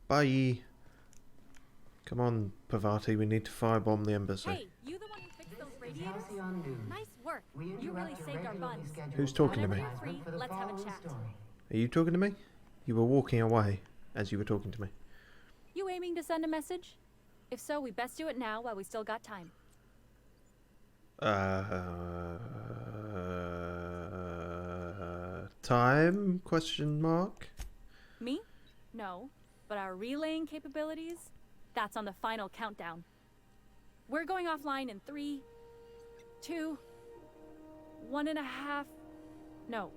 Speaker 1: Bye. Come on, Pavati. We need to firebomb the embassy.
Speaker 2: Hey, you the one who fixed those radiators? Nice work. You really saved our buns.
Speaker 1: Who's talking to me?
Speaker 2: Whenever you're free, let's have a chat.
Speaker 1: Are you talking to me? You were walking away as you were talking to me.
Speaker 2: You aiming to send a message? If so, we best do it now while we still got time.
Speaker 1: Time? Question mark?
Speaker 2: Me? No. But our relaying capabilities? That's on the final countdown. We're going offline in 3, 2, 1.5... No.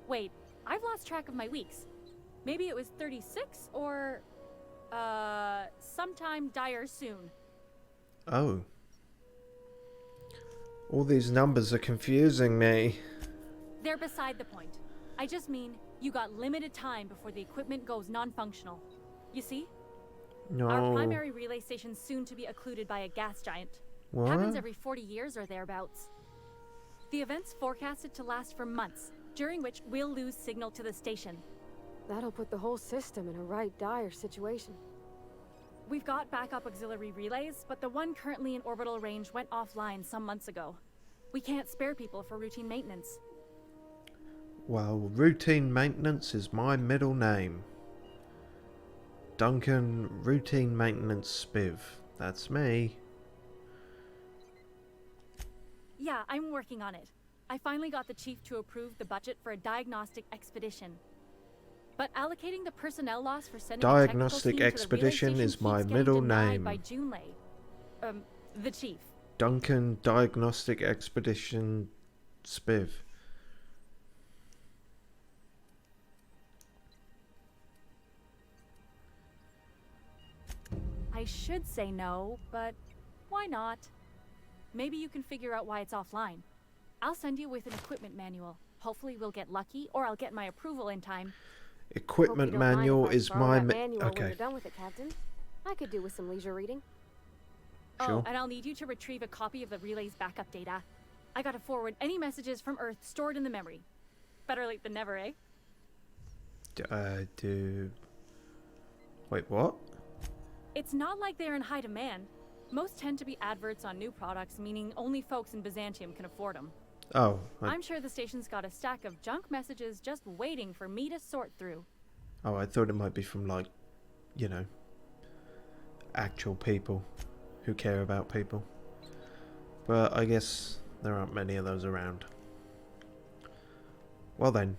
Speaker 2: Wait, I've lost track of my weeks. Maybe it was 36 or... sometime dire soon.
Speaker 1: Oh. All these numbers are confusing me.
Speaker 2: They're beside the point. I just mean, you got limited time before the equipment goes non-functional. You see?
Speaker 1: No.
Speaker 2: Our primary relay station's soon to be occluded by a gas giant.
Speaker 1: What?
Speaker 2: Happens every 40 years or thereabouts. The event's forecasted to last for months, during which we'll lose signal to the station. That'll put the whole system in a right dire situation. We've got backup auxiliary relays, but the one currently in orbital range went offline some months ago. We can't spare people for routine maintenance.
Speaker 1: Well, routine maintenance is my middle name. Duncan Routine Maintenance Spiv. That's me.
Speaker 2: Yeah, I'm working on it. I finally got the chief to approve the budget for a diagnostic expedition. But allocating the personnel loss for sending
Speaker 1: Diagnostic
Speaker 2: a technical team to the relay
Speaker 1: expedition
Speaker 2: station
Speaker 1: is my
Speaker 2: keeps getting
Speaker 1: middle
Speaker 2: denied
Speaker 1: name.
Speaker 2: by Junlei. The chief.
Speaker 1: Duncan Diagnostic Expedition Spiv.
Speaker 2: I should say no, but why not? Maybe you can figure out why it's offline. I'll send you with an equipment manual. Hopefully we'll get lucky, or I'll get my approval in time.
Speaker 1: Equipment manual is my
Speaker 2: manual when
Speaker 1: okay.
Speaker 2: you're done with it, Captain. I could do with some leisure reading.
Speaker 1: Sure.
Speaker 2: Oh, and I'll need you to retrieve a copy of the relay's backup data. I gotta forward any messages from Earth stored in the memory. Better late than never, eh?
Speaker 1: Wait, what?
Speaker 11: It's not like they're in high demand. Most tend to be adverts on new products, meaning only folks in Byzantium can afford them.
Speaker 1: Oh.
Speaker 11: I'm sure the station's got a stack of junk messages just waiting for me to sort through.
Speaker 1: Oh, I thought it might be from, like, you know, actual people who care about people. But I guess there aren't many of those around. Well then,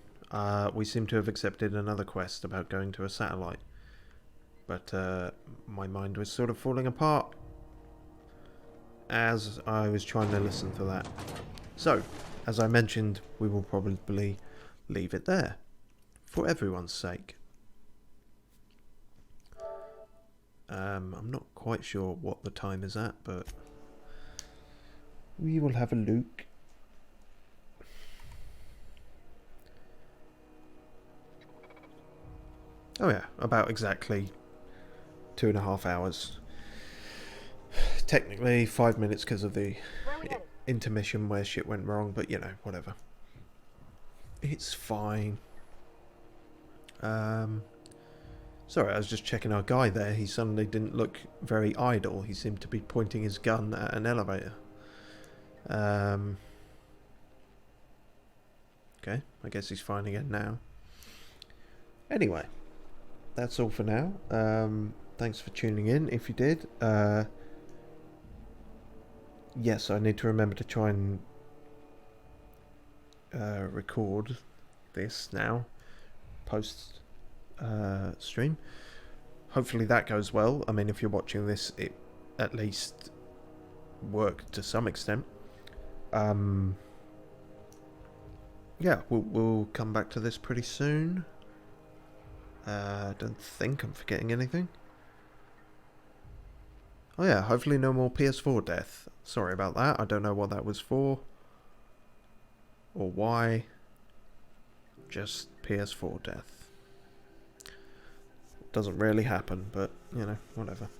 Speaker 1: we seem to have accepted another quest about going to a satellite. But my mind was sort of falling apart as I was trying to listen to that. So, as I mentioned, we will probably leave it there, for everyone's sake. I'm not quite sure what the time is at, but we will have a look. Oh yeah, about exactly 2.5 hours. Technically 5 minutes because of the intermission where shit went wrong, but you know, whatever. It's fine. Sorry, I was just checking our guy there. He suddenly didn't look very idle. He seemed to be pointing his gun at an elevator. Okay, I guess he's fine again now. Anyway, that's all for now. Thanks for tuning in, if you did. Yes, I need to remember to try and record this now, post stream. Hopefully that goes well. I mean, if you're watching this, it at least worked to some extent. Yeah, we'll come back to this pretty soon. I don't think I'm forgetting anything. Oh yeah, hopefully no more PS4 death. Sorry about that. I don't know what that was for. Or why. Just PS4 death. Doesn't really happen, but, you know, whatever.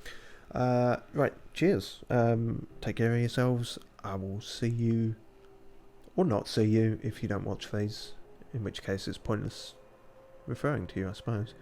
Speaker 1: Right, cheers. Take care of yourselves. I will see you, or not see you, if you don't watch these. In which case it's pointless referring to you, I suppose.